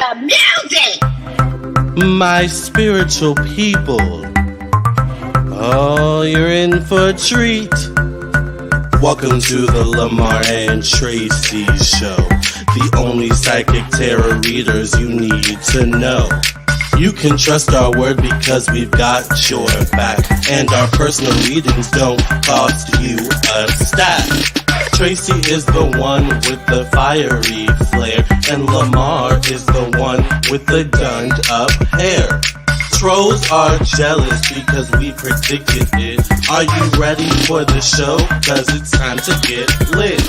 the music! My spiritual people. Oh, you're in for a treat. Welcome to the Lamarr and Tracey show. The only psychic tarot readers you need to know. You can trust our word because we've got your back. And our personal readings don't cost you a stack. Tracey is the one with the fiery flair, and Lamarr is the one with the gunned up hair. Trolls are jealous because we predicted it. Are you ready for the show? Cause it's time to get lit.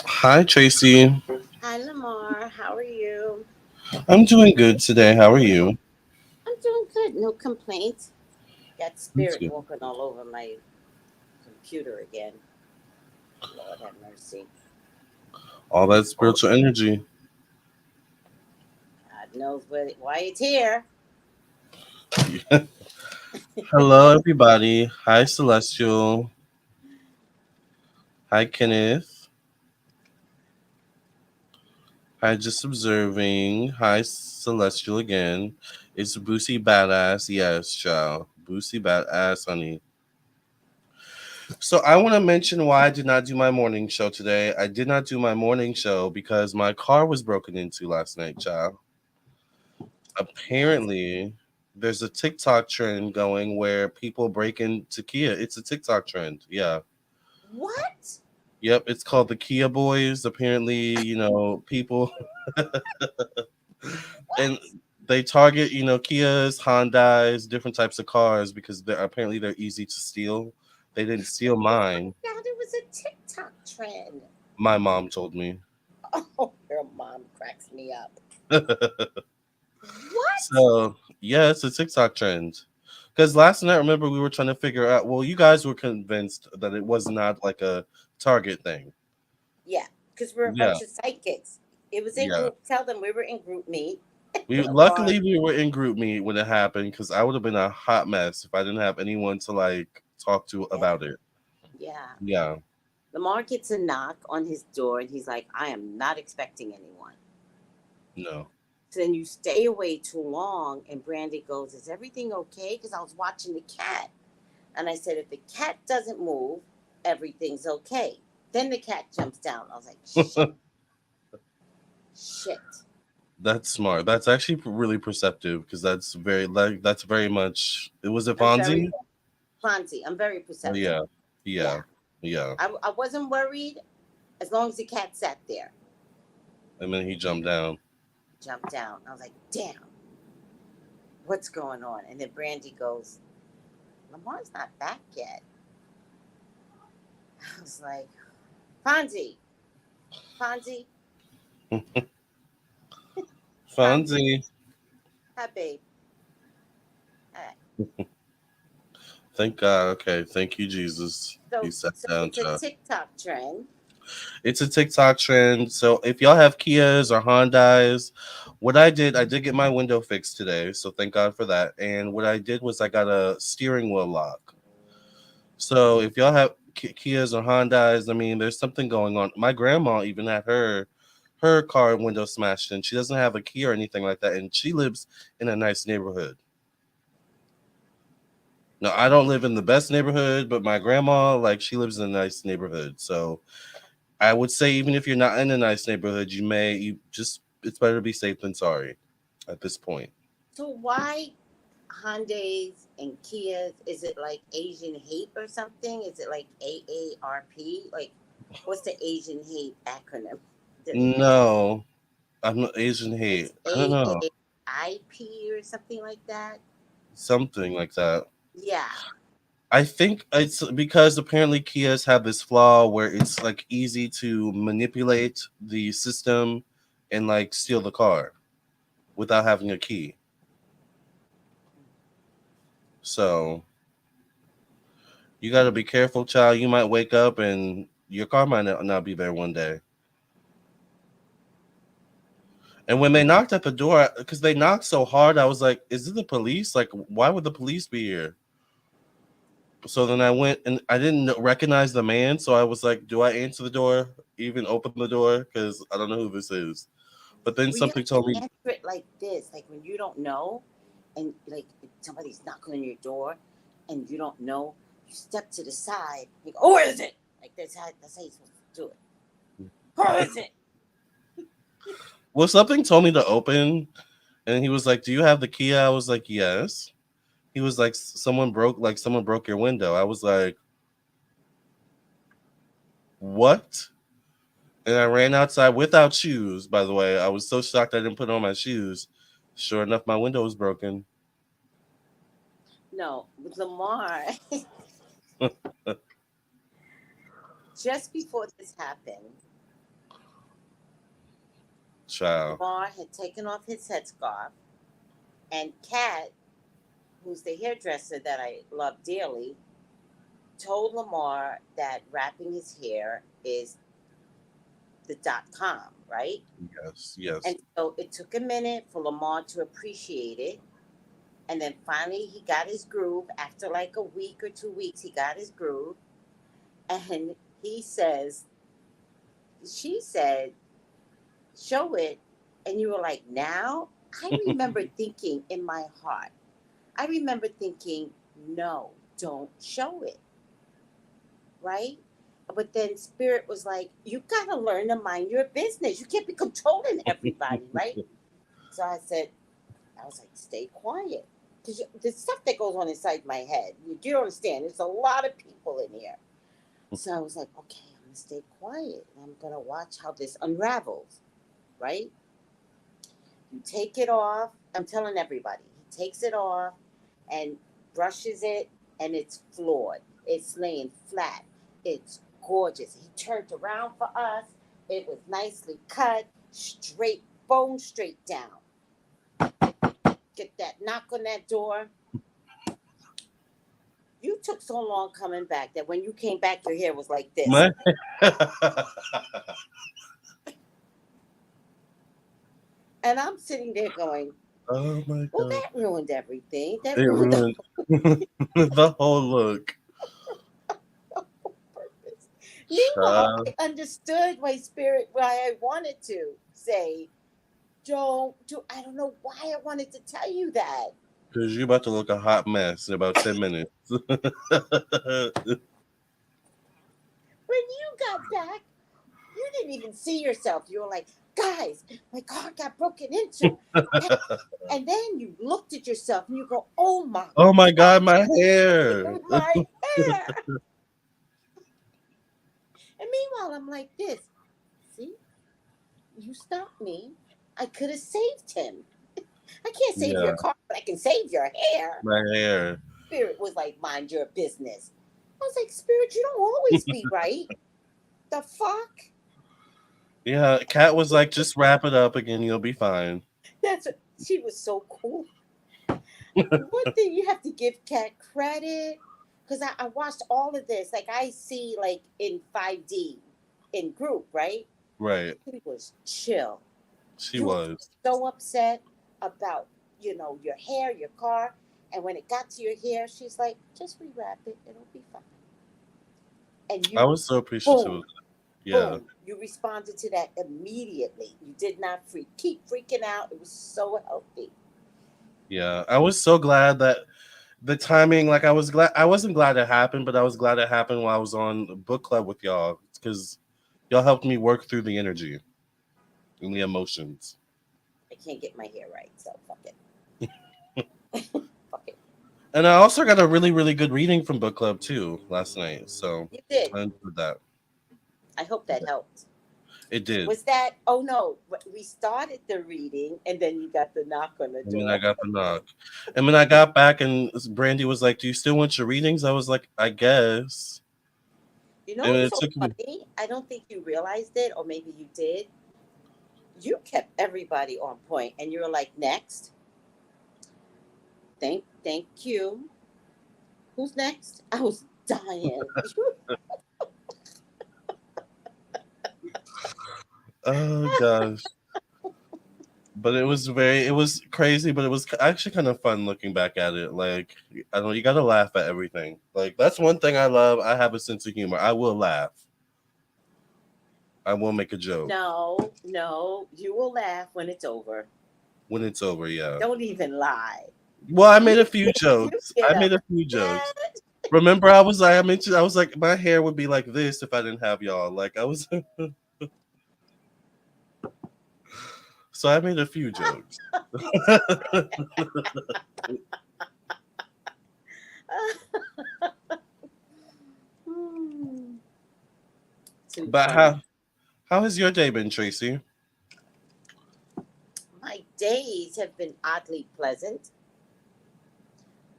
Hi, Tracey. Hi, Lamarr. How are you? I'm doing good today. How are you? I'm doing good. No complaints. Got spirit good. walking all over my computer again. Lord have mercy. All that spiritual energy. God knows why it's here. Hello, everybody. Hi, Celestial. Hi, Kenneth. Hi, just observing. Hi, Celestial again. It's Boosie Bad Azz. Yes, child. Boosie Bad Azz, honey. So I want to mention why I did not do my morning show today. I did not do my morning show because my car was broken into last night, child. Apparently, there's a TikTok trend going where people break into Kia. It's a TikTok trend. Yeah. What? Yep, it's called the Kia Boys. Apparently, people and they target, Kias, Hondas, different types of cars because they're easy to steal. They didn't steal mine. I thought it was a TikTok trend. My mom told me. Oh, your mom cracks me up. What? So, yeah, it's a TikTok trend. Because last night, remember, we were trying to figure out, well, you guys were convinced that it was not like a Target thing. Yeah, because we're a Yeah, bunch of psychics. It was in yeah. group. Tell them we were in group meet. Luckily we were in group meet when it happened because I would have been a hot mess if I didn't have anyone to like talk to about it. Yeah. Yeah. Lamarr gets a knock on his door and he's like, I am not expecting anyone. No. So then you stay away too long and Brandy goes, is everything okay? Because I was watching the cat. And I said, if the cat doesn't move, everything's okay. Then the cat jumps down. I was like, shit. Shit. That's smart. That's actually really perceptive because that's very much. It was a Fonzie. Fonzie. I'm very Oh, perceptive. yeah. I wasn't worried as long as the cat sat there. And then he jumped down. I was like, damn, what's going on? And then Brandy goes, Lamarr's not back yet. I was like, Fonzie. Fonzie. Hi, babe. Hi. Thank God. Okay. Thank you, Jesus. He sat down, it's a TikTok trend. It's a TikTok trend. So if y'all have Kias or Hondas, I did get my window fixed today. So thank God for that. And what I did was I got a steering wheel lock. So if y'all have Kias or Hondas, I mean, there's something going on. My grandma even had her car window smashed in. She doesn't have a key or anything like that. And she lives in a nice neighborhood. No, I don't live in the best neighborhood, but my grandma, like, she lives in a nice neighborhood. So I would say even if you're not in a nice neighborhood, it's better to be safe than sorry at this point. So why Hyundais and Kias? Is it like Asian hate or something? Is it like AARP? Like, what's the Asian hate acronym? No, I'm not Asian hate. I don't know. AAIP or something like that? Something like that. Yeah. I think it's because apparently Kias have this flaw where it's like easy to manipulate the system and like steal the car without having a key. So you got to be careful, child. You might wake up and your car might not be there one day. And when they knocked at the door, because they knocked so hard, I was like, is it the police? Like, why would the police be here? So then I went and I didn't recognize the man. So I was like, do I answer the door? Even open the door? Because I don't know who this is. But then Well, you something have to told me, answer it like this, like when you don't know, and like if somebody's knocking on your door, and you don't know, you step to the side. You go, "Who is it?" Like that's how you're supposed to do it. Who is it? well, something told me to open. And he was like, do you have the key? I was like, yes. He was like, someone broke your window. I was like, what? And I ran outside without shoes, by the way. I was so shocked I didn't put on my shoes. Sure enough, my window was broken. No, with Lamarr. Just before this happened, Child. Lamarr had taken off his headscarf, and Kat, who's the hairdresser that I love dearly, told Lamarr that wrapping his hair is the .com, right? Yes, yes. And so it took a minute for Lamarr to appreciate it. And then finally he got his groove. After like a week or 2 weeks, he got his groove. And he says, she said, show it. And you were like, now? I remember thinking in my heart, I remember thinking, no, don't show it. Right? But then Spirit was like, you got to learn to mind your business. You can't be controlling everybody, right? So I was like, stay quiet. Because the stuff that goes on inside my head, you don't understand. There's a lot of people in here. So I was like, okay, I'm going to stay quiet. And I'm going to watch how this unravels, right? You take it off. I'm telling everybody. He takes it off and brushes it, and it's floored. It's laying flat. It's gorgeous. He turned around for us. It was nicely cut, straight, bone straight down. Get that knock on that door. You took so long coming back that when you came back, your hair was like this. My- And I'm sitting there going, oh my well, god. that ruined everything. That It ruined the ruined the whole look. purpose. Meanwhile, Child. I understood why I wanted to say, don't do, I don't know why I wanted to tell you that. Because you're about to look a hot mess in about 10 minutes. When you got back, you didn't even see yourself. You were like, guys, my car got broken into. And then you looked at yourself and you go, oh my oh my God, god, my hair. my hair. And meanwhile, I'm like this. See, you stopped me. I could have saved him. I can't save Yeah, your car, but I can save your hair. my hair. Spirit was like, mind your business. I was like, Spirit, you don't always be right. The fuck? Yeah, Kat was like, just wrap it up again, you'll be fine. That's what, she was so cool. One thing you have to give Kat credit, because I watched all of this. Like I see like in 5D in group, right? Right. She was chill. She You were was. so upset about, your hair, your car. And when it got to your hair, she's like, just rewrap it. It'll be fine. And I you, was so appreciative of boom, that. Yeah. boom, you responded to that immediately. You did not keep freaking out. It was so healthy. Yeah. I was so glad that the timing, like I wasn't glad it happened, but I was glad it happened while I was on book club with y'all because y'all helped me work through the energy and the emotions. I can't get my hair right, so fuck it. Fuck it. And I also got a really, really good reading from book club too last night. So You did. I enjoyed that. I hope that helped. It did. Was that, oh no, we started the reading and then you got the knock on the And then I door. got the knock. And when I got back and Brandy was like, do you still want your readings? I was like, I guess. You know And what's it so took me. funny? I don't think you realized it, or maybe you did. You kept everybody on point and you were like, next. Thank you. Who's next? I was dying. Oh gosh. But it was crazy, but it was actually kind of fun looking back at it. Like, I don't know, you got to laugh at everything. Like, that's one thing I love. I have a sense of humor. I will laugh. I will make a joke No, you will laugh when it's over. when it's over. Yeah. Don't even lie. Well, I You made a few you jokes. get I made a upset. few jokes. Remember, I was like, I mentioned, I was like, my hair would be like this if I didn't have y'all. Like, I was, so I made a few jokes. Hmm, Too But funny. how has your day been, Tracy? My days have been oddly pleasant.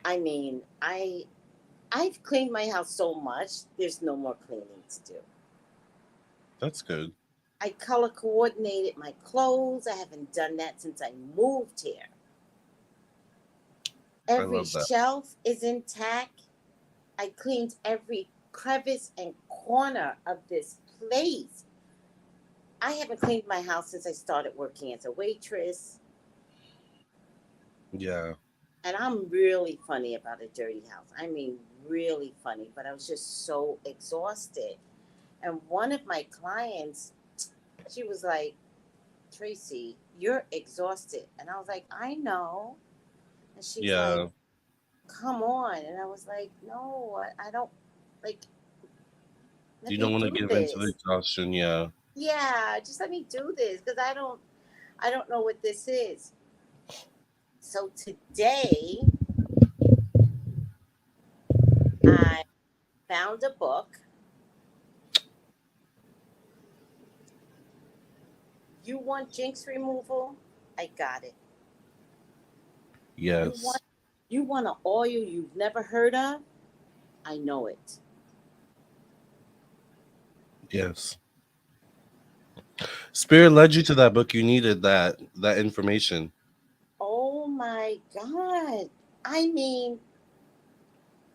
I mean, I've cleaned my house so much. There's no more cleaning to do. That's good. I color coordinated my clothes. I haven't done that since I moved here. I Every love that. shelf is intact. I cleaned every crevice and corner of this place. I haven't cleaned my house since I started working as a waitress. Yeah. And I'm really funny about a dirty house. I mean, really funny. But I was just so exhausted. And one of my clients, she was like, Tracey, you're exhausted. And I was like, I know. And she's like, Yeah. come on. And I was like, no, I don't, like, let You me don't want to do give into the this. exhaustion. Yeah. Yeah, just let me do this because I don't know what this is. So today I found a book. You want jinx removal? I got it. You Yes. want you want an oil you've never heard of? I know it. Yes. Spirit led you to that book. You needed that information. Oh my god. I mean,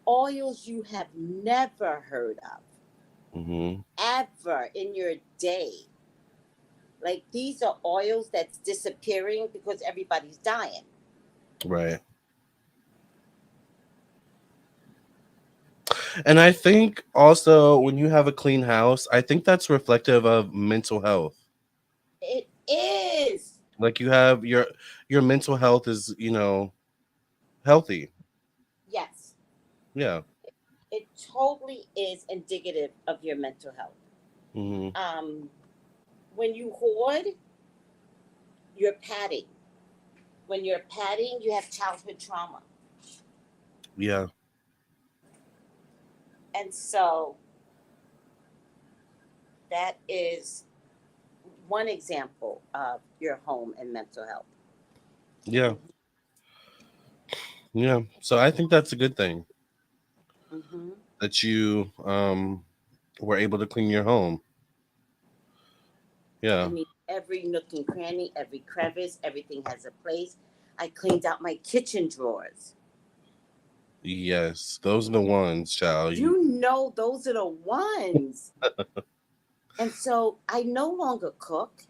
oils you have never heard of Hmm. ever in your day. Like these are oils that's disappearing because everybody's dying. Right. And I think also when you have a clean house, I think that's reflective of mental health. It is. Like you have your mental health is, healthy. Yes. Yeah. It totally is indicative of your mental health. Hmm. Um, when you hoard, you're padding. When you're padding, you have childhood trauma. Yeah. And so that is one example of your home and mental health. Yeah. Mm-hmm. Yeah. So I think that's a good thing Mm-hmm. that you were able to clean your home. I Yeah. mean, every nook and cranny, every crevice, everything has a place. I cleaned out my kitchen drawers. Yes. Those are the ones, child. You know, those are the ones. And so I no longer cook.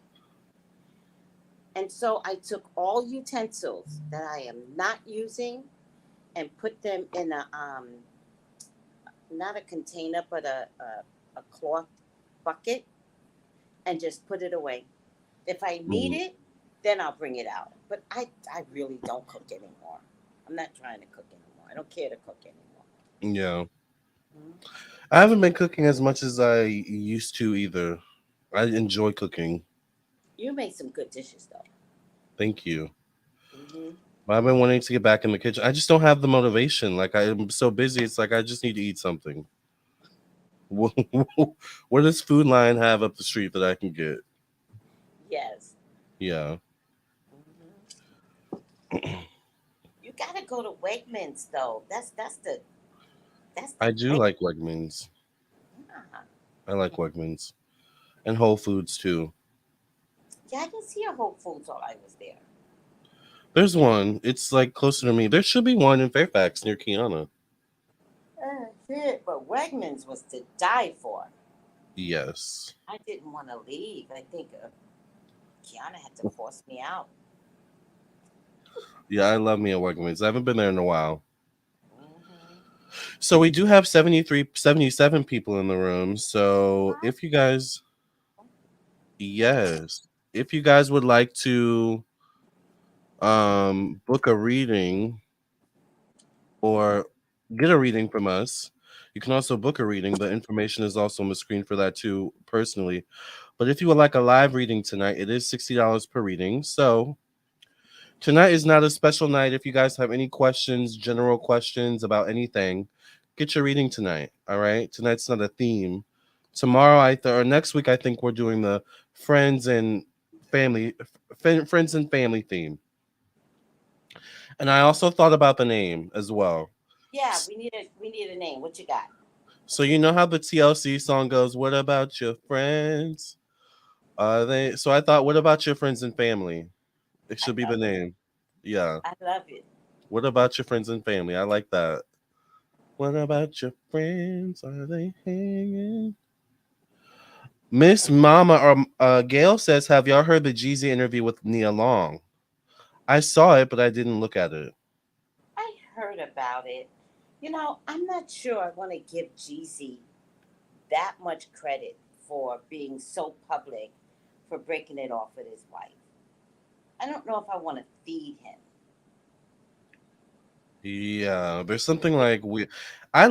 And so I took all utensils that I am not using and put them in a not a container but a cloth bucket and just put it away. If I need Mhm. it, then I'll bring it out. But I really don't cook anymore. I'm not trying to cook anymore. I don't care to cook anymore. Yeah. Mhm. I haven't been cooking as much as I used to either. I enjoy cooking. You make some good dishes though. Thank you. Hmm. But I've been wanting to get back in the kitchen. I just don't have the motivation. Like I'm so busy. It's like I just need to eat something. What does Food Line have up the street that I can get? Yes. Yeah. Hmm. You gotta go to Wegmans though. That's the I do great. like Wegmans. Yeah. I like Wegmans and Whole Foods too. Yeah, I didn't see a Whole Foods while I was there. There's one. It's like closer to me. There should be one in Fairfax near Kiana. Shit, but Wegmans was to die for. Yes. I didn't want to leave. I think Kiana had to force me out. Yeah, I love me at Wegmans. I haven't been there in a while. Hmm. So we do have 77 people in the room. So if you guys, yes, if you guys would like to book a reading or get a reading from us, you can also book a reading. The information is also on the screen for that too, personally. But if you would like a live reading tonight, it is $60 per reading. So tonight is not a special night. If you guys have any questions, general questions about anything, get your reading tonight. All right. Tonight's not a theme. Tomorrow, or next week, I think we're doing the friends and family, friends and family theme. And I also thought about the name as well. Yeah, we need a name. What you got? So you know how the TLC song goes, "What about your friends? Are they?" So I thought, "What about your friends and family?" It I should be the love it. name. Yeah. I love it. What about your friends and family? I like that. What about your friends? Are they hanging? Miss Mama or Gail says, "Have y'all heard the Jeezy interview with Nia Long?" I saw it, but I didn't look at it. I heard about it. I'm not sure I want to give Jeezy that much credit for being so public for breaking it off with his wife. I don't know if I want to feed him. Yeah, there's something like we. I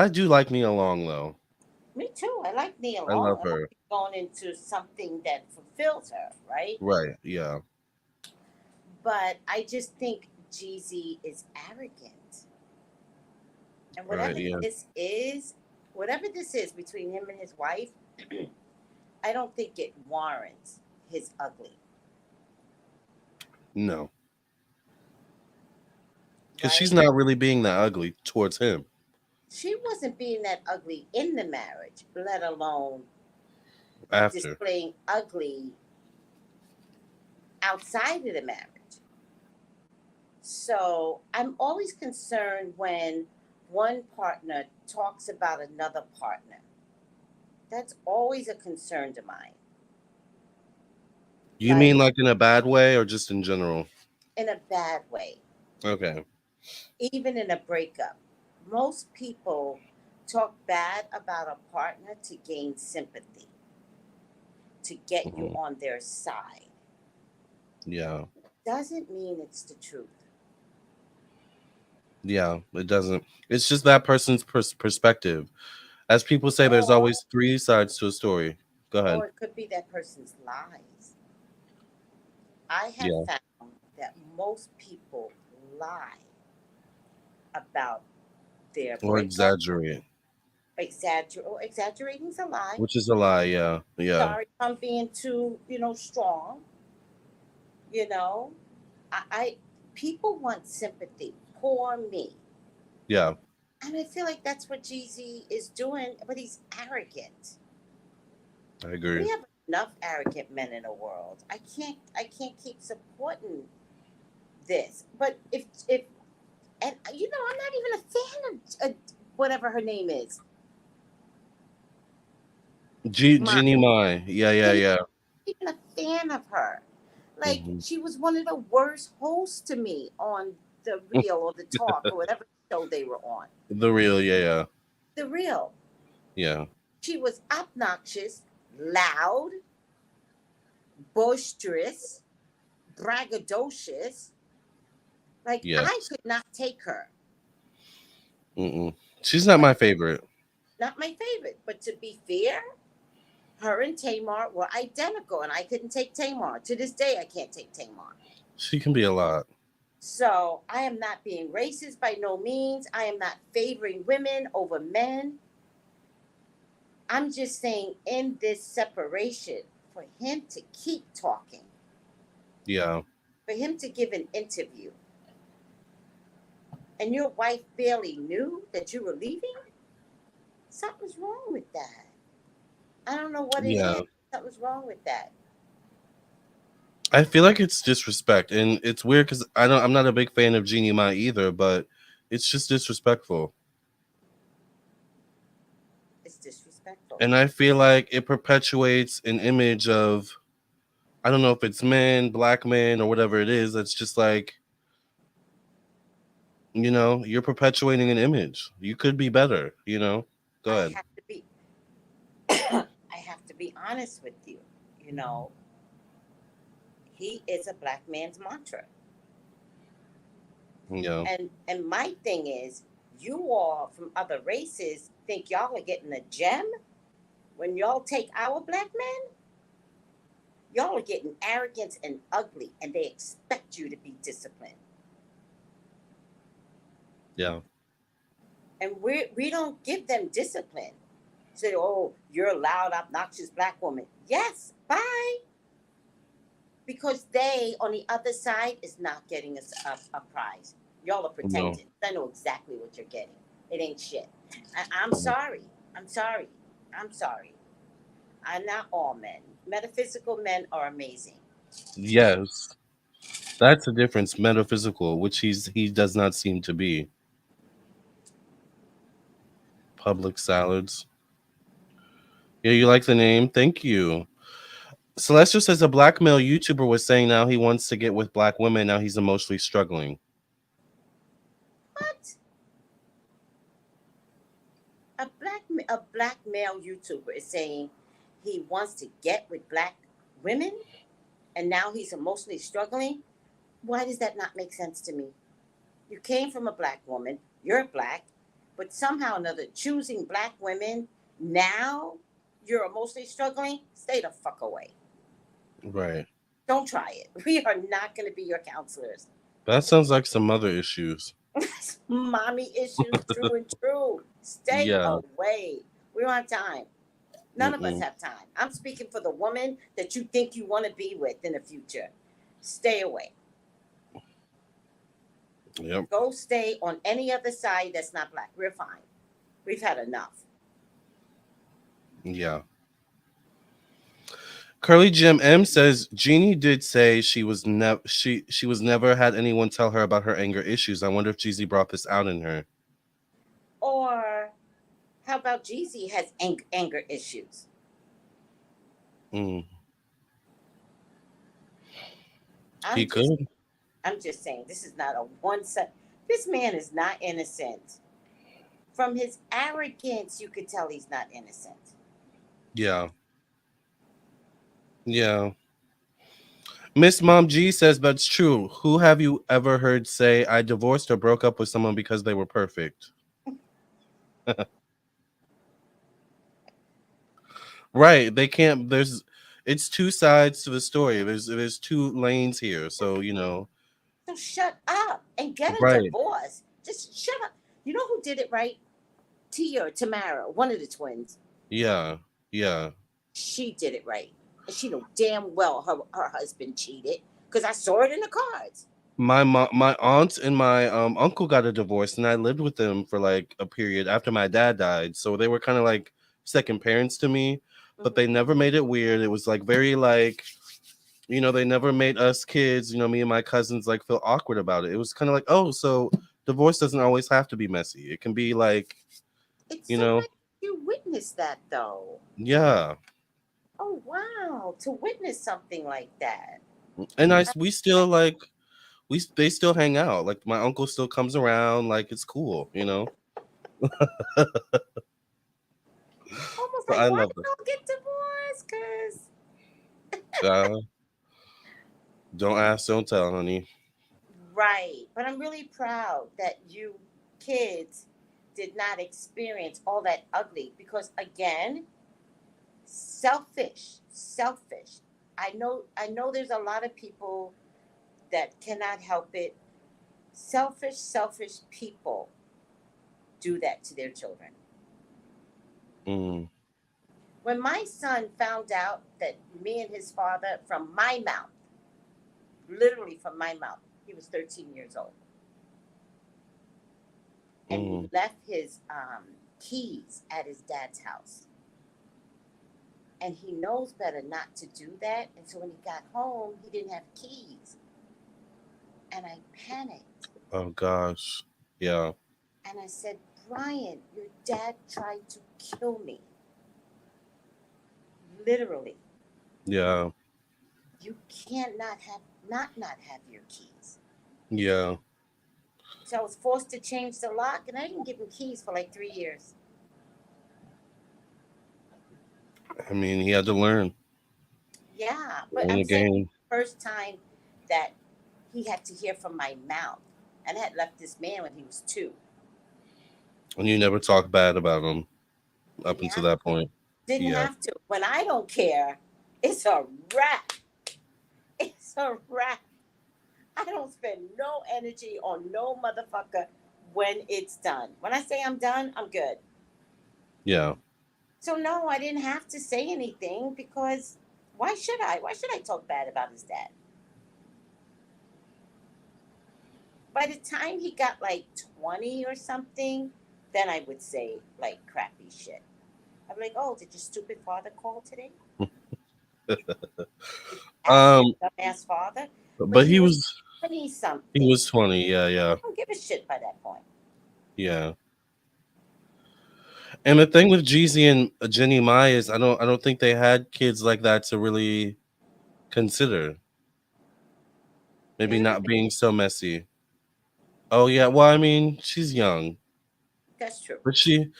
do like Nia Long though. Me too. I like Nia I love Long. I hope her. he's going into something that fulfills her, right? Right. Yeah. But I just think Jeezy is arrogant. And Right. whatever Yeah. this is, whatever this is between him and his wife, I don't think it warrants his ugly, No, because she's right? not really being that ugly towards him. She wasn't being that ugly in the marriage, let alone After. displaying ugly outside of the marriage. So I'm always concerned when one partner talks about another partner. That's always a concern to mine. You mean Like like in a bad way or just in general? in a bad way, Okay. even in a breakup. Most people talk bad about a partner to gain sympathy, to get you Mhm. on their side. Yeah. Doesn't mean it's the truth. Yeah. It doesn't. It's just that person's perspective. As people say, there's Or always three sides to a story. Go ahead. or it could be that person's lies. I have Yeah. found that most people lie about their Or breakup. exaggerate, Exaggerating is a lie. which is a lie. Yeah. Yeah. Sorry if I'm being too, strong. You know, I people want sympathy. Poor me. Yeah. And I feel like that's what Jeezy is doing, but he's arrogant. I agree. We have enough arrogant men in the world. I can't keep supporting this. But if and I'm not even a fan of whatever her name is. My Jeannie Mai. Yeah. Yeah. Jenny, Yeah. even a fan of her. Like Hmm. she was one of the worst hosts to me on the Real or the Talk or whatever show they were on. The real. Yeah. Yeah. The Real. Yeah. She was obnoxious, loud, boisterous, braggadocious. Like I Yes. could not take her. Mm-mm. She's not But my favorite. not my favorite. But to be fair, her and Tamar were identical, and I couldn't take Tamar. To this day, I can't take Tamar. She can be a lot. So I am not being racist by no means. I am not favoring women over men. I'm just saying, in this separation, for him to keep talking, Yeah. for him to give an interview, and your wife barely knew that you were leaving, something's wrong with that. I don't know what it Yeah. is. Something's wrong with that. I feel like it's disrespect, and it's weird because I'm not a big fan of Jeannie Mai either, but it's just disrespectful. It's disrespectful. And I feel like it perpetuates an image of, I don't know if it's men, black men, or whatever it is. That's just like You know, you're perpetuating an image. You could be better, you know? Go I ahead. have to be I have to be honest with you. You know, he is a black man's mantra. Yeah. And my thing is, you all from other races think y'all are getting a gem when y'all take our black men. Y'all are getting arrogant and ugly, and they expect you to be disciplined. Yeah. And we don't give them discipline. Say, oh, you're a loud, obnoxious black woman. Yes, bye. Because they on the other side is not getting a prize. Y'all are No. protected. I know exactly what you're getting. It ain't shit. I'm sorry. I'm sorry. I'm sorry. I'm not all men. Metaphysical men are amazing. Yes. That's the difference, metaphysical, which he does not seem to be. Public salads. Yeah, you like the name? Thank you. Celestial says a black male YouTuber was saying now he wants to get with black women. Now he's emotionally struggling. What? A black male YouTuber is saying he wants to get with black women, and now he's emotionally struggling. Why does that not make sense to me? You came from a black woman. You're black, but somehow or another choosing black women. Now you're emotionally struggling. Stay the fuck away. Right. Don't try it. We are not going to be your counselors. That sounds like some other issues. Mommy issues, true and true. Stay Yeah. away. We don't have time. None of us Mm-mm. have time. I'm speaking for the woman that you think you want to be with in the future. Stay away. Yep. Go stay on any other side that's not black. We're fine. We've had enough. Yeah. Curly Jim M says Jeannie did say she was never had anyone tell her about her anger issues. I wonder if Jeezy brought this out in her. Or how about Jeezy has anger issues? Mm. I'm He just could. I'm just saying this is not a one set. This man is not innocent. From his arrogance, you could tell he's not innocent. Yeah. Yeah. Miss Mom G says that's true. Who have you ever heard say I divorced or broke up with someone because they were perfect? Right. They can't there's it's two sides to the story. There's two lanes here. So, you know. So shut up and get a Right. divorce. Just shut up. You know who did it right? Tia or Tamara, one of the twins. Yeah. Yeah. She did it right. And she know damn well her husband cheated. Because I saw it in the cards. My aunt and my uncle got a divorce, and I lived with them for like a period after my dad died. So they were kind of like second parents to me, but Hmm. they never made it weird. It was like very like, you know, they never made us kids, you know, me and my cousins like feel awkward about it. It was kind of like, oh, so divorce doesn't always have to be messy. It can be like, It's you so know, nice you witnessed that though. yeah. Oh wow, to witness something like that. And I, we I still like they still hang out. Like my uncle still comes around. Like it's cool, you know. almost So like I why love you don't get divorced? Cause it. Don't ask, don't tell, honey. right. But I'm really proud that you kids did not experience all that ugly because again, selfish. I know there's a lot of people that cannot help it. Selfish people do that to their children. Mm, When my son found out that me and his father from my mouth, literally from my mouth, he was 13 years old and he mm, left his keys at his dad's house. And he knows better not to do that. And so when he got home, he didn't have keys. And I panicked. oh gosh. Yeah. And I said, Brian, your dad tried to kill me. Literally. Yeah. You can't not have your keys. Yeah. So I was forced to change the lock, and I didn't give him keys for like 3 years. I mean, he had to learn Yeah, but in I'm the saying game. first time that he had to hear from my mouth. And I had left this man when he was 2. And you never talk bad about him up Didn't until have that to. point. Didn't Yeah. have to. When I don't care, it's a wrap. It's a wrap. I don't spend no energy on no motherfucker when it's done. When I say I'm done, I'm good. Yeah. So no, I didn't have to say anything because why should I? Why should I talk bad about his dad? By the time he got like 20 or something, then I would say like crappy shit. I'm like, oh, did your stupid father call today? Ask Um, your dumbass father. But but he he was was 20 he something. was 20. Yeah, I yeah, don't give a shit by that point. yeah. And the thing with Jeezy and Jenny Mai is I don't think they had kids like that to really consider. They Maybe had a not being baby. so messy. Oh yeah, well I mean she's young, That's true. but she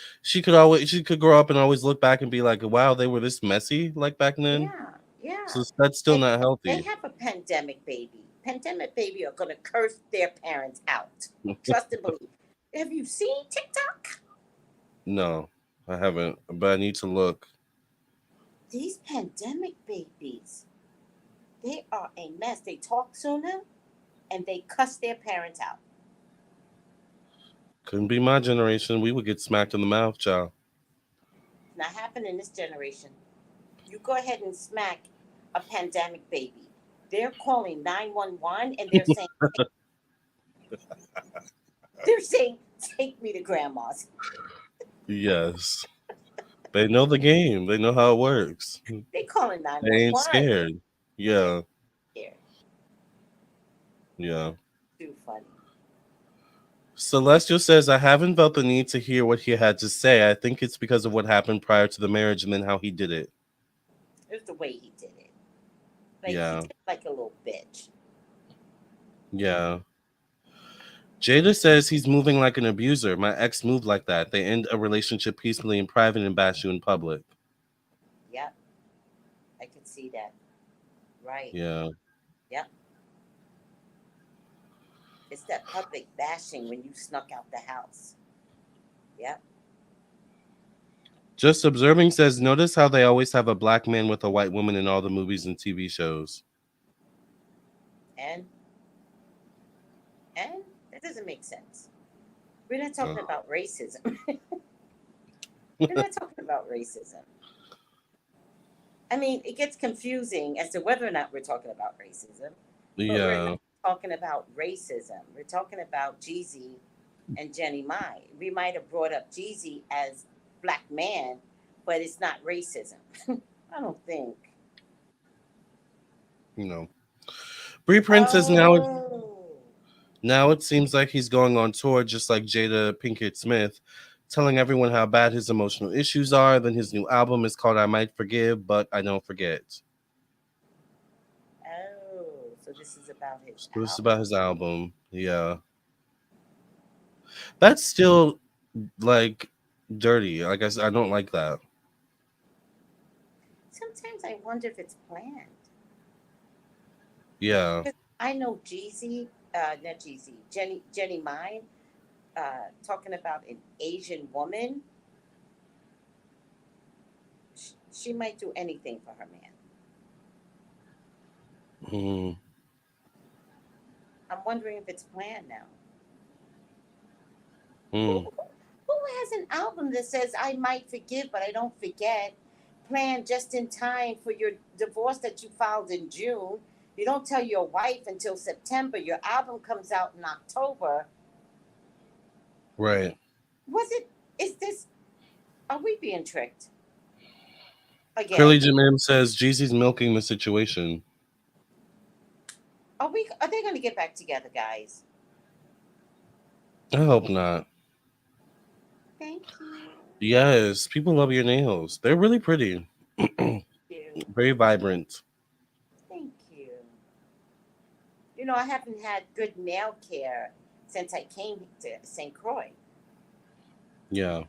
could grow up and always look back and be like, wow, they were this messy like back then. Yeah, yeah. So that's still And not they healthy. have a pandemic baby. Pandemic baby are gonna curse their parents out. Trust and believe. Have you seen TikTok? No, I haven't, but I need to look. These pandemic babies, they are a mess. They talk sooner and they cuss their parents out. Couldn't be my generation. We would get smacked in the mouth, child. It's not happening this generation. You go ahead and smack a pandemic baby. They're calling 911 and they're saying, take me to grandma's. Yes. They know the game. They know how it works. They calling They ain't 911. scared. They're Yeah. scared. Yeah. Too funny. Celestial says, I haven't felt the need to hear what he had to say. I think it's because of what happened prior to the marriage and then how he did it. It was the way he did it. Like he Yeah. did it like a little bitch. Yeah. Jada says he's moving like an abuser. My ex moved like that. They end a relationship peacefully in private and bash you in public. Yep, I could see that. Right. Yeah. Yep. It's that public bashing when you snuck out the house. Yep. Just Observing says, notice how they always have a black man with a white woman in all the movies and TV shows. And and that doesn't make sense. We're not talking about racism. We're not talking about racism. I mean, it gets confusing as to whether or not we're talking about racism, but we're Yeah. not talking about racism. We're talking about Jeezy and Jenny Mai. We might have brought up Jeezy as black man, but it's not racism. I don't think. You know. Bree Prince says Oh, now it seems like he's going on tour just like Jada Pinkett Smith, telling everyone how bad his emotional issues are. Then his new album is called I Might Forgive, But I Don't Forget. oh, so this is about his So it's album. about his album. Yeah. That's still like dirty. Like I said, I don't like that. Sometimes I wonder if it's planned. Yeah. 'Cause I know Jeezy, not Jeezy, Jenny Mine, talking about an Asian woman. She might do anything for her man. Mm, I'm wondering if it's planned now. Who mm. who has an album that says I might forgive but I don't forget? Planned just in time for your divorce that you filed in June. You don't tell your wife until September. Your album comes out in October. Right. Was it? Is this? Are we being tricked Curly again? Jim M says Jeezy's milking the situation. Are we? Are they going to get back together, guys? I hope not. Thank you. Yes, people love your nails. They're really pretty. You. Very vibrant. Thank you. You know, I haven't had good nail care since I came to St. Croix. Yeah.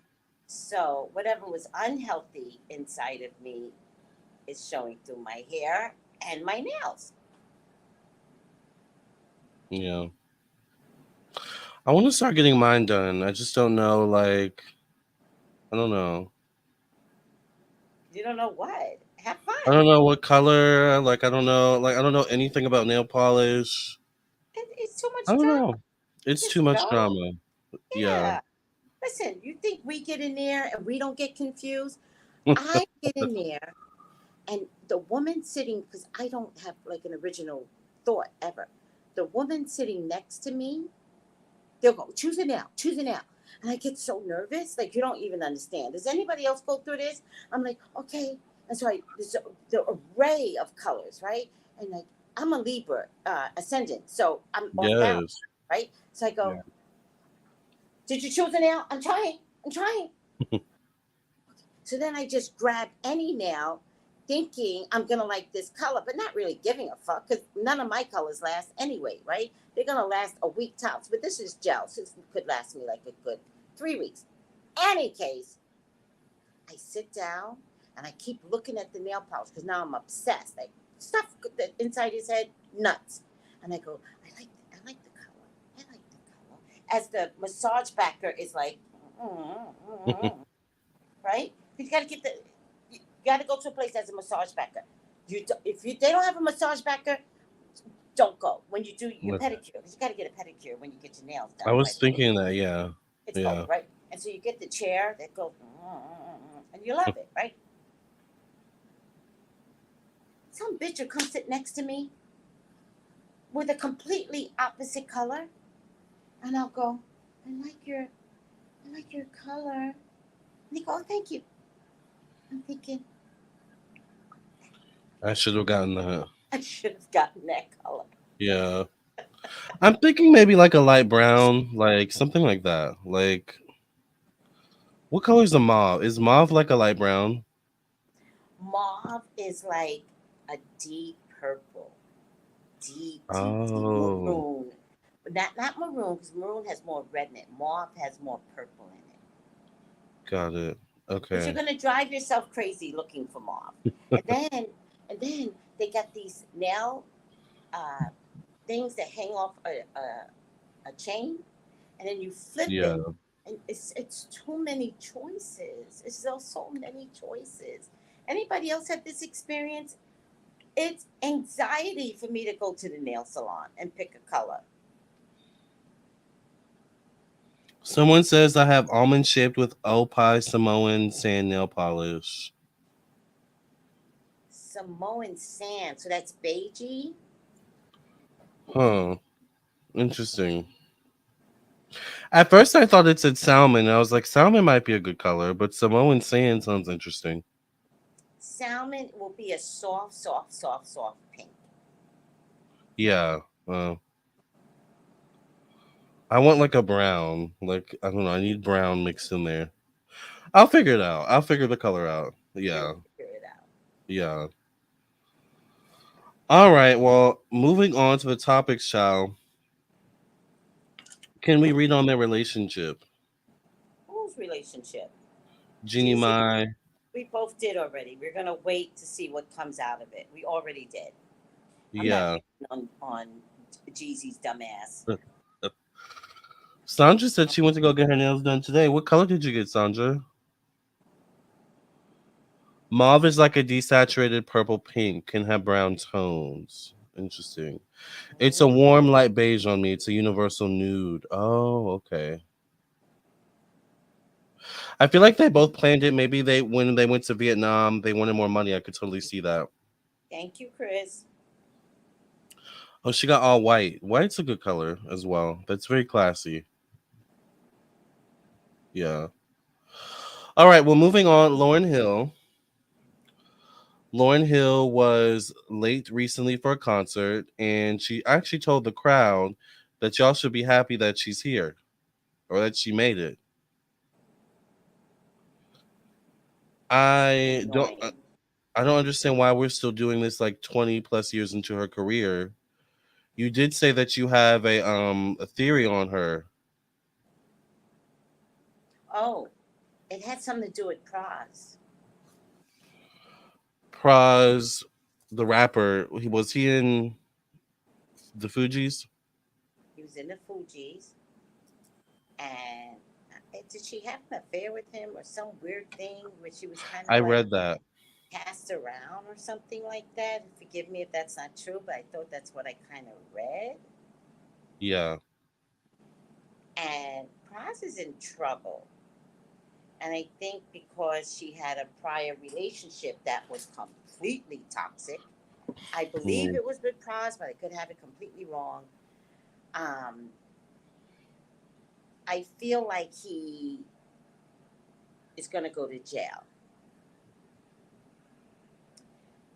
So whatever was unhealthy inside of me is showing through my hair and my nails. Yeah. I want to start getting mine done. I just don't know, like, I don't know. You don't know what? Have I fun. don't know what color. Like, I don't know. Like, I don't know anything about nail polish. It's too I much don't drama. know. It's too Just much go. drama. Yeah. Yeah. Listen, you think we get in there and we don't get confused? I get in there and the woman sitting, because I don't have like an original thought ever. The woman sitting next to me, they'll go, choose it now, choose it now. And I get so nervous, like you don't even understand. Does anybody else go through this? I'm like, okay. And so there's the array of colors, right? And like, I'm a Libra ascendant, so I'm off balance, Yes. right? So I go, Yeah. did you choose a nail? I'm trying. I'm trying. So then I just grab any nail thinking I'm going to like this color, but not really giving a fuck because none of my colors last anyway, right? They're going to last a week tops, but this is gel. So this could last me like a good 3 weeks. Any case, I sit down and I keep looking at the nail polish because now I'm obsessed. Like stuff that inside his head, nuts. And I go, I like the color. I like the color. As the massage backer is like, right? You got to get the. You got to go to a place that's a massage backer. If they don't have a massage backer, don't go when you do your Listen, pedicure. Because you got to get a pedicure when you get your nails I done. By was the way, thinking that, yeah. it's gold, Yeah. right? And so you get the chair that goes, and you love it, right? Some bitch will come sit next to me with a completely opposite color, and I'll go, I like your color. And they go, oh, thank you. I'm thinking, I should have gotten that. I should have gotten that color. Yeah. I'm thinking maybe like a light brown, like something like that. Like, what color is a mauve? Is mauve like a light brown? Mauve is like a deep purple, deep Oh, maroon. But not maroon, because maroon has more red in it. Mauve has more purple in it. got it. But you're Okay. gonna drive yourself crazy looking for mauve. And then they got these nail uh, things that hang off a chain, and then you flip Yeah. it, and it's too many choices. It's so many choices. Anybody else have this experience? It's anxiety for me to go to the nail salon and pick a color. Someone says I have almond shaped with Opie Samoan sand nail polish. Samoan sand, so that's beigey. Huh. Interesting. At first, I thought it said salmon. I was like, salmon might be a good color, but Samoan sand sounds interesting. Salmon will be a soft pink. Yeah. I want like a brown. Like, I don't know. I need brown mixed in there. I'll figure it out. I'll figure the color out. You'll Yeah. figure it out. Yeah. All right. Well, moving on to the topics, child. Can we read on their relationship? Whose relationship? Jeannie Jeezy. Mai. We both did already. We're gonna wait to see what comes out of it. We already did. I'm not Yeah. reading on Jeezy's dumbass. Sandra said she went to go get her nails done today. What color did you get, Sandra? Mauve is like a desaturated purple pink, can have brown tones. Interesting. It's a Mm. warm light beige on me. It's a universal nude. Oh, okay. I feel like they both planned it. Maybe they when they went to Vietnam, they wanted more money. I could totally see that. Thank you, Chris. Oh, she got all white. White's a good color as well. That's very classy. Yeah. All right. Well, moving on. Lauryn Hill. Lauryn Hill was late recently for a concert, and she actually told the crowd that y'all should be happy that she's here or that she made it. So I don't. annoying. I don't understand why we're still doing this like 20 plus years into her career. You did say that you have a theory on her. Oh, it had something to do with Praz. Praz, the rapper, he in the Fugees? He was in the Fugees, and did she have an affair with him or some weird thing where she was kind of I like read that. passed around or something like that? Forgive me if that's not true, but I thought that's what I kind of read. Yeah. And Praz is in trouble. And I think because she had a prior relationship that was completely toxic. I believe Mm. it was with Praz, but I could have it completely wrong. Um, I feel like he is going to go to jail.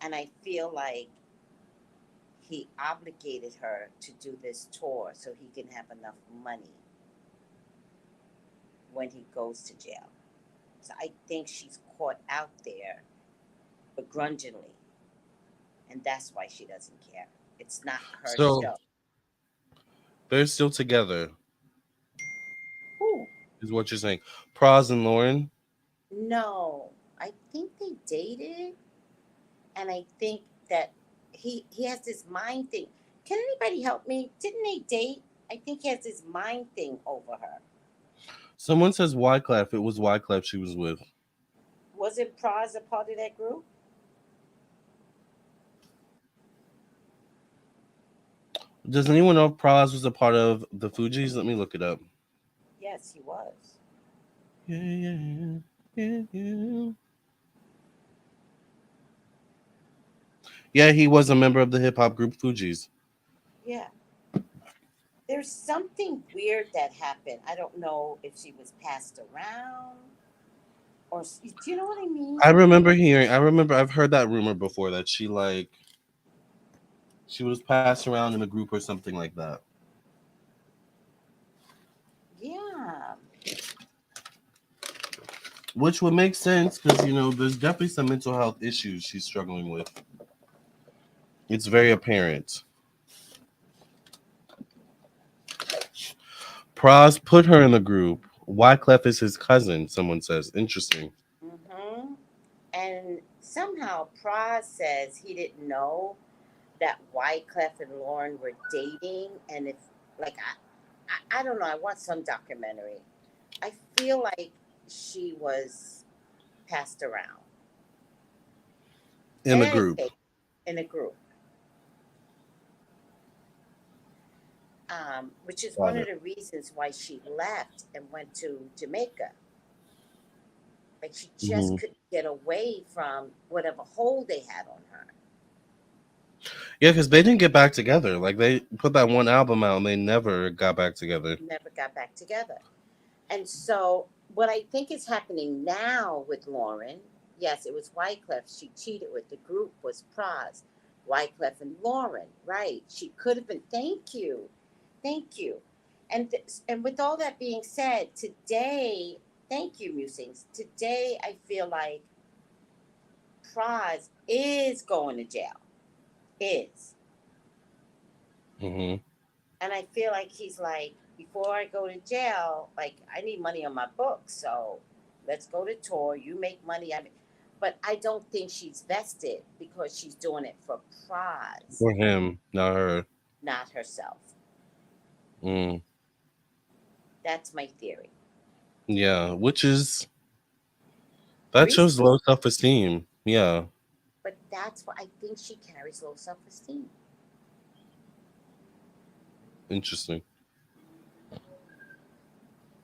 And I feel like he obligated her to do this tour so he can have enough money when he goes to jail. So I think she's caught out there begrudgingly, and that's why she doesn't care. It's not her So show. they're still together, Who? is what you're saying. Praz and Lauren. No, I think they dated, and I think that he has this mind thing. Can anybody help me? Didn't they date? I think he has this mind thing over her. Someone says Wyclef. It was Wyclef she was with. Wasn't Praz a part of that group? Does anyone know if Praz was a part of the Fugees? Let me look it up. Yes, he was. Yeah, yeah, yeah, yeah. Yeah, he was a member of the hip hop group Fugees. Yeah. There's something weird that happened. I don't know if she was passed around or do you know what I I mean? remember hearing. I remember I've heard that rumor before that she was passed around in a group or something like that. Yeah. Which would make sense because there's definitely some mental health issues she's struggling with. It's very apparent. Praz put her in the group. Wyclef is his cousin. Someone says. Interesting. Mm-hmm. And somehow Praz says he didn't know that Wyclef and Lauren were dating, and if like I don't know. I watched some documentary. I feel like she was passed around. In In the any group. case, in a group, which is Got one of it. the reasons why she left and went to Jamaica. Like she just Hmm. couldn't get away from whatever hold they had on her. Yeah, because they didn't get back together. Like they put that one album out and they never got back together. Never got back together. And so, what I think is happening now with Lauren, yes, it was Wyclef she cheated with. The group was Praz, Wyclef and Lauren, right? She could have been. Thank you. And with all that being said, today, thank you, musings. Today, I feel like Praz is going to jail. Is. Hmm. And I feel like he's like, before I go to jail, like I need money on my books, so let's go to tour. You make money. But I don't think she's vested because she's doing it for prize, For him, not her. not herself. Mm. That's my theory. Yeah, that shows Reasonable, low self esteem. Yeah, but that's why I think she carries low self esteem. interesting.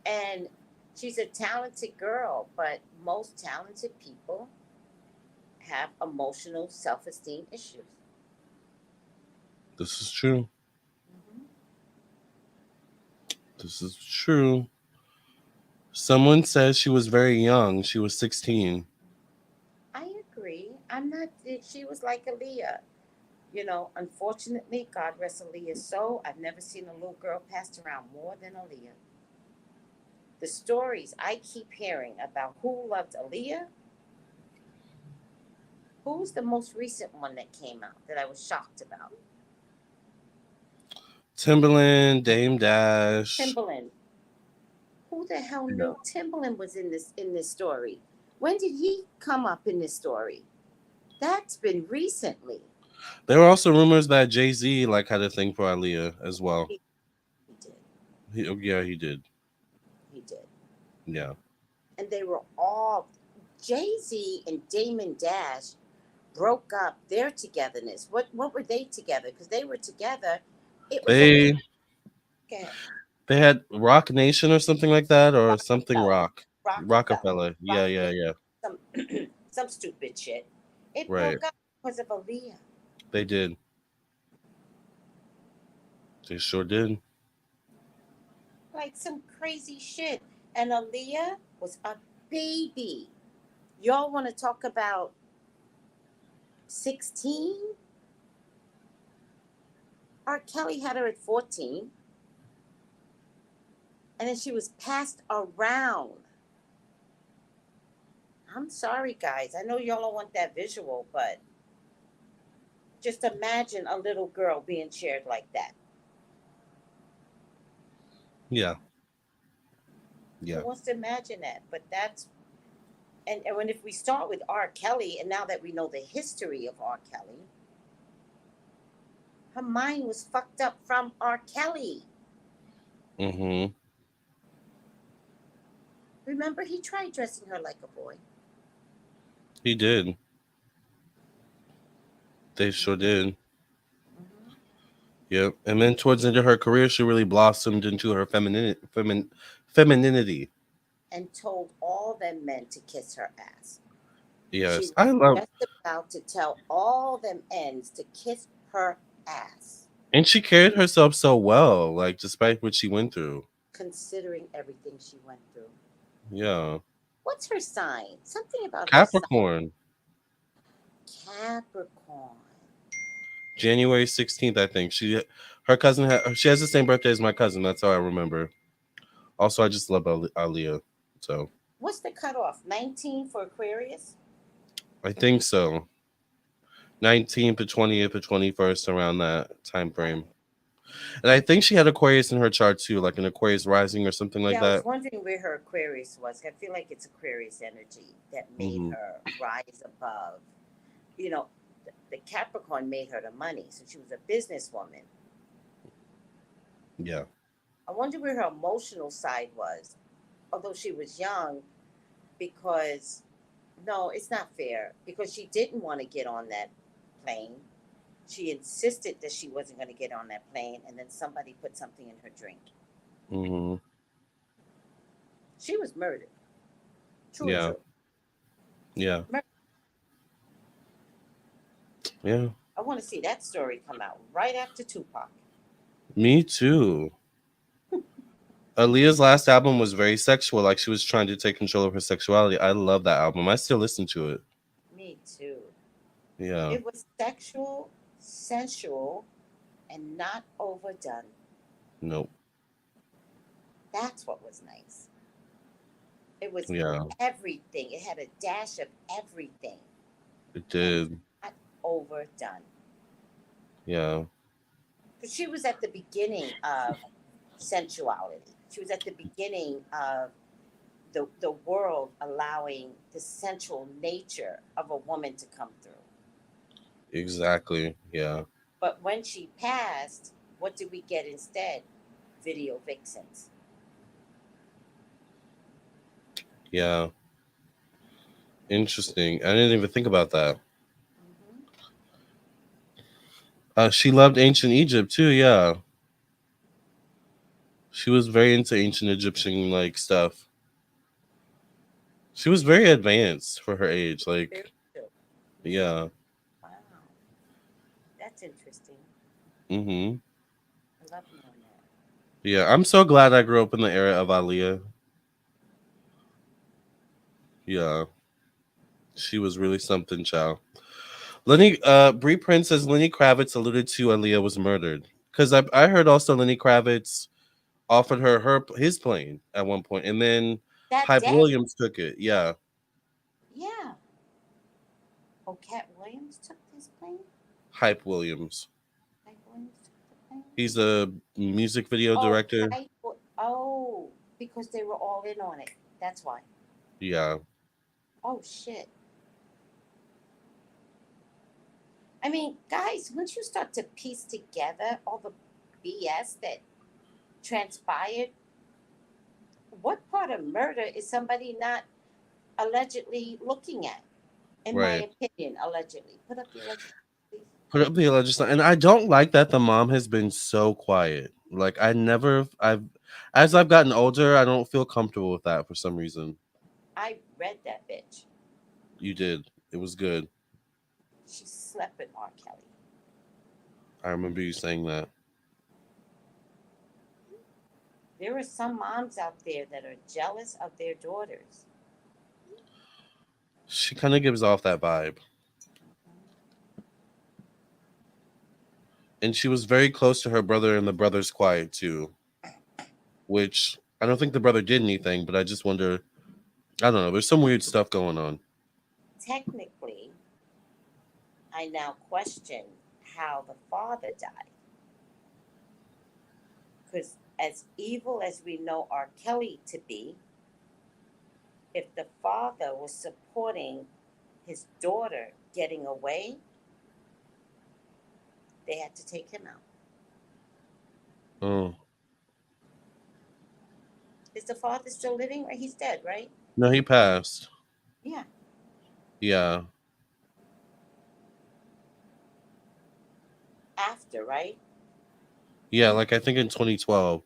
And she's a talented girl, but most talented people have emotional self esteem issues. This is true. Mm-hmm. This is true. Someone says she was very young. She was 16. I agree. I'm not. She was like Aaliyah. Unfortunately, God rest Aaliyah's soul. I've never seen a little girl passed around more than Aaliyah. The stories I keep hearing about who loved Aaliyah, who's the most recent one that came out that I was shocked about? Timberland, Dame Dash. Timberland. Who the hell Yeah. knew Timberland was in this story? When did he come up in this story? That's been recently. There were also rumors that Jay-Z like had a thing for Aaliyah as well. He did. He did. He did. Yeah. And they were all Jay-Z and Damon Dash broke up their togetherness. What were they together? Because they were together. It was They okay. they had Rock Nation or something like that, or something Rock. Rockefeller. Rockefeller. Yeah, Rock yeah, yeah. some some stupid shit. It Right. broke up because of Aaliyah. They did. They sure did. Like some crazy shit. And Aaliyah was a baby. Y'all want to talk about 16? R. Kelly had her at 14. And then she was passed around. I'm sorry, guys. I know y'all don't want that visual, but just imagine a little girl being shared like that. Yeah. Yeah. Who wants to imagine that? But that's and when if we start with R. Kelly, and now that we know the history of R. Kelly, her mind was fucked up from R. Kelly. Mm-hmm. Remember, he tried dressing her like a boy. He did. They sure did. Mm-hmm. Yep. And then towards the end of her career, she really blossomed into her femininity. And told all them men to kiss her ass. Yes. She was I love. just about to tell all them ends to kiss her ass. And she carried herself so well, like despite what she went through. Considering everything she went through. Yeah. What's her sign? Something about Capricorn. her sign. Capricorn. January 16th, I think. Her cousin she has the same birthday as my cousin. That's how I remember. Also, I just love Aaliyah. So What's the cutoff? 19 for Aquarius? I think so. 19th to 20th or 21st, around that time frame. And I think she had Aquarius in her chart too, like an Aquarius rising or something like Yeah, I was that. wondering where her Aquarius was. I feel like it's Aquarius energy that made her rise above. You know, the Capricorn made her the money, so she was a businesswoman. Yeah. I wonder where her emotional side was, although she was young, because no, it's not fair, because she didn't want to get on that plane. She insisted that she wasn't going to get on that plane, and then somebody put something in her drink. Mm-hmm. She was murdered. True. Yeah. Yeah. Yeah. I want to see that story come out right after Tupac. Me too. Aaliyah's last album was very sexual, like she was trying to take control of her sexuality. I love that album. I still listen to it. Me too. Yeah. It was sexual, sensual, and not overdone. Nope. That's what was nice. It was Yeah. everything. It had a dash of everything. It did. Not overdone. Yeah. Because she was at the beginning of sensuality. She was at the beginning of the world allowing the sensual nature of a woman to come through. Exactly. Yeah. But when she passed, what did we get instead? Video vixens. Yeah. Interesting. I didn't even think about that. She loved ancient Egypt too. Yeah. She was very into ancient Egyptian like stuff. She was very advanced for her age. Like, yeah. Wow. That's interesting. Mm-hmm. I love knowing that. Yeah. I'm so glad I grew up in the era of Aaliyah. Yeah. She was really something, child. Bree Prince says Lenny Kravitz alluded to Aaliyah was murdered. Because I heard also Lenny Kravitz offered her his plane at one point, and then That Hype day? Williams took it. Yeah. Yeah. Oh, Cat Williams took this plane? Hype Williams. Cat Williams took He's a music video Oh, director. Pipe. Oh, because they were all in on it. That's why. Yeah. Oh shit. I mean, guys, once you start to piece together all the BS that transpired, what part of murder is somebody not allegedly looking at? In my Right. opinion, allegedly. Put up the allegedly, please. Put up the legislation, and I don't like that the mom has been so quiet. Like as I've gotten older, I don't feel comfortable with that for some reason. I read that bitch. You did. It was good. She slept with R. Kelly. I remember you saying that. There are some moms out there that are jealous of their daughters. She kind of gives off that vibe. And she was very close to her brother, and the brother's quiet too. Which I don't think the brother did anything, but I just wonder. I don't know. There's some weird stuff going on. Technically, I now question how the father died. Because as evil as we know R. Kelly to be, if the father was supporting his daughter getting away, they had to take him out. Oh Is the father still living? Or he's dead, right? no, he passed. Yeah. Yeah, After, right? yeah. Like I think in 2012.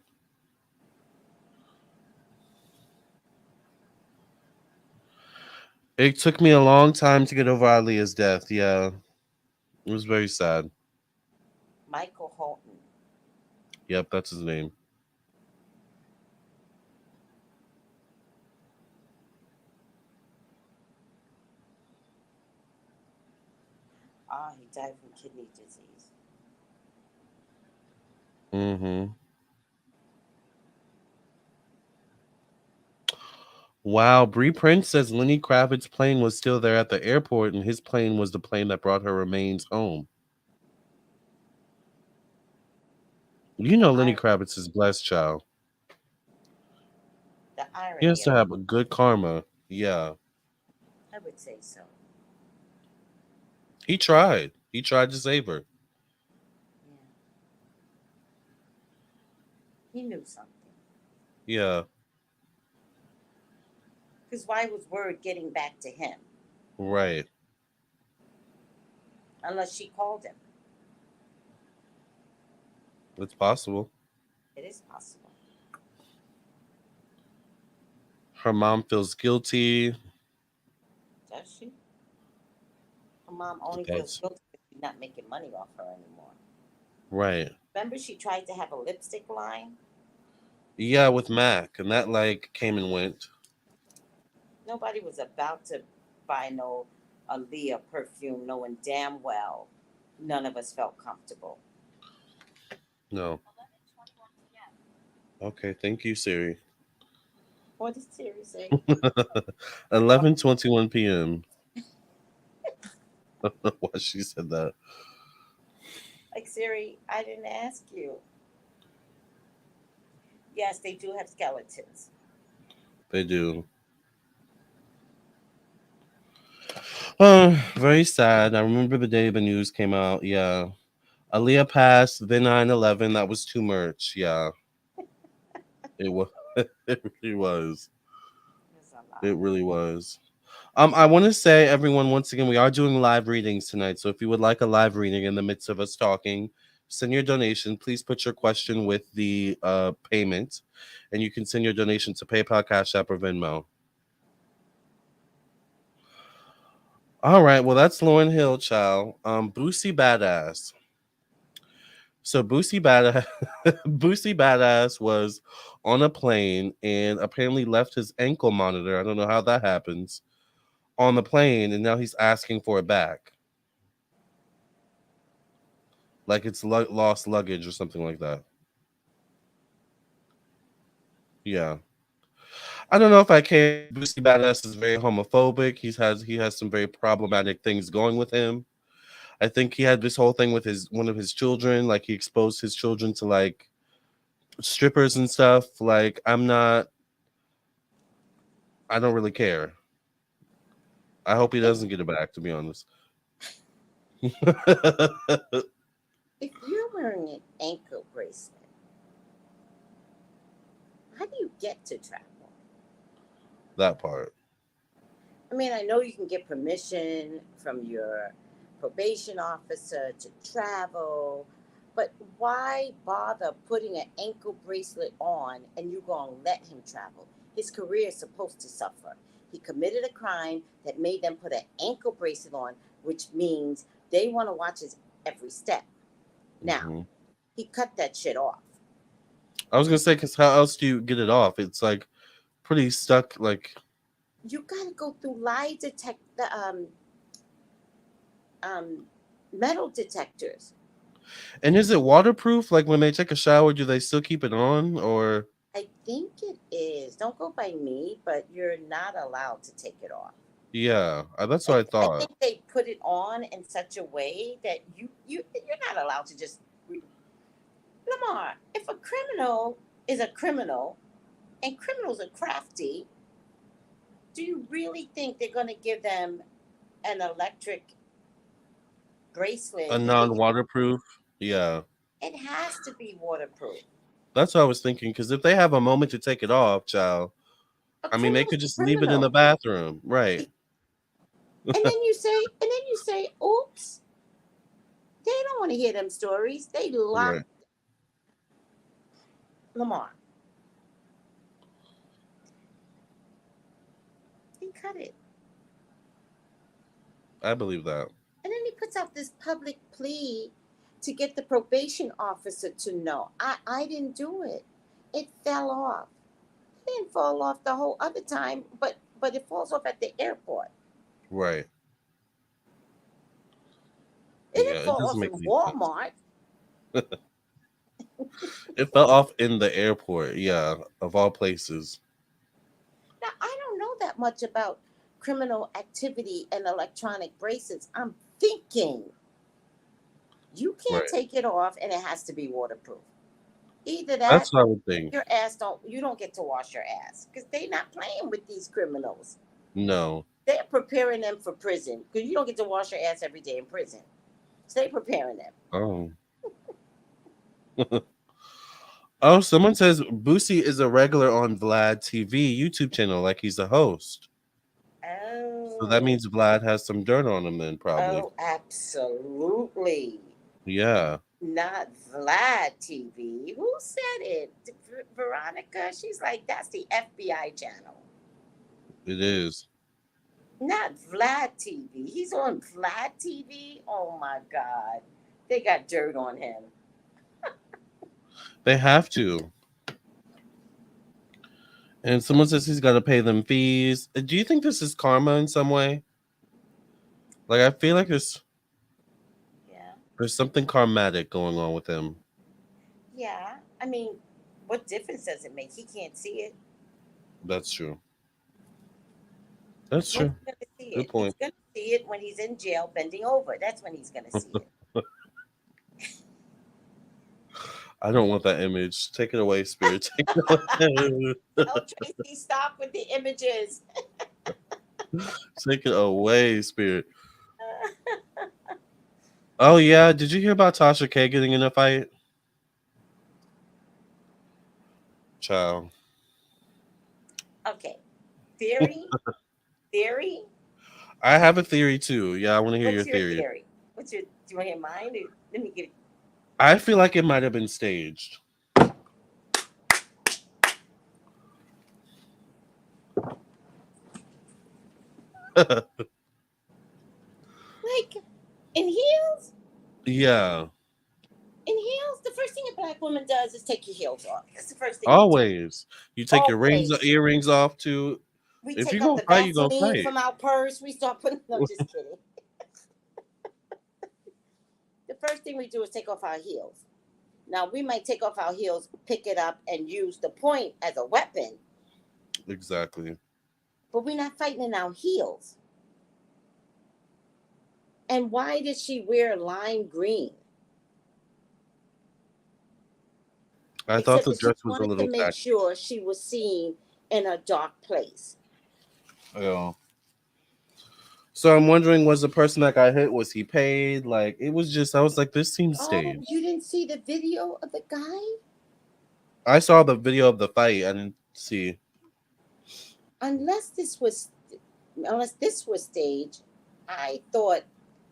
It took me a long time to get over Aaliyah's death. Yeah, it was very sad. Michael Holton. Yep, that's his name. Ah, he died from kidney disease. Mm-hmm. Wow, Bree Prince says Lenny Kravitz's plane was still there at the airport, and his plane was the plane that brought her remains home. You know, Lenny I, Kravitz is blessed, child. the He has irony to of have a good karma. Yeah, I would say so. he tried. He tried to save her. Yeah. He knew something. Yeah, Because why was word getting back to him? right. Unless she called him. It's possible. It is possible. Her mom feels guilty. Does she? Her mom only feels That's guilty because she's not making money off her anymore. right. Remember, she tried to have a lipstick line? Yeah, with Mac, and that like came and went. Nobody was about to buy no Aaliyah perfume, knowing damn well none of us felt comfortable. No. Okay, thank you, Siri. What did Siri say? 11:21 p.m. Why she said that? Like, Siri, I didn't ask you. Yes, they do have skeletons. They do. Very sad. I remember the day the news came out. Yeah. Aaliyah passed, then 9/11. That was too much. Yeah. It was. It really was. There's a lot. It really was. I want to say, everyone, once again, we are doing live readings tonight. So if you would like a live reading in the midst of us talking, send your donation. Please put your question with the payment, and you can send your donation to PayPal, Cash App, or Venmo. All right. Well, that's Lauryn Hill, child. Boosie Bad Azz. So Boosie Badass, Boosie Badass was on a plane and apparently left his ankle monitor. I don't know how that happens on the plane, and now he's asking for it back, like it's lost luggage or something like that. Yeah, I don't know if I can. Boosie Badass is very homophobic. He has some very problematic things going with him. I think he had this whole thing with one of his children. Like he exposed his children to like strippers and stuff. Like I don't really care. I hope he If, doesn't get it back, to be honest. if you're wearing an ankle bracelet, how do you get to travel? That part. I mean, I know you can get permission from your probation officer to travel, but why bother putting an ankle bracelet on and you're going to let him travel? His career is supposed to suffer. He committed a crime that made them put an ankle bracelet on, which means they want to watch his every step. Now, he cut that shit off. I was gonna say, because how else do you get it off? It's like pretty stuck. Like You got to go through lie detect the metal detectors. and is it waterproof? Like when they take a shower, do they still keep it on? Or I think it is. Don't go by me, but you're not allowed to take it off. yeah, that's what I I thought. think they put it on in such a way that you're not allowed to just. Lamarr, if a criminal is a criminal, and criminals are crafty, do you really think they're going to give them an electric bracelet A that they can? non-waterproof. Yeah, It has to be waterproof. that's what I was thinking. Because if they have a moment to take it off, child, A I mean, they criminal's could a just leave it in the criminal. bathroom, right? And then you say, oops, they don't want to hear them stories. They lock Right. Lamarr. He cut it. I believe that. And then he puts out this public plea to get the probation officer to know. I didn't do it. It fell off. It didn't fall off the whole other time, but it falls off at the airport. Right. It Yeah, didn't it fall doesn't off make in any sense. Walmart. It fell off in the airport. Yeah, of all places. Now I don't know that much about criminal activity and electronic bracelets. I'm thinking you can't Right. take it off and it has to be waterproof. Either that That's what I would think. your ass you don't get to wash your ass because they're not playing with these criminals. No. They're preparing them for prison because you don't get to wash your ass every day in prison. So they're preparing them. Oh. Oh, someone says Boosie is a regular on Vlad TV YouTube channel, like he's a host. So that Oh, means Vlad has some dirt on him then, probably. oh, absolutely. Yeah, Not Vlad TV. Who said it? Veronica? She's like, that's the FBI channel. it is. Not Vlad TV. He's on Vlad TV. Oh my God. They got dirt on him. They have to. And someone says he's got to pay them fees. Do you think this is karma in some way? Like, I feel like Yeah. there's something karmatic going on with him. Yeah. I mean, what difference does it make? He can't see it. That's true. That's When's true. he gonna see Good it? point. He's gonna see it when he's in jail bending over. That's when he's gonna see it. I don't want that image. Take it away, spirit. Take it away. Oh, Tracey, stop with the images. Take it away, spirit. Oh yeah, did you hear about Tasha K getting in a fight? Child. Okay. Theory? Theory? I have a theory too. Yeah, I want to hear your What's your theory. theory? Do you want to hear mine? Let me get it. I feel like it might have been staged. Like, in heels? Yeah, In heels, the first thing a black woman does is take your heels off. That's the first thing always. You take your Always. earrings off too. we If take you out gonna the fight, you gonna Vaseline fight. from our purse. We start putting. No, just kidding. The first thing we do is take off our heels. Now, we might take off our heels, pick it up, and use the point as a weapon, Exactly. but we're not fighting in our heels. And why did she wear lime green? I thought Except the that she dress was a wanted to little make tacky. sure she was seen in a dark place. Yeah. So I'm wondering, was the person that got hit, was he paid? Like, it was just, I was like, this seems Oh, you staged. didn't see the video of the guy? I saw the video of the fight. I didn't see. Unless this was, unless this was staged, I thought.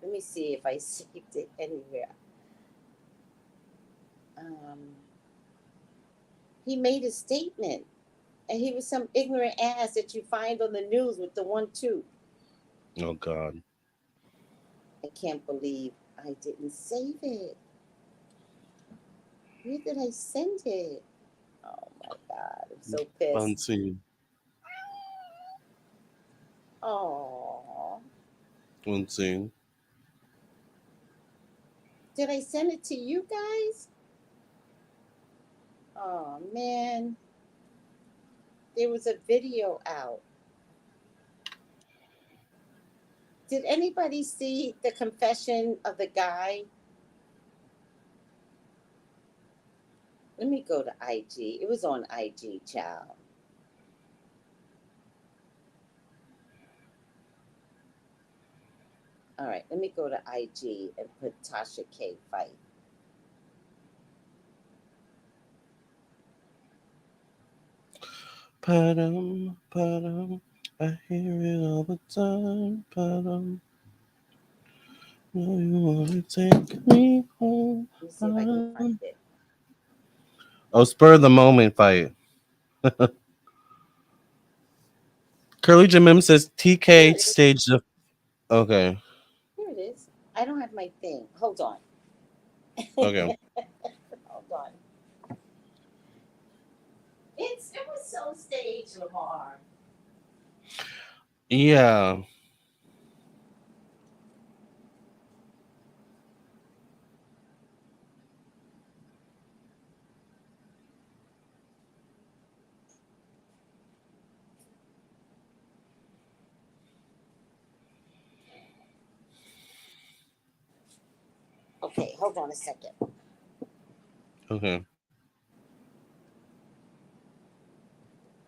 Let me see if I saved it anywhere. Um, he made a statement, and he was some ignorant ass that you find on the news with the 1-2. Oh, God. I can't believe I didn't save it. Where did I send it? Oh my God, I'm so pissed. Unseen. Oh, Unseen. did I send it to you guys? Oh man, there was a video out. Did anybody see the confession of the guy? Let me go to IG. It was on IG, child. All right, let me go to IG and put Tasha K fight. Padam, padam. I hear it all the time. Padam. No, you wanna take me home. Let me see if I can Padam. find it. Oh, spur of the moment fight. Curly Jim says Here TK it is. staged the. Okay. Here it is. I don't have my thing. Hold on. Okay. Hold on. It was so staged, Lamarr. Yeah. Okay, hold on a second. Okay.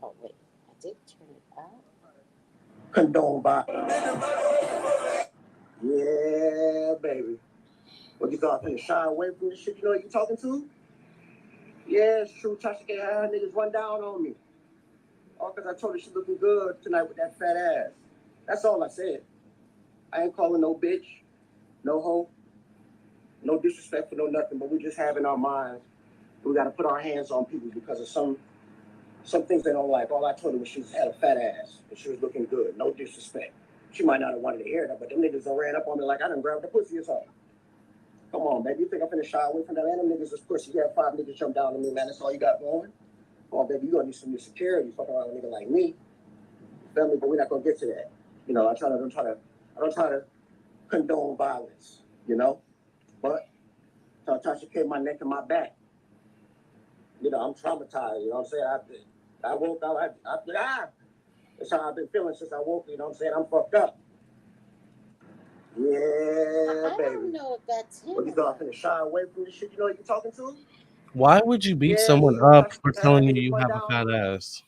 Oh wait, I did turn it up. Condone by. Yeah, baby. What you thought? Finna shy away from the shit you know you talking to? Yeah, it's true. Tasha can't have her niggas run down on me. All because I told her she looking good tonight with that fat ass. That's all I said. I ain't calling no bitch, no hoe, no disrespectful, no nothing, but we just have in our minds we gotta put our hands on people because of some things they don't like. All I told her was she had a fat ass and she was looking good. No disrespect. She might not have wanted to hear that, but them niggas done ran up on me like I done grabbed the pussy or something. Come on, baby. You think I'm finna shy away from that? And them niggas is pussy. You have 5 niggas jump down on me, man. That's all you got going. Come on, baby. You gonna need some new security. Fucking around with a nigga like me. You feel me? But we're not gonna get to that. You know, I don't try to condone violence. You know, but Tasha came my neck and my back. You know, I'm traumatized. You know what I'm saying? I woke up. That's how I've been feeling since I woke. You know what I'm saying? I'm fucked up. Yeah, I baby. don't know if that's him. What you thought? I'm finna shy away from the shit you know you talking to? Why would you beat Yeah, someone true. up Tasha for had her telling you niggas you run have a down fat on me. ass?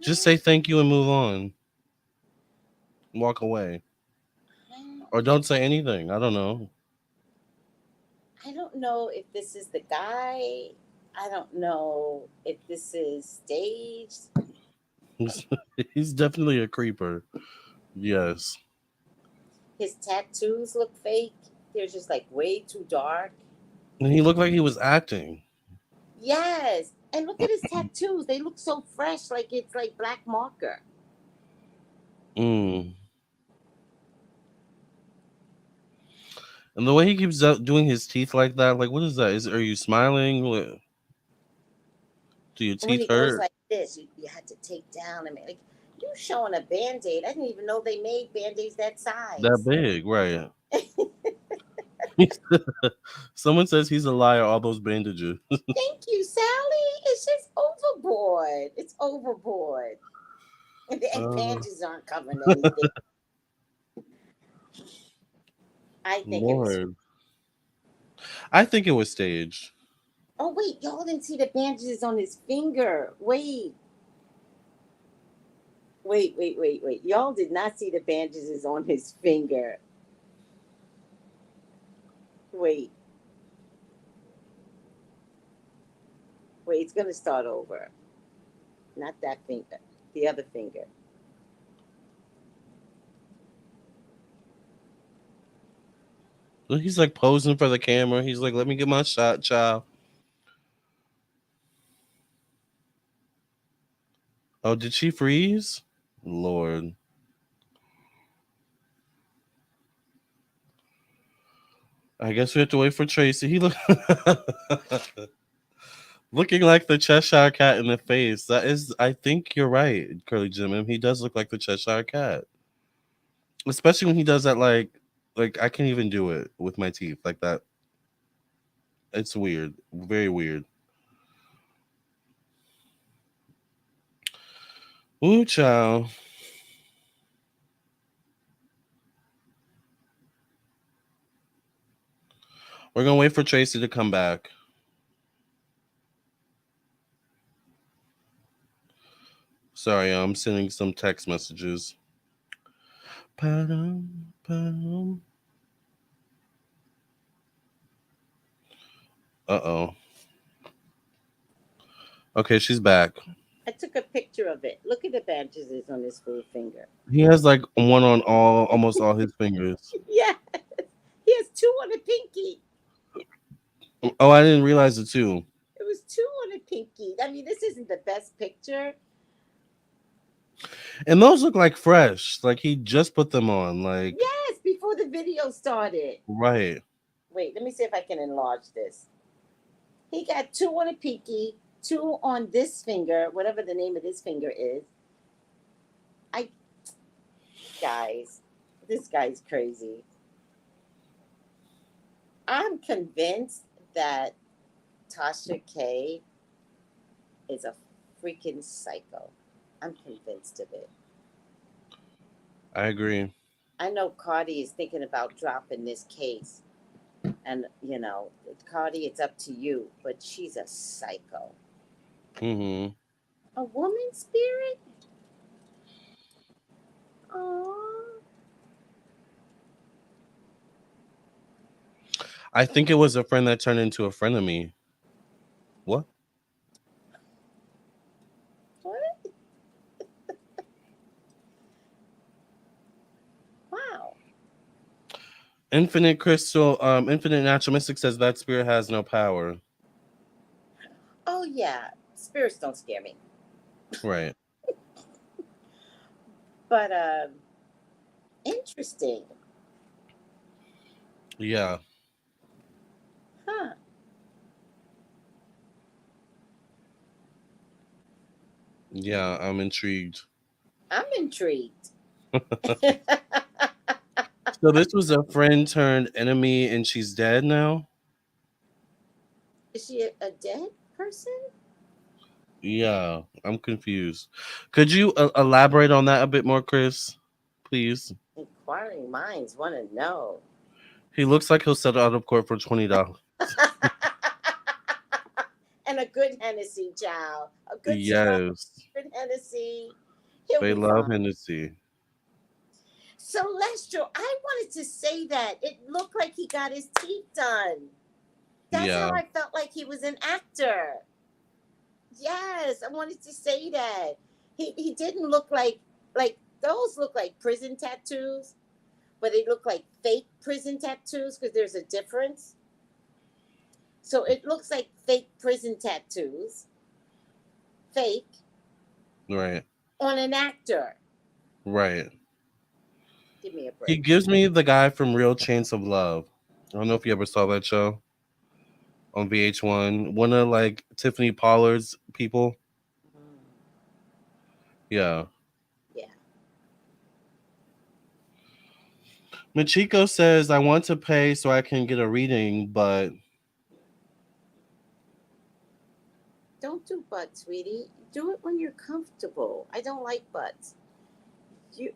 Just say thank you and move on. Walk away. Or don't say anything. I don't know. I don't know if this is the guy. I don't know if this is staged. He's definitely a creeper. Yes. His tattoos look fake. They're just like way too dark. And he looked like he was acting. Yes. And look at his tattoos. They look so fresh, like it's like black marker. Mm. And the way he keeps doing his teeth like that, like, what is that? Are you smiling? Do your And when teeth he goes hurt? like this, you had to take down. I mean, like you showing a band-aid. I didn't even know they made band-aids that That size. big, right? Someone says he's a liar. All those bandages. Thank you, Sally. It's just overboard. It's overboard. And the Uh, panties aren't covering anything. I think it was. Lord. I think it was staged. Oh wait, y'all didn't see the bandages on his finger. Wait. Y'all did not see the bandages on his finger. Wait, wait. It's gonna start over. Not that finger. The other finger. He's like posing for the camera. He's like, let me get my shot, child. Oh, did she freeze? Lord. I guess we have to wait for Tracey. He look looking like the Cheshire Cat in the face. That is, I think you're right, Curly Jim. He does look like the Cheshire Cat, especially when he does that. Like I can't even do it with my teeth like that. It's weird, very weird. Ooh, child. We're gonna wait for Tracey to come back. Sorry, I'm sending some text messages. Pa-dum, pa-dum. Uh-oh. Okay, she's back. I took a picture of it. Look at the bandages on his full finger. He has like one on almost all his fingers. Yeah, he has two on a pinky. Oh, I didn't realize it too. It was two on a pinky. I mean, this isn't the best picture. And those look like fresh. Like he just put them on. Like Yes, before the video started. right. Wait, let me see if I can enlarge this. He got two on a pinky, two on this finger, whatever the name of this finger is. Guys, this guy's crazy. I'm convinced that Tasha K is a freaking psycho. I'm convinced of it. I agree. I know Cardi is thinking about dropping this case. And, Cardi, it's up to you. But she's a psycho. Mm-hmm. A woman spirit? Aww. I think it was a friend that turned into a friend of me. What? What? Wow. Infinite Natural Mystic says that spirit has no power. Oh, yeah. Spirits don't scare me. Right. But, interesting. Yeah. Huh. Yeah, I'm intrigued. I'm intrigued. So this was a friend turned enemy and she's dead now? Is she a dead person? Yeah, I'm confused. Could you elaborate on that a bit more, Chris? Please. Inquiring minds want to know. He looks like he'll settle out of court for $20. And a good Hennessy, child. A good strong Yes. good Hennessy. He'll They be love fine. Hennessy. Celestial, I wanted to say that. It looked like he got his teeth done. That's Yeah. how I felt like he was an actor. Yes, I wanted to say that. He didn't look like those look like prison tattoos, but they look like fake prison tattoos because there's a difference. So it looks like fake prison tattoos, fake Right. on an actor. Right. Give me a He break. gives me the guy from Real Chains of Love. I don't know if you ever saw that show on VH1. One of like Tiffany Pollard's people. Mm, Yeah. yeah. Michiko says, I want to pay so I can get a reading, but Don't do butts, sweetie. Do it when you're comfortable. I don't like butts.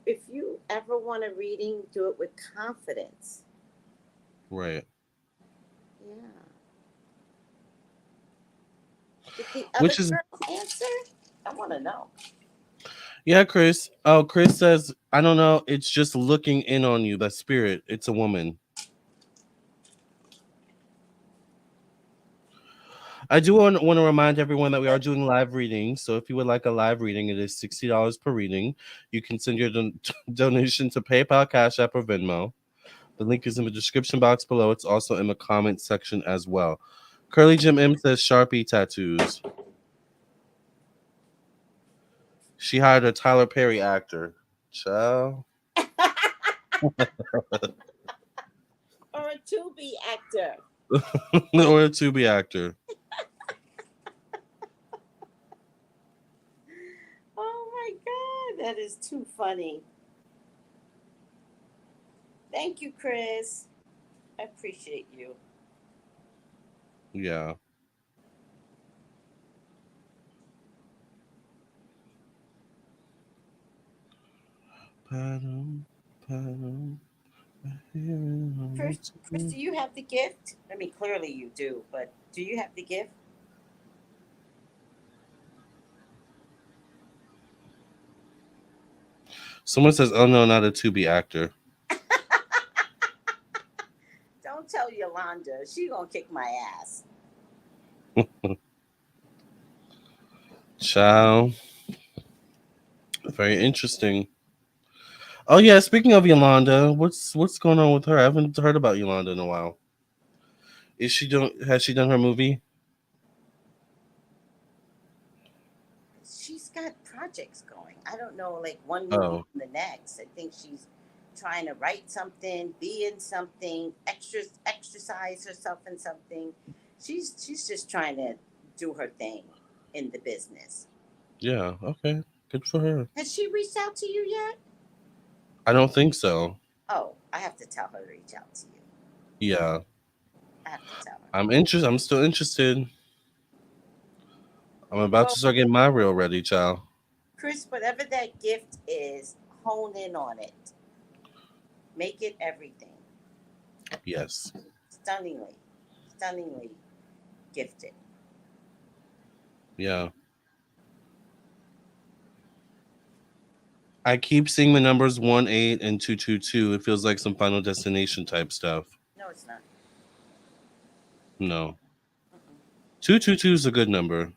If you ever want a reading, do it with confidence. Right. Yeah. Did the other Which is girl answer? I want to know. yeah, Chris. Oh, Chris says, I don't know. It's just looking in on you. That spirit. It's a woman. I do want to remind everyone that we are doing live readings. So if you would like a live reading, it is $60 per reading. You can send your donation to PayPal, Cash App, or Venmo. The link is in the description box below. It's also in the comment section as well. Curly Jim M says Sharpie tattoos. She hired a Tyler Perry actor. Ciao. Or a to-be actor. Or a Tubi actor. Oh my God, that is too funny. Thank you, Chris. I appreciate you. Yeah. Chris, do you have the gift? I mean, clearly you do, but do you have the gift? Someone says, "Oh no, not a Tubi actor." Don't tell Yolanda. She gonna kick my ass. Ciao. Very interesting. Oh yeah, speaking of Yolanda, what's going on with her? I haven't heard about Yolanda in a while. Is she doing? Has she done her movie? She's got projects going. I don't know, like one movie Oh, from the next. I think she's trying to write something, be in something, exercise herself in something. She's just trying to do her thing in the business. yeah. Okay, good for her. Has she reached out to you yet? I don't think so. Oh, I have to tell her to reach out to you. Yeah, I have to tell her. I'm interested. I'm still interested. I'm about Well, to start getting my reel ready, child. Chris, whatever that gift is, hone in on it. Make it everything. Yes. Stunningly, stunningly gifted. Yeah. I keep seeing the numbers 1, 8, and 222. It feels like some Final Destination type stuff. No, it's not. No. Mm-mm. 222 is a good number. Mhm.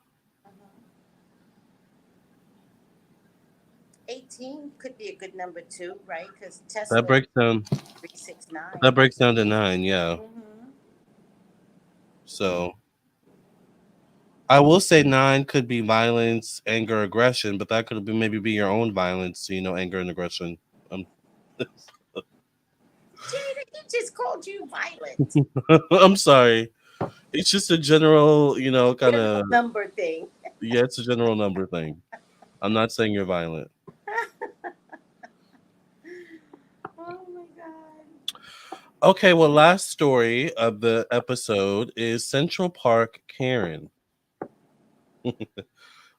18 could be a good number too, right? Because That Tesla breaks down. 369. That breaks down to 9. Yeah. Mm-hmm. So I will say 9 could be violence, anger, aggression, but that could be maybe be your own violence. Anger and aggression. Um, Jada, he just called you violent. I'm sorry. It's just a general, kind General of number thing. yeah. It's a general number thing. I'm not saying you're violent. Oh my God. Okay, well, last story of the episode is Central Park Karen.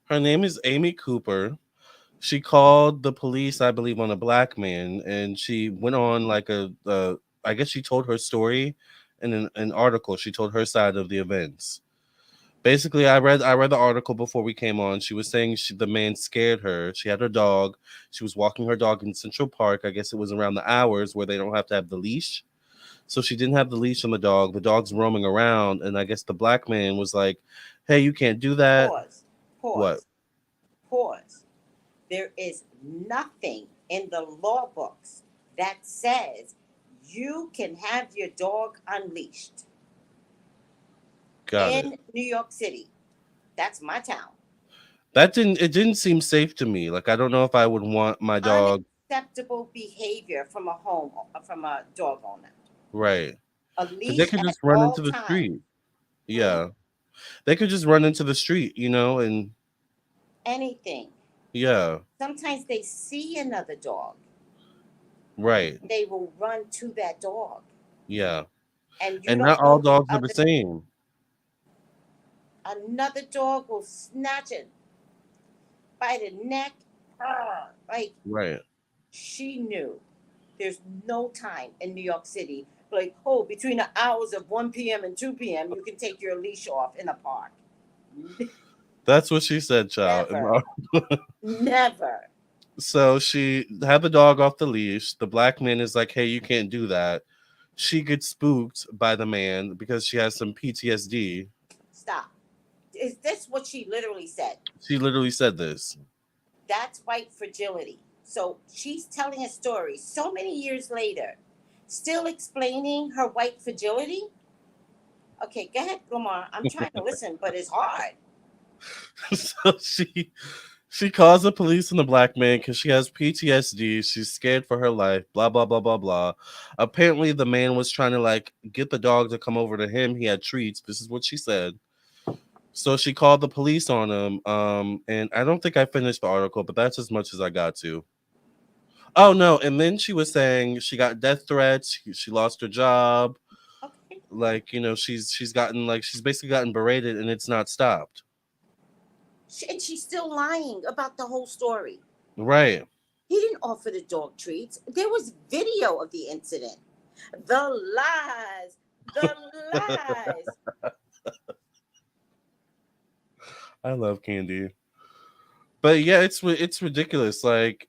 Her name is Amy Cooper. She called the police, I believe, on a black man, and she went on like I guess she told her story in an article. She told her side of the events. Basically, I read the article before we came on. She was saying the man scared her. She had her dog. She was walking her dog in Central Park. I guess it was around the hours where they don't have to have the leash. So she didn't have the leash on the dog. The dog's roaming around, and I guess the black man was like, "Hey, you can't do that." Pause. What? Pause. Pause. There is nothing in the law books that says you can have your dog unleashed Got it. in New York City. That's my town. It didn't seem safe to me. Like I don't know if I would want my dog. Unacceptable behavior from a dog owner. Right. A Because they leash could at just run all into the times. street. Hmm? Yeah. They could just run into the street, and Anything. yeah. Sometimes they see another dog. Right. They will run to that dog. Yeah. And you And don't not all know the dogs are the other. same. Another dog will snatch it by the neck. Like Right. she knew there's no time in New York City. Like, oh, between the hours of 1 p.m. and 2 p.m., you can take your leash off in a park. That's what she said, child. Never. Never. So she had the dog off the leash. The black man is like, hey, you can't do that. She gets spooked by the man because she has some PTSD. Stop. Is this what she literally said? She literally said this. That's white fragility. So she's telling a story so many years later, still explaining her white fragility. Okay, go ahead, Lamarr. I'm trying to listen, but it's hard. So she calls the police on the black man because she has PTSD. She's scared for her life. Blah blah blah blah blah. Apparently, the man was trying to like get the dog to come over to him. He had treats. This is what she said. So she called the police on him. And I don't think I finished the article, but that's as much as I got to. Oh no! And then she was saying she got death threats. She lost her job. Okay. Like she's gotten like she's basically gotten berated, and it's not stopped. And she's still lying about the whole story. Right. He didn't offer the dog treats. There was video of the incident. The lies. The lies. I love Candy. But yeah, it's ridiculous. Like,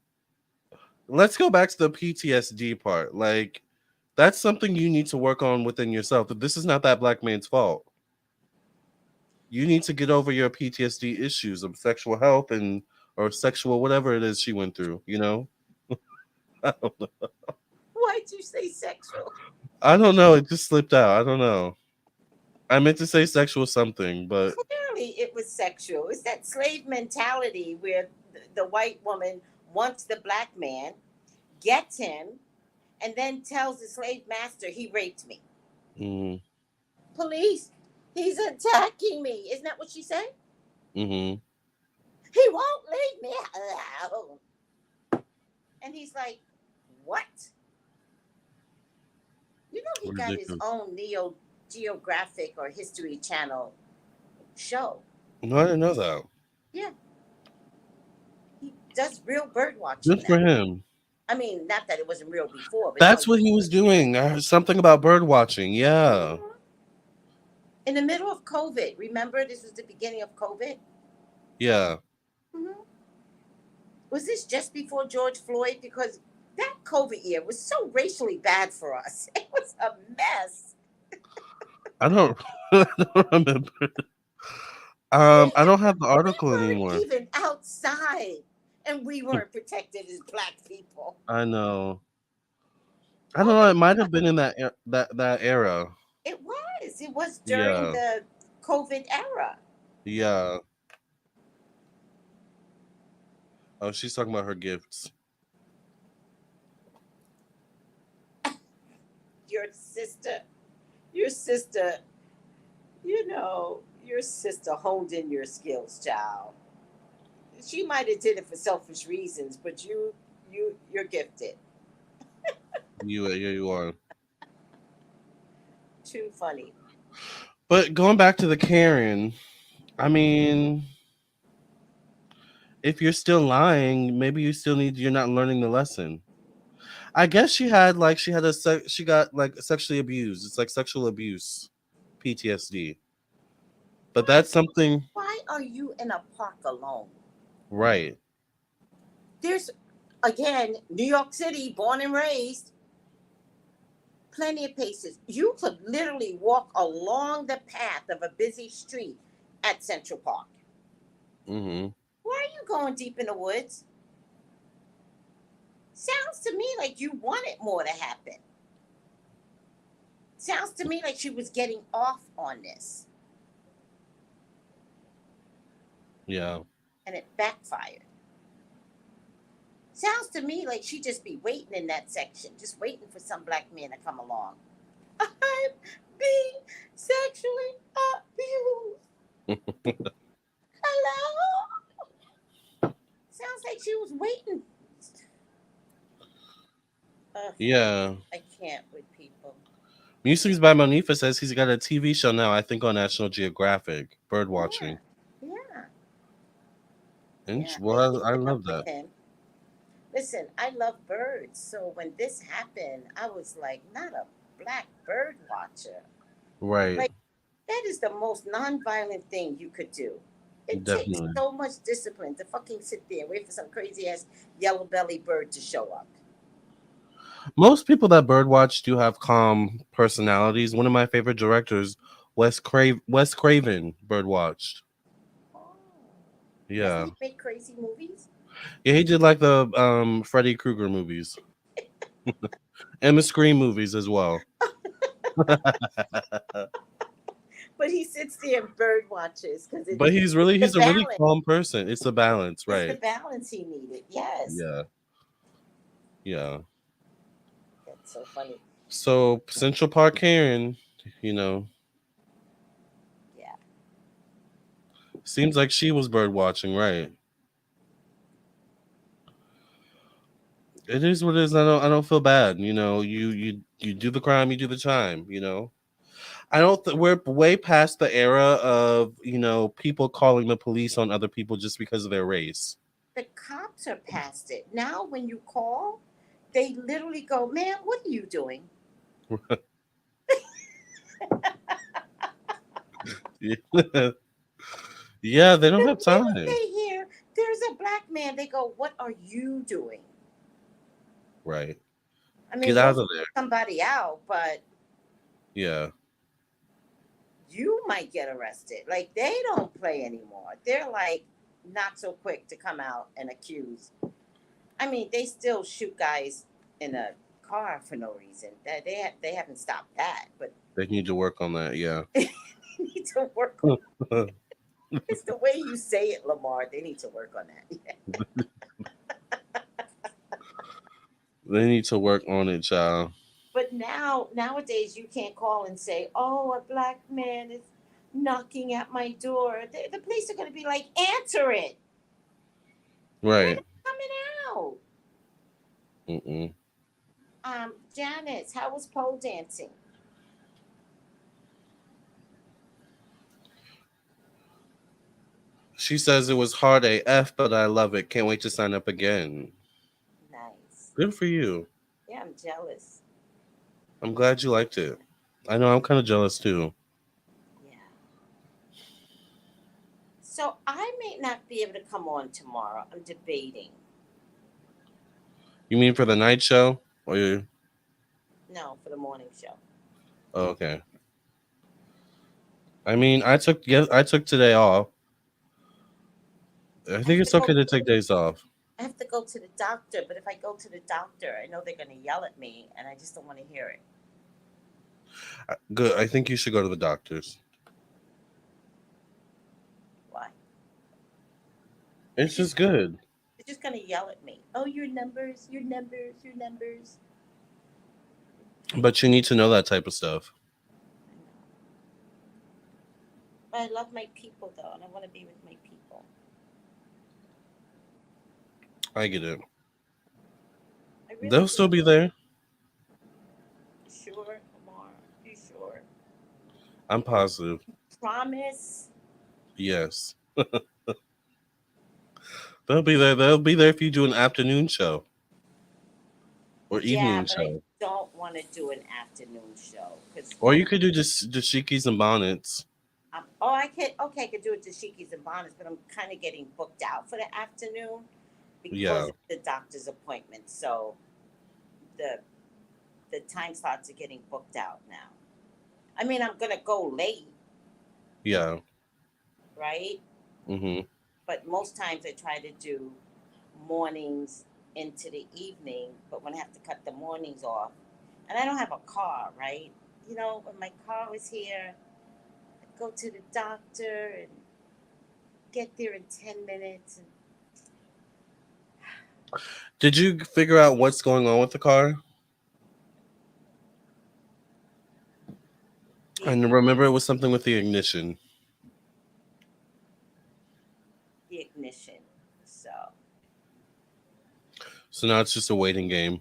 let's go back to the PTSD part. Like, that's something you need to work on within yourself. This is not that black man's fault. You need to get over your PTSD issues of sexual health or sexual whatever it is she went through, you know? I don't know. Why'd you say sexual? I don't know. It just slipped out. I don't know. I meant to say sexual something, but Clearly it was sexual. It's that slave mentality where the white woman wants the black man, gets him, and then tells the slave master he raped me. Police, he's attacking me. Isn't that what she said? Mm-hmm. He won't leave me alone. And he's like, what? You know he got his own Neo Geographic or History Channel show. No, I didn't know that. Yeah. He does real bird watching. Good for him. I mean, not that it wasn't real before. But that's what he was doing. I heard something about bird watching. Yeah. In the middle of COVID. Remember, this was the beginning of COVID? Yeah. Mm-hmm. Was this just before George Floyd? Because that COVID year was so racially bad for us. It was a mess. I don't remember. I don't have the article anymore. Even outside, and we weren't protected as black people. I know. I don't know. It might have been in that era. It was. It was during the COVID era. Yeah. Oh, she's talking about her gifts. Your sister, you know, your sister honed in your skills, child. She might have did it for selfish reasons, but you're gifted. You are. Too funny. But going back to the Karen, I mean, if you're still lying, maybe you're not learning the lesson. I guess she got like sexually abused. It's like sexual abuse, PTSD. But that's something. Why are you in a park alone? Right. There's, again, New York City, born and raised. Plenty of places. You could literally walk along the path of a busy street at Central Park. Mm-hmm. Why are you going deep in the woods? Sounds to me like you wanted more to happen. Sounds to me like she was getting off on this. Yeah. And it backfired. Sounds to me like she just be waiting in that section, just waiting for some black man to come along. I'm being sexually abused. Hello? Sounds like she was waiting. Yeah. I can't with people. Musings by Monifa says he's got a TV show now, I think on National Geographic, bird watching. Yeah. Well, I love that. Listen, I love birds. So when this happened, I was like, not a black bird watcher. Right. Like, that is the most non-violent thing you could do. It takes Definitely. so much discipline to fucking sit there and wait for some crazy ass yellow belly bird to show up. Most people that birdwatch do have calm personalities. One of my favorite directors, Wes Craven, birdwatched. Oh. Doesn't Yeah. he make crazy movies? Yeah, he did like the Freddy Krueger movies and the Scream movies as well. But he sits there and bird watches because But it's the he's a really balance. calm person. It's a balance, It's the right? balance he needed. Yes. Yeah. Yeah. That's so funny. So Central Park Karen, you know, Yeah. seems like she was bird watching, right? It is what it is. I don't feel bad. You know, you do the crime, you do the time. You know, I don't. We're way past the era of people calling the police on other people just because of their race. The cops are past it. Now when you call, they literally go, "Ma'am, what are you doing?" Yeah, yeah, they don't The have minute time. they hear there's a black man, they go, "What are you doing?" Right. I mean, Get go out of sort there. somebody out, but Yeah. you might get arrested. Like, they don't play anymore. They're like not so quick to come out and accuse. I mean, they still shoot guys in a car for no reason. That they haven't stopped that, but They need to work on that. Yeah. they need to work on. It's the way you say it, Lamarr. They need to work on that. They need to work on it, child. But nowadays, you can't call and say, "Oh, a black man is knocking at my door." The police are going to be like, "Answer it." They're Right. not coming out. Mm-mm. Janice, how was pole dancing? She says it was hard AF, but I love it. Can't wait to sign up again. Nice. Good for you. Yeah, I'm jealous. I'm glad you liked it. I know I'm kind of jealous too. Yeah. So I may not be able to come on tomorrow. I'm debating. You mean for the night show? Or you? No, for the morning show. Oh, okay. I mean, I took today off. I I have think to it's go. okay to take days off. I have to go to the doctor, but if I go to the doctor, I know they're going to yell at me, and I just don't want to hear it. Good. I think you should go to the doctors. Why? It's just good. They're just going to yell at me. Oh, your numbers, your numbers, your numbers. But you need to know that type of stuff. But I love my people, though, and I want to be with my people. I get it. I really They'll do. still be there. You sure, Lamar? You sure? I'm positive. Promise? Yes. They'll be there. They'll be there if you do an afternoon show or Yeah, evening but I show. don't want to do an afternoon show because Or you could do just dashikis and bonnets. I could do it to Shikis and Bonnets, but I'm kind of getting booked out for the afternoon Yeah. because of the doctor's appointment. So the the time slots are getting booked out now. I mean, I'm gonna go late, Yeah. right? Mm-hmm. But most times I try to do mornings into the evening. But when I have to cut the mornings off, and I don't have a car, right? When my car was here, I'd go to the doctor and get there in 10 minutes. And Did you figure out what's going on with the car? the, And remember, it was something with the ignition. the ignition. So So now it's just a waiting game.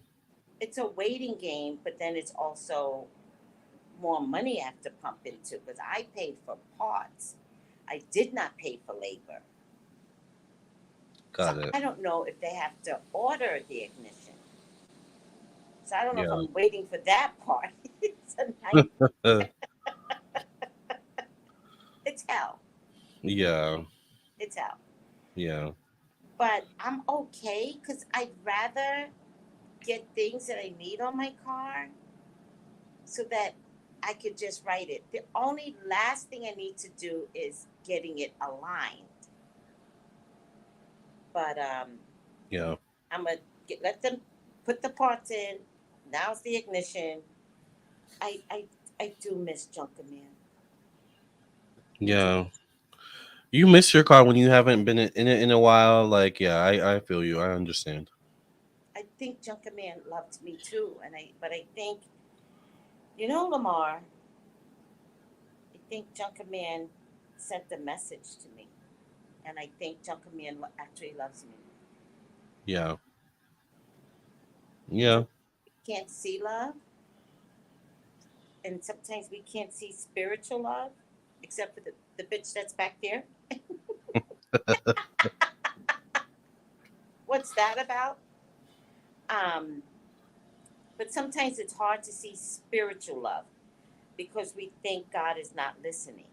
it's a waiting game, but then it's also more money I have to pump into because I paid for parts. I did not pay for labor. Got So it. I don't know if they have to order the ignition. So I don't know if Yeah. I'm waiting for that part tonight. It's hell. Yeah. It's hell. Yeah. But I'm okay because I'd rather get things that I need on my car so that I could just write it. The only last thing I need to do is getting it aligned. But Yeah. I'm gonna let them put the parts in. Now's the ignition. I I I do miss Junker Man. I do. Yeah. You miss your car when you haven't been in it in a while. Like, yeah, I feel you. I understand. I think Junker Man loved me too, but I think Lamarr. I think Junker Man sent the message to me, and I think Junker Man actually loves me. Yeah. Yeah. Some can't see love, and sometimes we can't see spiritual love, except for the bitch that's back there. What's that about? Um, but sometimes it's hard to see spiritual love because we think God is not listening.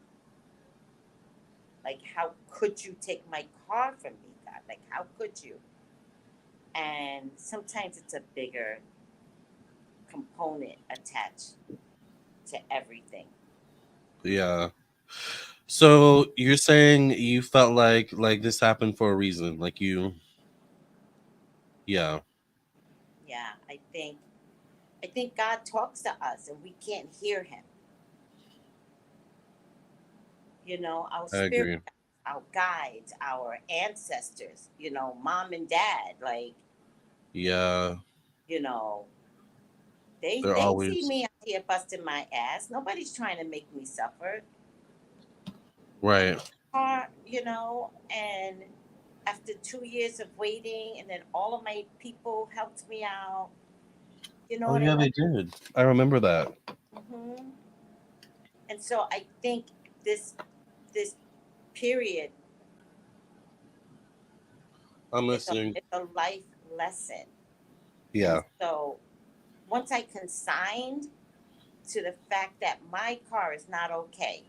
Like, how could you take my car from me, God? Like, how could you? And sometimes it's a bigger component attached to everything. Yeah. So you're saying you felt like this happened for a reason, like you, yeah, Yeah, I think God talks to us and we can't hear him. Our I spirit, agree. our guides, our ancestors, mom and dad, like, Yeah, you know, they they're they see always me out here busting my ass. Nobody's trying to make me suffer. right. And after 2 years of waiting, and then all of my people helped me out. You know Oh what I yeah, mean? they did. I remember that. hmm And so I think this this period I'm is a listening. is a life lesson. And Yeah, so once I consigned to the fact that my car is not okay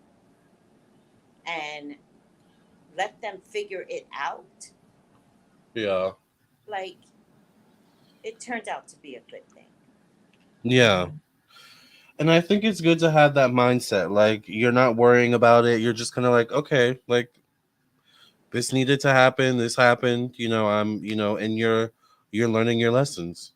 and let them figure it out, yeah, like, it turned out to be a good thing. yeah. And I think it's good to have that mindset. Like you're not worrying about it. You're just kind of like, okay, like this needed to happen. This happened. And you're learning your lessons.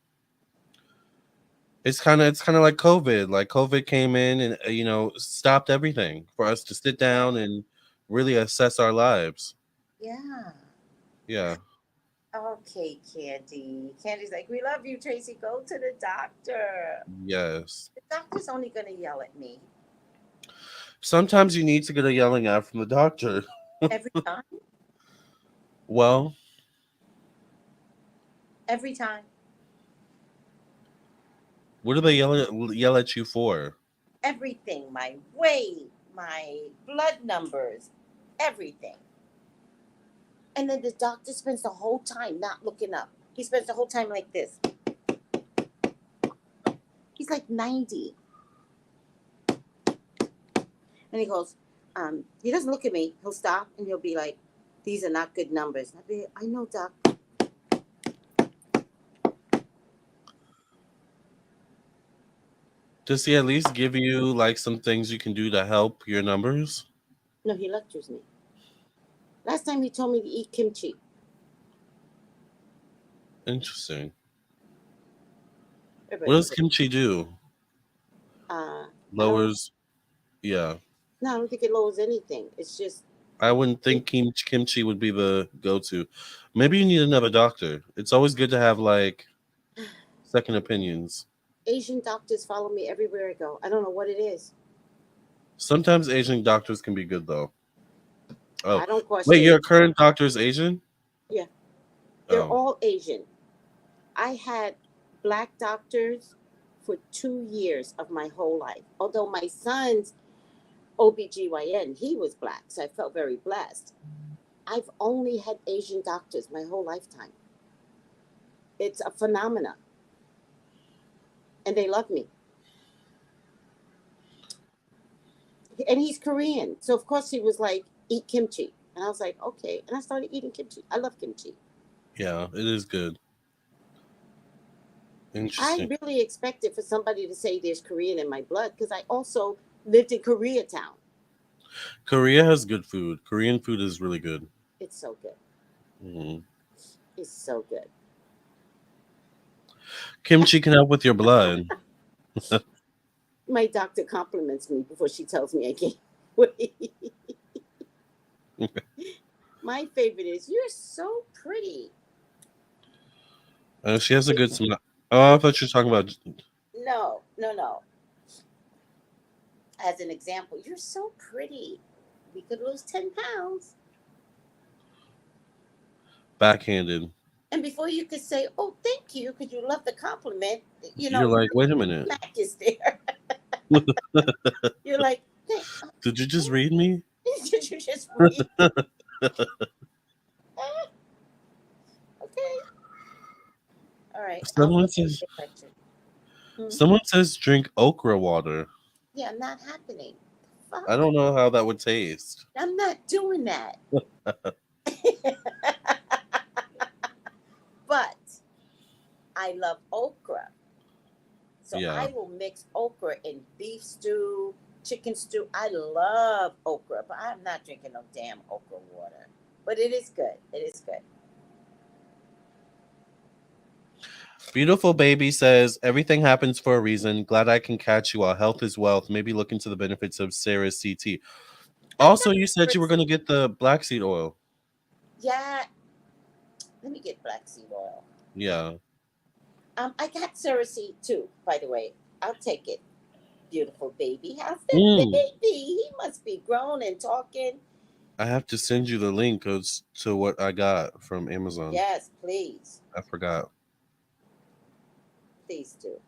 It's kind of like COVID. Like COVID came in and stopped everything for us to sit Yeah. down and really assess our lives. Yeah. Yeah. Okay, Candy. Candy's like, we love you, Tracy. Go to the doctor. Yes. The doctor's only going to yell at me Sometimes you need to get a yelling out from the doctor. every time. Well, Every time. what do they yell at you for? Everything. My weight, my blood numbers, everything. And then the doctor spends the whole time not looking up. He spends the whole time like this. He's like 90. And he goes, he doesn't look at me. He'll stop and he'll be like, these are not good numbers. I'll be, I know, doc. Does he at least give you like some things you can do to help your numbers? No, he lectures me. Last time he told me to eat kimchi. Interesting. What Everybody's does crazy. kimchi do? I don't know. Lowers, yeah. No, I don't think it lowers anything. It's just I wouldn't it, think kimchi would be the go-to. Maybe you need another doctor. It's always good to have like second opinions. Asian doctors follow me everywhere I go. I don't know what it is. Sometimes Asian doctors can be good though. Oh, I don't wait, question your it. current doctor is Asian? Yeah, they're Oh, all Asian. I had black doctors for 2 years of my whole life. Although my son's OBGYN, he was black, so I felt very blessed. I've only had Asian doctors my whole lifetime. It's a phenomena. and they love me. And he's Korean, so of course he was like, "Eat kimchi," and I was like, "Okay," and I started eating kimchi. I love kimchi. Yeah, it is good. I Interesting. really expected for somebody to say there's Korean in my blood because I also lived in Koreatown. Korea has good food. Korean food is really good. It's so good. Mhm. It's so good. Kimchi can help with your blood. My doctor compliments me before she tells me I gain weight. My favorite is, "You're so pretty." She has a good smell. Oh, I thought you were talking about No, no, no. As an example, "You're so pretty. We could lose 10 pounds." backhanded. And before you could say, "Oh, thank you," because you love the compliment, You're like, wait a minute. Mac is there. You're like, "Hey, Did you just read me? did you just read?" Okay. All right. I'll Someone put that says in the lecture. Hmm? someone says drink okra water. Yeah, not happening. I Fuck. don't know how that would taste. I'm not doing that. But I love okra. So Yeah. I will mix okra in beef stew, chicken stew. I love okra, but I'm not drinking no damn okra water. But it is good. It is good. Beautiful baby says everything happens for a reason. Glad I can catch you all. Health is wealth. Maybe look into the benefits of Sarah's CT. I Also, got you said you were going to Cersei. get the black seed oil. Yeah, let me get black seed oil. Yeah. I got Cersei too, by the way. I'll take it. Beautiful baby. How's the Mm. baby? He must be grown and talking. I have to send you the link to what I got from Amazon. Yes, please. I forgot. Please do.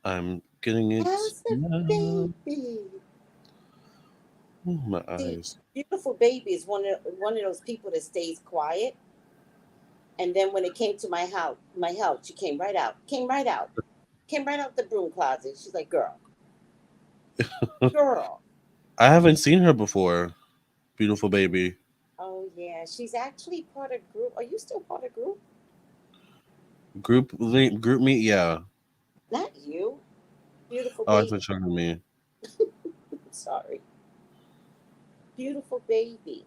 I'm getting it How's the now. baby? Oh, my See, eyes. beautiful baby is one of those people that stays quiet. And then when it came to my house, she came right out. Came right out the broom closet. She's like, "Girl, girl." I haven't seen her before. Beautiful baby. Oh yeah, she's actually part of group. Are you still part of group? Group meet. Yeah. Not you. Beautiful Oh, I baby. thought you were me. Sorry. Beautiful baby.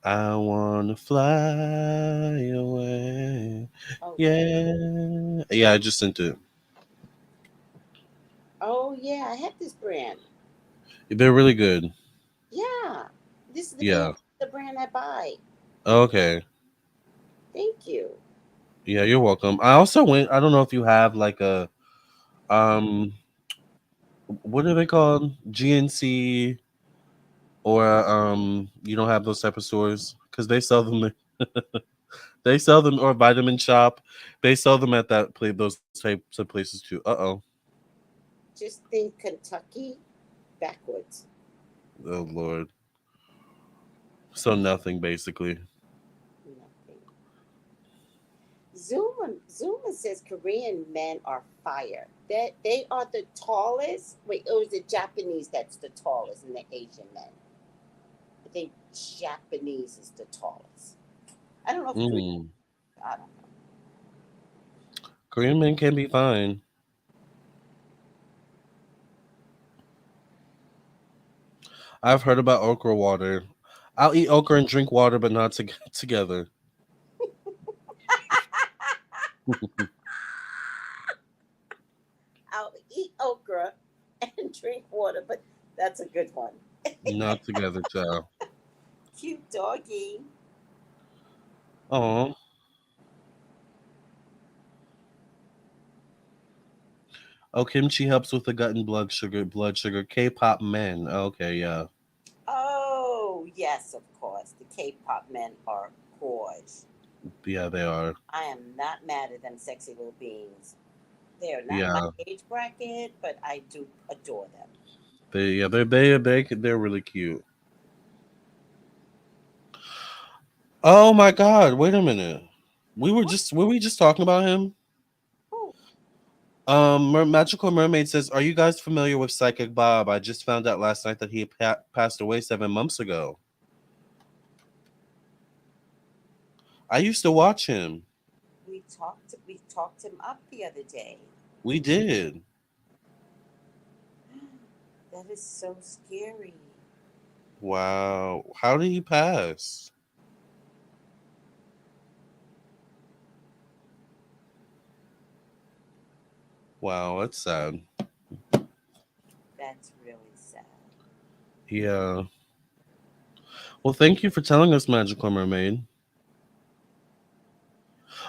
I wanna fly away. Oh yeah. Yeah. Yeah, I just sent it. Oh yeah, I had this brand. They're really good. Yeah. This is Yeah. the brand I buy. Okay. Thank you. Yeah, you're welcome. I also went. I don't know if you have like a um, what are they called? GNC or you don't have those type of stores because they sell them. They sell them or Vitamin Shop. They sell them at that place. Those types of places too. Oh. Just think Kentucky backwards. Oh Lord. So nothing basically. Nothing. Zuma says Korean men are fire. That they are the tallest. Wait, it was the Japanese that's the tallest, and the Asian men. I think Japanese is the tallest. I don't know if Korean. Mm. I don't know. Korean men can be fine. I've heard about okra water. I'll eat okra and drink water, but not together. I'll eat okra and drink water, but that's a good one. Not together, child. Cute doggy. Oh. Oh, kimchi helps with the gut and blood sugar. Blood sugar. K-pop men. Okay, yeah, Oh yes, of course. The K-pop men are gorgeous. yeah, they are. I am not mad at them sexy little beings. They are not my Yeah, age bracket, but I do adore them. They're really cute. Oh my God! Wait a minute. Were we just talking about him? Oh, Magical Mermaid says, "Are you guys familiar with Psychic Bob? I just found out last night that he passed away 7 months ago. I used to watch him. we talked him up the other day. We did. That is so scary. Wow. How did he pass? Wow, that's sad. That's really sad. Yeah. Well, thank you for telling us, Magical Mermaid.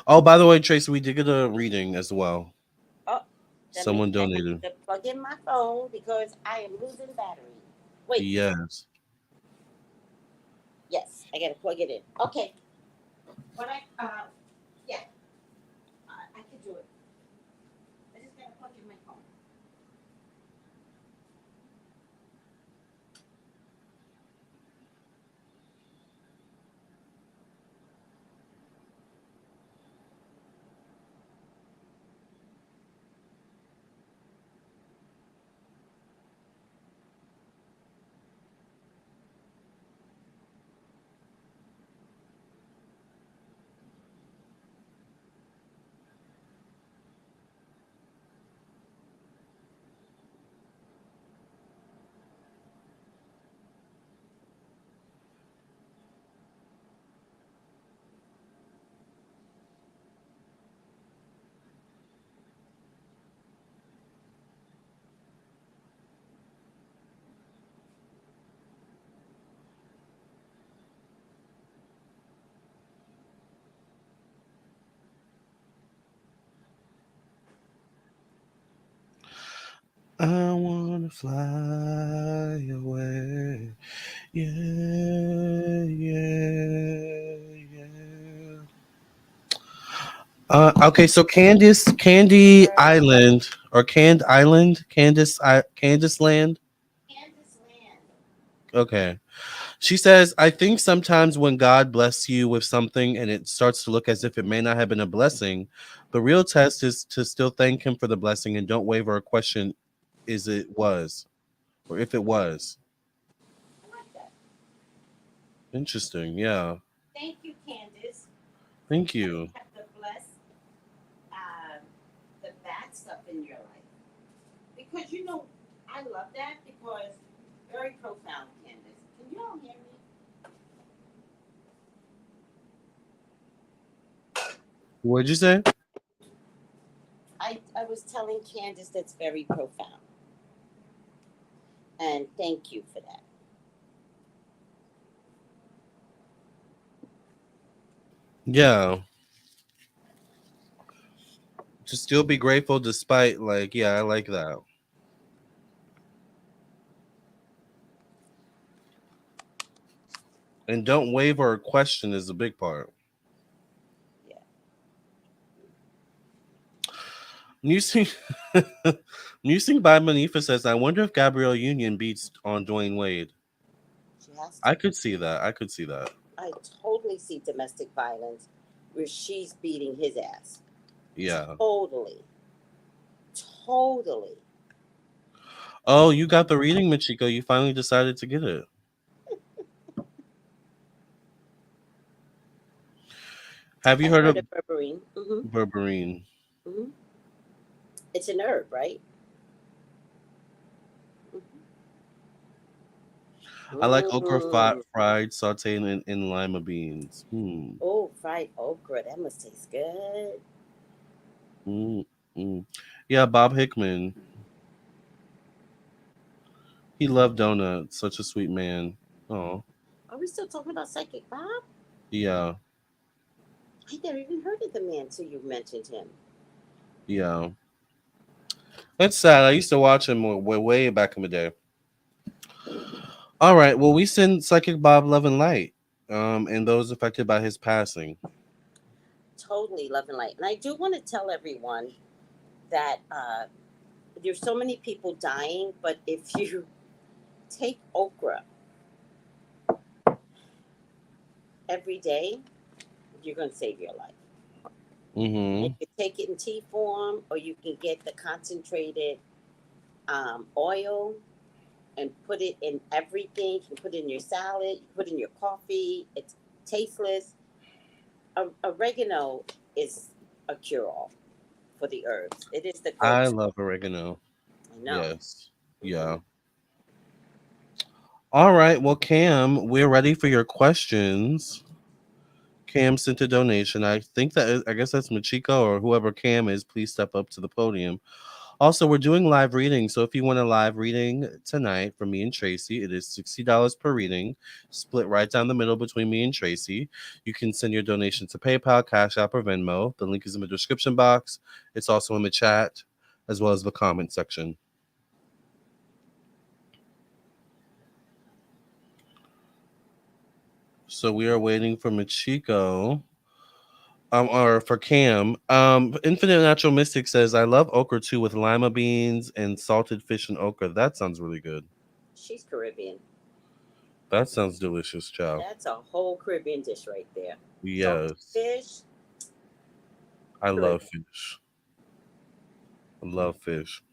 Oh, by the way, Tracy, we did get a reading as well. Oh, Someone I need donated. to plug in my phone because I am losing battery. Wait, Yes. yes, I gotta plug it in. Okay. What yeah, I can do it. I just gotta plug in my phone. I wanna fly away. Yeah, yeah. Okay, so Candy Island, or Canned Island, Candace Land. Kansas land. Okay. She says, I think sometimes when God bless you with something and it starts to look as if it may not have been a blessing, the real test is to still thank him for the blessing and don't waver or question is it was or if it was. I like that. Interesting. Yeah. Thank you, Candace. Thank Sometimes you. you have to bless um, the bad stuff in your life. Because I love that because very profound, Candace. Can you all hear me? What'd you say? I was telling Candace that's very profound. And thank you for that. Yeah. To still be grateful despite, like, yeah, I like that. And don't waver or question is a big part. Yeah. Musing Musing by Manifa says, I wonder if Gabrielle Union beats on Dwayne Wade. She has to. I could see that. I could see that. I totally see domestic violence where she's beating his ass. Yeah. Totally. Totally. Oh, you got the reading, Michiko. You finally decided to get it. Have you I've heard heard of of berberine. berberine? Hmm. It's an herb, right? I like okra Mm. fried, sauteed in lima beans. Oh, fried okra. That must taste good. Mm, mm. Yeah, Bob Hickman. He loved donuts. Such a sweet man. Oh, Are we still talking about Psychic Bob? yeah, I never even heard of the man till you mentioned him. yeah. That's sad. I used to watch him way back in the day. All right. Well, we send Psychic Bob love and light, and those affected by his passing. Totally love and light. And I do want to tell everyone that there's so many people dying, but if you take okra every day, you're going to save your life. You can take it in tea form, or you can get the concentrated oil and put it in everything. You can put it in your salad, you put it in your coffee. It's tasteless. Oregano is a cure-all for the herbs. It is the I go-to. love oregano. I know. Yes. Mm-hmm. Yeah. All right. Well, Cam, we're ready for your questions. Cam sent a donation. I think I guess that's Machiko or whoever Cam is. Please step up to the podium. Also, we're doing live readings. So if you want a live reading tonight from me and Tracey, it is $60 per reading, split right down the middle between me and Tracey. You can send your donation to PayPal, Cash App, or Venmo. The link is in the description box. It's also in the chat as well as the comment section. So we are waiting for Machiko. Or for Cam. Infinite Natural Mystic says, I love okra too with lima beans and salted fish and okra. That sounds really good. She's Caribbean. That sounds delicious, chow. That's a whole Caribbean dish right there. Salted Yes. fish. I love Caribbean. fish. I love fish.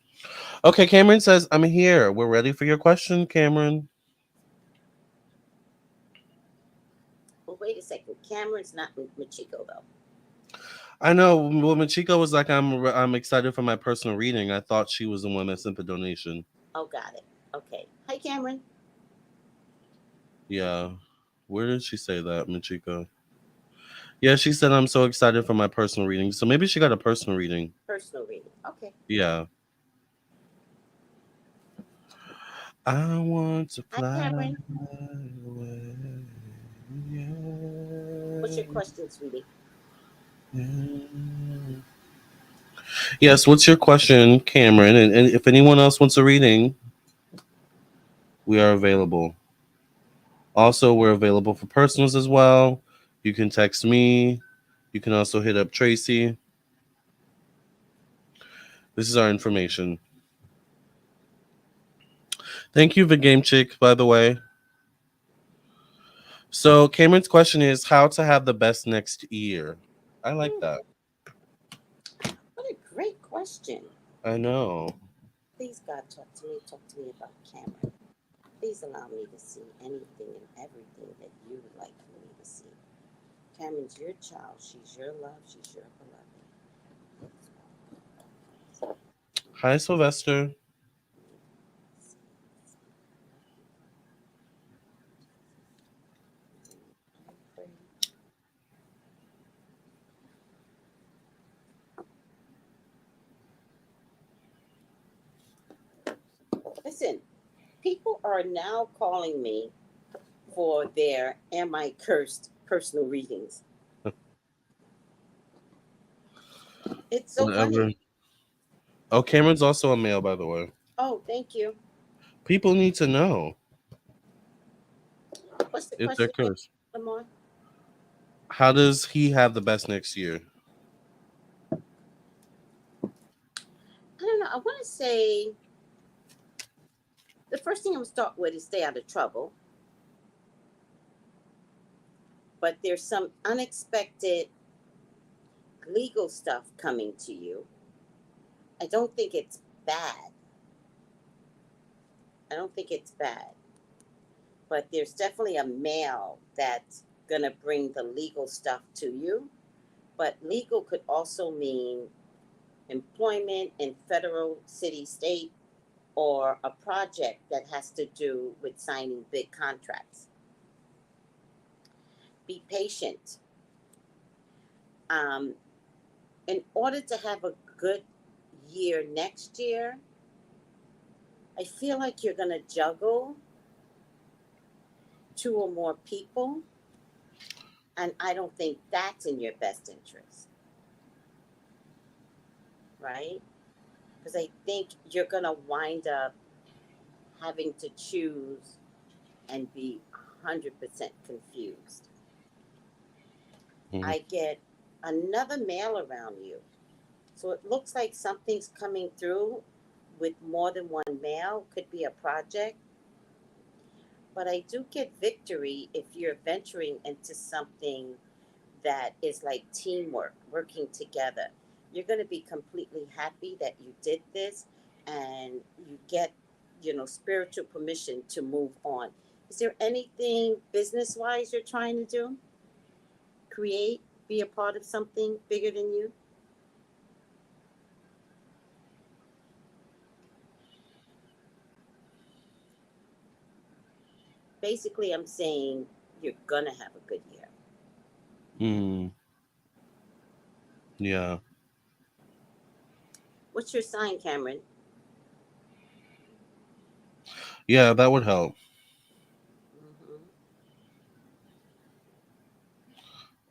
Okay, Cameron says, I'm here. We're ready for your question, Cameron. Well, wait a second. Cameron's not Machiko though. I know. Well, Machiko was like, I'm excited for my personal reading. I thought she was the one that sent the donation. Oh, got it. Okay. Hi, Cameron. Yeah. Where did she say that, Machiko? Yeah, she said, I'm so excited for my personal reading. So maybe she got a personal reading. Personal reading. Okay. Yeah. I want to Hi, fly Cameron. away. Yeah. What's your question, sweetie? Yeah. Yes, what's your question, Cameron? And if anyone else wants a reading, we are available. Also, we're available for personals as well. You can text me. You can also hit up Tracey. This is our information. Thank you, the Game Chick, by the way. So Cameron's question is how to have the best next year. I like that. What a great question. I know. Please, God, talk to me. Talk to me about Cameron. Please allow me to see anything and everything that you would like for me to see. Cameron's your child. She's your love. She's your beloved. Hi, Sylvester. Listen, people are now calling me for their Am I Cursed personal readings. It's so Whatever. funny. Oh, Cameron's also a male, by the way. Oh, thank you. People need to know What's the if they're question again, cursed. Lamarr? How does he have the best next year? I don't know. I want to say the first thing I'm going to start with is stay out of trouble. But there's some unexpected legal stuff coming to you. I don't think it's bad. But there's definitely a male that's going to bring the legal stuff to you. But legal could also mean employment in federal, city, state, or a project that has to do with signing big contracts. Be patient. In order to have a good year next year, I feel like you're going to juggle 2 or more people, and I don't think that's in your best interest, right? Because I think you're going to wind up having to choose and be 100% confused. I get another male around you. So it looks like something's coming through with more than one male. Could be a project. But I do get victory if you're venturing into something that is like teamwork, working together. You're going to be completely happy that you did this, and you get, spiritual permission to move on. Is there anything business wise you're trying to do? Create, be a part of something bigger than you? Basically, I'm saying you're going to have a good year. Hmm. Yeah. What's your sign, Cameron? Yeah, that would help. Hmm.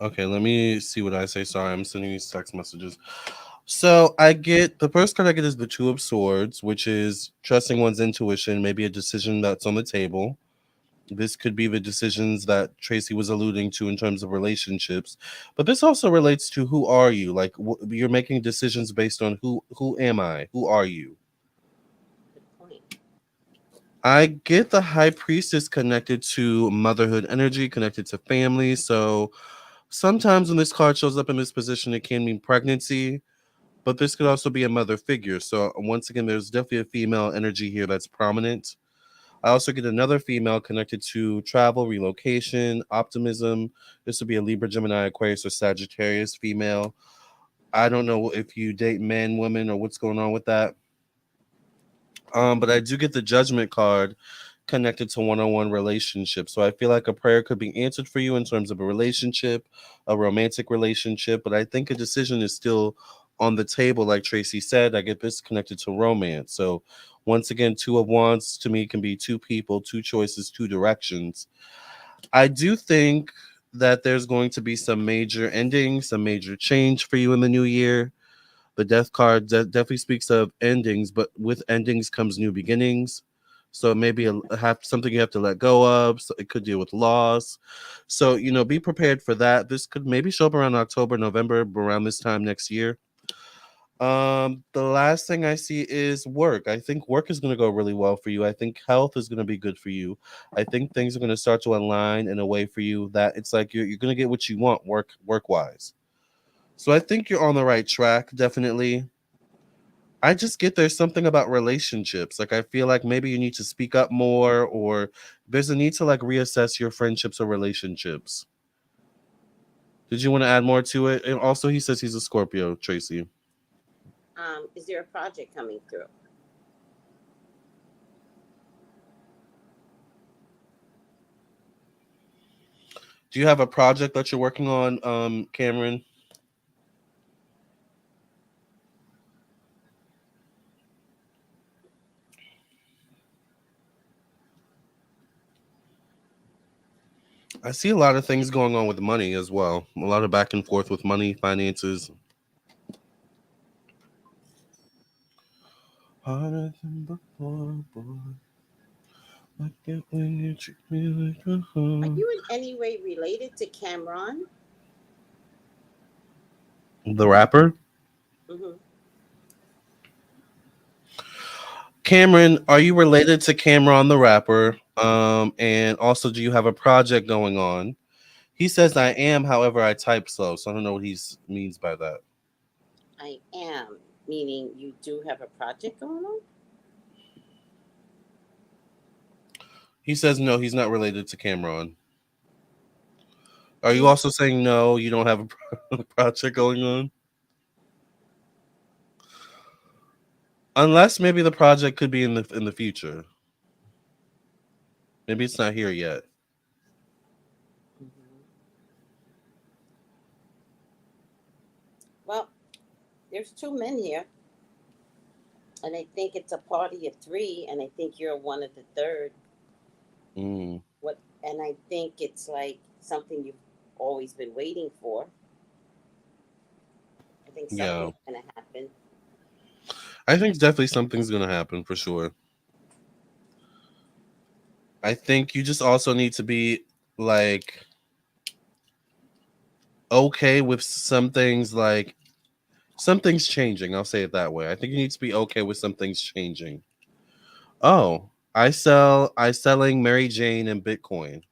Okay, let me see what I say. Sorry, I'm sending these text messages. So I get the first card I get is the Two of Swords, which is trusting one's intuition, maybe a decision that's on the table. This could be the decisions that Tracey was alluding to in terms of relationships, but this also relates to who are you? Like you're making decisions based on who am I? Who are you? Good point. I get the High Priestess connected to motherhood energy, connected to family. So sometimes when this card shows up in this position, it can mean pregnancy, but this could also be a mother figure. So once again, there's definitely a female energy here that's prominent. I also get another female connected to travel, relocation, optimism. This would be a Libra, Gemini, Aquarius, or Sagittarius female. I don't know if you date men, women, or what's going on with that. But I do get the Judgment card connected to one-on-one relationships. So I feel like a prayer could be answered for you in terms of a relationship, a romantic relationship. But I think a decision is still on the table, like Tracey said. I get this connected to romance. So once again, Two of Wands to me can be two people, two choices, two directions. I do think that there's going to be some major ending, some major change for you in the new year. The death card definitely speaks of endings, but with endings comes new beginnings. So maybe have something you have to let go of. So it could deal with loss. So be prepared for that. This could maybe show up around October, November, around this time next year. The last thing I see is work. I think work is going to go really well for you. I think health is going to be good for you. I think things are going to start to align in a way for you that it's like you're going to get what you want work wise. So I think you're on the right track, definitely. I just get there's something about relationships. Like I feel like maybe you need to speak up more, or there's a need to like reassess your friendships or relationships. Did you want to add more to it? And also he says he's a Scorpio, Tracey. Is there a project coming through? Do you have a project that you're working on, Cameron? I see a lot of things going on with money as well. A lot of back and forth with money, finances. Harder than before, boy. I get when you treat me like a Are hoe. you in any way related to Cameron? The rapper? Hmm. Cameron, are you related to Cameron the rapper? And also, do you have a project going on? He says I am, however, I type slow, so I don't know what he means by that. I am, meaning you do have a project going on? He says no, he's not related to Cameron. Are you Mm, also saying no, you don't have a project going on? Unless maybe the project could be in the future. Maybe it's not here yet. mhm. Well, there's two men here, and I think it's a party of three, and I think you're one of the third. Mm, What? And I think it's like something you've always been waiting for. I think yeah, something's gonna happen. I think definitely something's gonna happen for sure. I think you just also need to be like okay with some things, like something's changing. I'll say it that way. I think you need to be okay with some things changing. Oh, I selling Mary Jane and Bitcoin.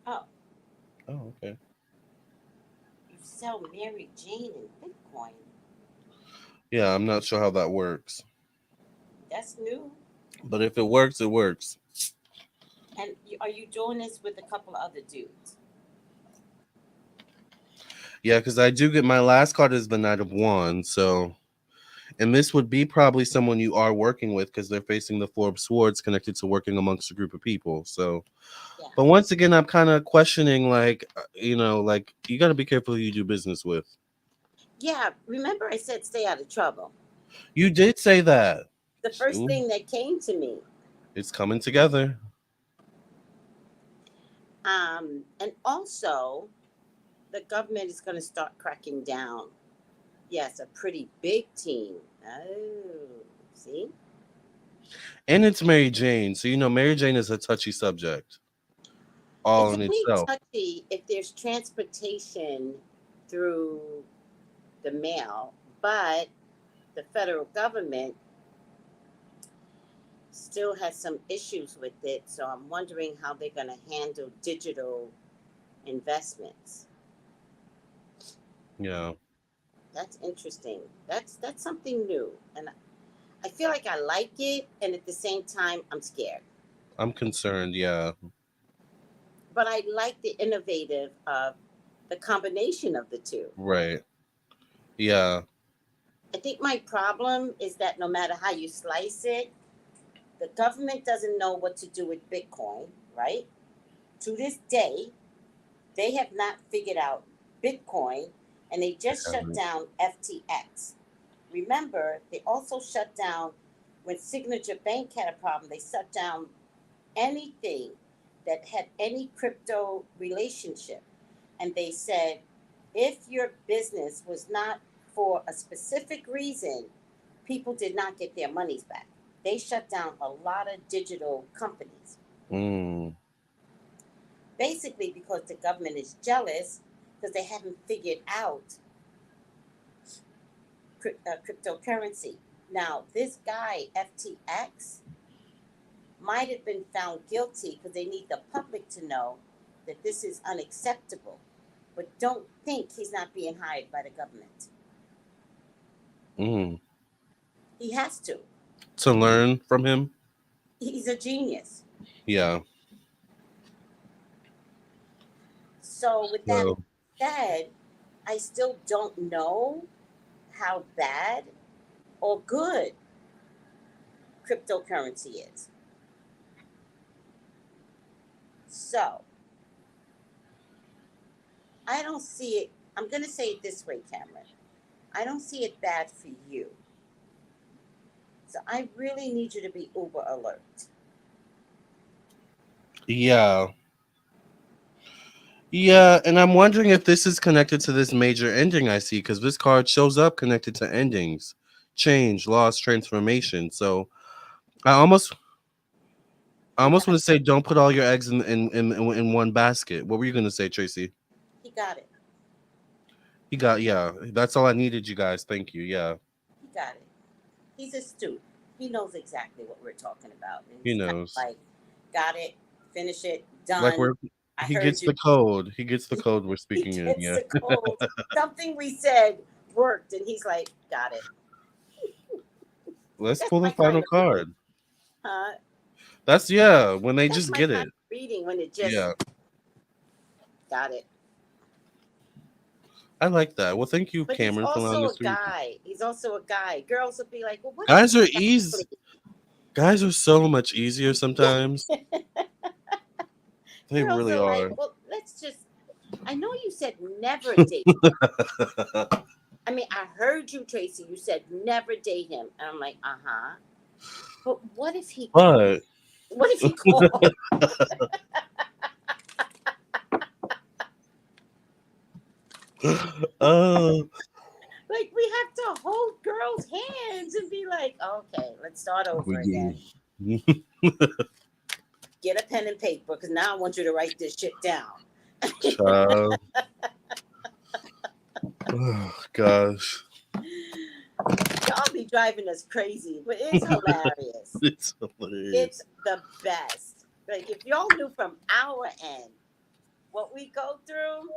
Oh, Oh, okay. you sell Mary Jane and Bitcoin. Yeah, I'm not sure how that works. That's new. But if it works, it works. And are you doing this with a couple of other dudes? Yeah, because I do get my last card is the Knight of Wands. So, and this would be probably someone you are working with because they're facing the Four of Swords connected to working amongst a group of people. So, Yeah. but once again, I'm kind of questioning, like, like you got to be careful who you do business with. Yeah. Remember, I said stay out of trouble. You did say that. The first Ooh, thing that came to me. it's coming together. And also, the government is going to start cracking down. Yes, a pretty big team. Oh, see? And it's Mary Jane. So, Mary Jane is a touchy subject all It's in only itself. touchy if there's transportation through the mail, but the federal government still has some issues with it. So I'm wondering how they're going to handle digital investments. Yeah, That's interesting. That's something new, and I feel like I like it, and at the same time, I'm scared. I'm concerned. Yeah, But I like the innovative of the combination of the two. right. Yeah, I think my problem is that no matter how you slice it, the government doesn't know what to do with Bitcoin, right? To this day, they have not figured out Bitcoin, and they just shut down FTX. Remember, they also shut down when Signature Bank had a problem. They shut down anything that had any crypto relationship. And they said, if your business was not for a specific reason, people did not get their monies back. They shut down a lot of digital companies. mm, Basically, because the government is jealous because they haven't figured out cryptocurrency. Now, this guy, FTX, might have been found guilty because they need the public to know that this is unacceptable. But don't think he's not being hired by the government. mm. He has to. To learn from him. He's a genius. Yeah. So, with that So said, I still don't know how bad or good cryptocurrency is. So, I don't see it. I'm going to say it this way, Cameron. I don't see it bad for you. So, I really need you to be uber alert. yeah. Yeah, and I'm wondering if this is connected to this major ending I see, because this card shows up connected to endings, change, loss, transformation. So I almost He got want to say don't put all your eggs in one basket. What were you gonna say, Tracy? he got it. Yeah, that's all I needed, you guys. Thank you. Yeah, He got it. He's astute. He knows exactly what we're talking about. And he he's kind of knows. like, got it, finish it, Like done. we're I he heard gets you. the code. He gets the code we're He speaking in. gets Yeah. the code. Something we said worked, and he's like, got it. Let's That's pull the my kind final of reading. card. Huh? That's when they That's just my get kind it. of reading when it just Yeah, got it. I like that. Well, thank you, But he's Cameron, for allowing also us a to read. guy. He's also a guy. Girls will be like, well, what is Guys are exactly? easy. Guys are so much easier sometimes. They Girls really are like, are. well, let's just. I know you said never date. I mean, I heard you, Tracy. You said never date him, and I'm like, But what if he? But What if he called? oh, Like we have to hold girls' hands and be like, okay, let's start over again. Get a pen and paper because now I want you to write this shit down. oh gosh. Y'all be driving us crazy, but it's hilarious. It's hilarious. It's the best. Like if y'all knew from our end what we go through,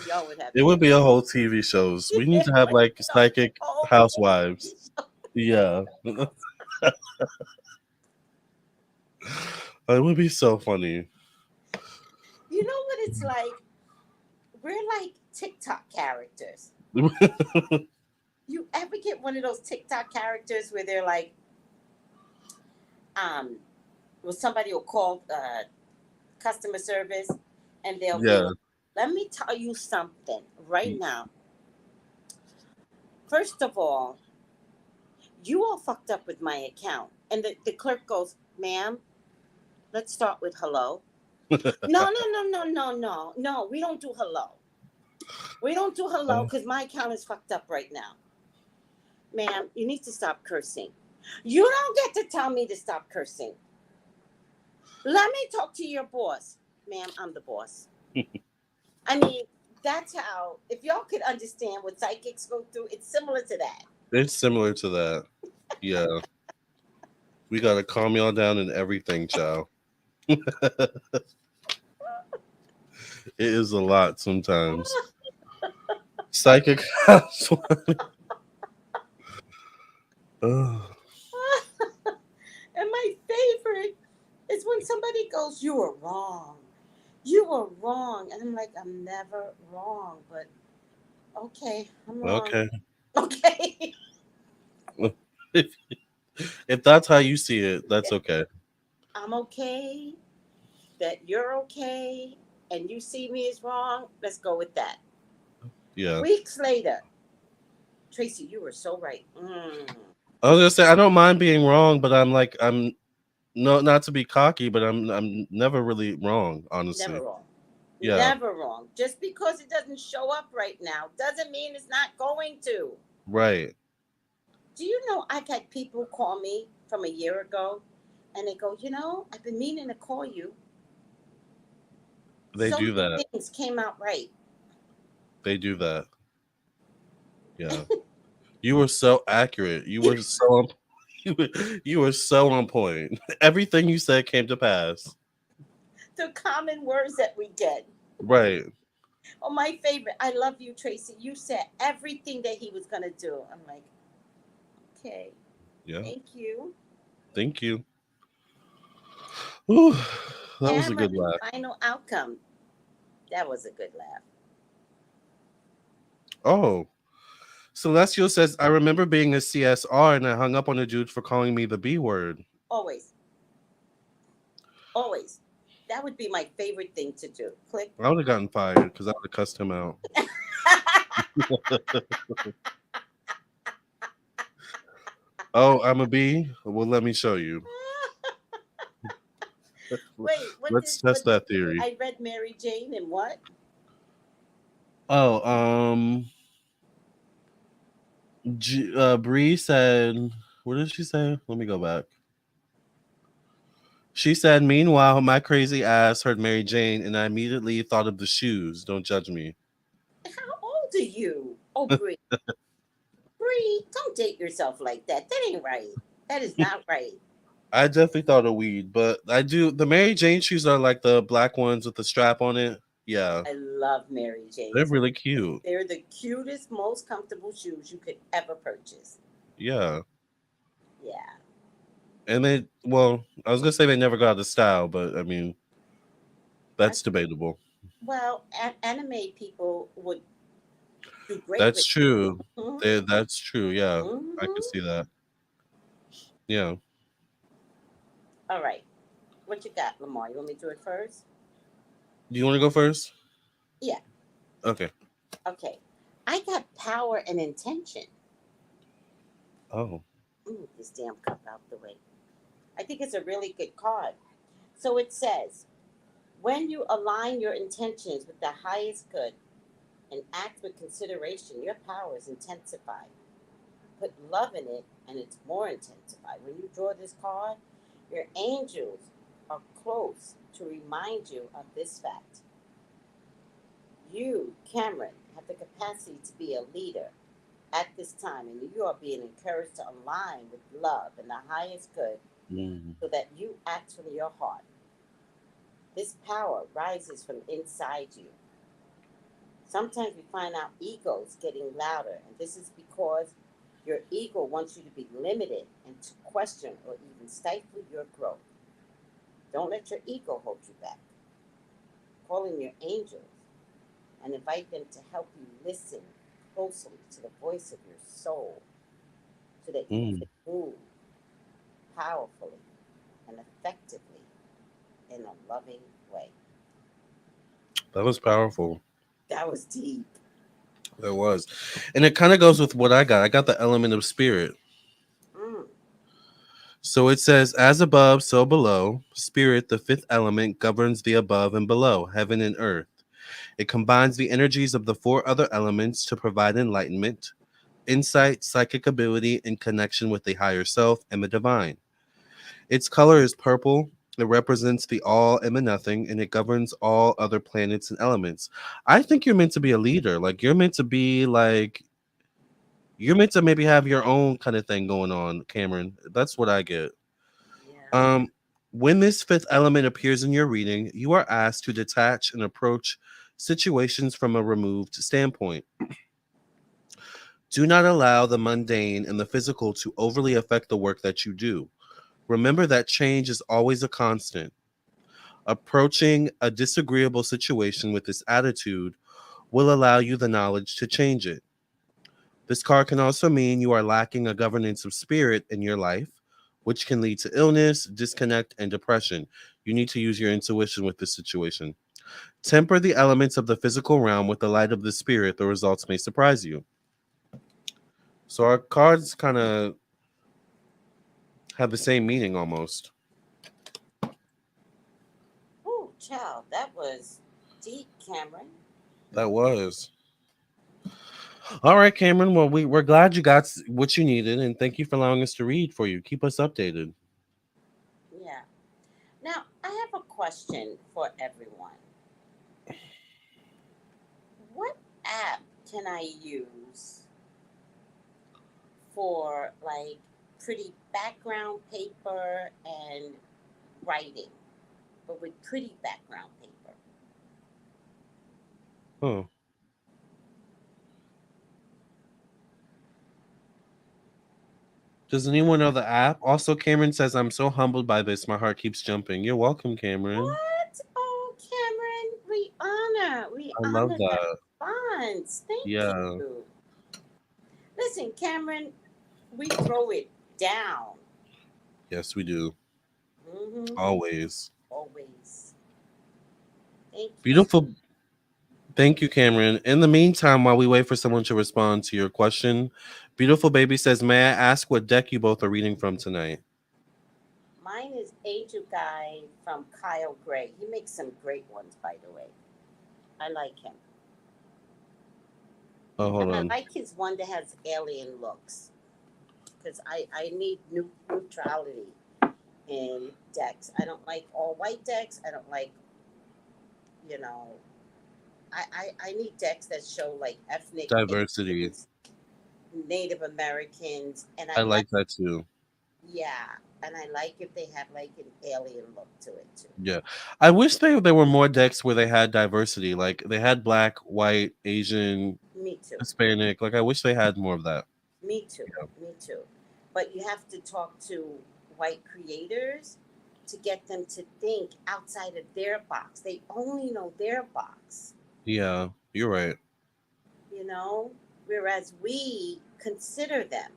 y'all would have. It would be a whole TV shows. We need to have like psychic housewives. Yeah. It would be so funny. You know what it's like? We're like TikTok characters. You ever get one of those TikTok characters where they're like, where somebody will call customer service and they'll be like, let me tell you something right now. First of all, you all fucked up with my account. And the clerk goes, ma'am, let's start with hello. No, we don't do hello. We don't do hello because my account is fucked up right now. Ma'am, you need to stop cursing. You don't get to tell me to stop cursing. Let me talk to your boss. Ma'am, I'm the boss. I mean, that's how, if y'all could understand what psychics go through, it's similar to that. It's similar to that. Yeah. We got to calm y'all down and everything, child. It is a lot sometimes. Psychic housewife. And my favorite is when somebody goes, you were wrong. You were wrong. And I'm like, I'm never wrong, but okay, I'm wrong. Okay. If that's how you see it, that's okay. I'm okay. That you're okay. And you see me as wrong. Let's go with that. Yeah. Weeks later, Tracey, you were so right. I was gonna say I don't mind being wrong, but I'm not to be cocky, but I'm never really wrong, honestly. Never wrong. Yeah. Never wrong. Just because it doesn't show up right now doesn't mean it's not going to. Right. Do you know I've had people call me from a year ago and they go, I've been meaning to call you. They do that. Things came out right. They do that. Yeah. You were so accurate. You were so you were so on point. Everything you said came to pass. The common words that we get. Right. Oh, my favorite. I love you, Tracey. You said everything that he was going to do. I'm like, okay. Yeah. Thank you. Thank you. Ooh, that was a good laugh. Final outcome. That was a good laugh. Oh. Celestial says, I remember being a CSR and I hung up on a dude for calling me the B word. Always. Always. That would be my favorite thing to do. Click. I would have gotten fired because I would have cussed him out. Oh, I'm a B? Well, let me show you. Wait, let's test that theory. I read Mary Jane and what? Oh, Bree said, what did she say? Let me go back. She said, meanwhile, my crazy ass heard Mary Jane and I immediately thought of the shoes. Don't judge me. How old are you? Oh, Bree. Bree, don't date yourself like that. That ain't right. That is not right. I definitely thought of weed, but I do. The Mary Jane shoes are like the black ones with the strap on it. Yeah. I love Mary Jane. They're really cute. They're the cutest, most comfortable shoes you could ever purchase. Yeah. Yeah. And I was going to say they never got out of style, but I mean, that's debatable. Well, anime people would do great. That's true. Mm-hmm. That's true. Yeah. Mm-hmm. I can see that. Yeah. All right. What you got, Lamarr? You want me to do it first? Do you want to go first? Yeah. Okay. Okay. I got power and intention. Oh. Move this damn cup out the way. I think it's a really good card. So it says, when you align your intentions with the highest good and act with consideration, your power is intensified. Put love in it and it's more intensified. When you draw this card, your angels are close to remind you of this fact. You, Cameron, have the capacity to be a leader. At this time, and you are being encouraged to align with love and the highest good Mm. so that you act from your heart. This power rises from inside you. Sometimes we find our egos getting louder, and this is because your ego wants you to be limited and to question or even stifle your growth. Don't let your ego hold you back. Call in your angels and invite them to help you listen closely to the voice of your soul so that you Mm. can move powerfully and effectively in a loving way. That was powerful. That was deep. That was. And it kind of goes with what I got. I got the element of spirit. Mm. So it says, as above, so below. Spirit, the fifth element, governs the above and below, heaven and earth. It combines the energies of the four other elements to provide enlightenment, insight, psychic ability, and connection with the higher self and the divine. Its color is purple. It represents the all and the nothing, and it governs all other planets and elements. I think you're meant to be a leader. Like, you're meant to be like, you're meant to maybe have your own kind of thing going on, Cameron. That's what I get. Yeah. Um, when this fifth element appears in your reading, you are asked to detach and approach situations from a removed standpoint. Do not allow the mundane and the physical to overly affect the work that you do. Remember that change is always a constant. Approaching a disagreeable situation with this attitude will allow you the knowledge to change it. This card can also mean you are lacking a governance of spirit in your life, which can lead to illness, disconnect, and depression. You need to use your intuition with this situation. Temper the elements of the physical realm with the light of the spirit. The results may surprise you. So our cards kind of have the same meaning almost. Oh, child, that was deep, Cameron. That was. All right, Cameron. Well, we're glad you got what you needed, and thank you for allowing us to read for you. Keep us updated. Yeah. Now, I have a question for everyone. What app can I use for like pretty background paper and writing, but with pretty background paper? Huh. Does anyone know the app? Also, Cameron says, I'm so humbled by this. My heart keeps jumping. You're welcome, Cameron. What? Oh, Cameron, we I love honor that that. response. Thank Yeah. you. Listen, Cameron, we throw it down. Yes, we do. Mm-hmm. Always. Always. Thank you. Beautiful. Thank you, Cameron. In the meantime, while we wait for someone to respond to your question, Beautiful Baby says, may I ask what deck you both are reading from tonight? Mine is Angel Guy from Kyle Gray. He makes some great ones, by the way. I like him. Oh, hold And I on. like his one that has alien looks. Because I need neutrality in decks. I don't like all white decks. I don't like, you know, I need decks that show like ethnic Diversity. Asians, Native Americans, and I I like, like that too. yeah, and I like if they have like an alien look to it too. Yeah. I wish there were more decks where they had diversity. Like they had black, white, Asian, Me too. Hispanic. Like I wish they had more of that. Me too. Yeah. Me too. But you have to talk to white creators to get them to think outside of their box. They only know their box, Yeah, you're right. you know, whereas we consider them.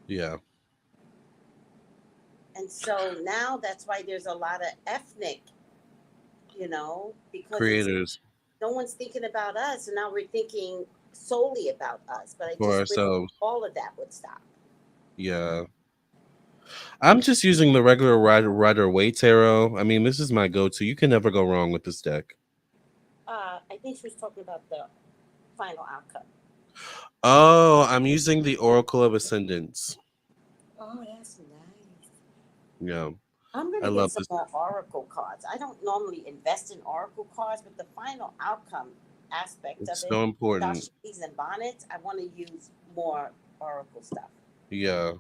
Yeah. And so now that's why there's a lot of ethnic, because it's Creators no one's thinking about us. And now we're thinking solely about us. But I for just wish ourselves. all of that would stop. Yeah. I'm just using the regular Rider Waite tarot. I mean, this is my go-to. You can never go wrong with this deck. I think she was talking about the final outcome. Oh, I'm using the Oracle of Ascendance. Oh, that's nice. Yeah, I'm I gonna get love some this. more Oracle cards. I don't normally invest in Oracle cards, but the final outcome aspect of It's it, so important. dashikis and bonnets, I want to use more oracle stuff. Yeah.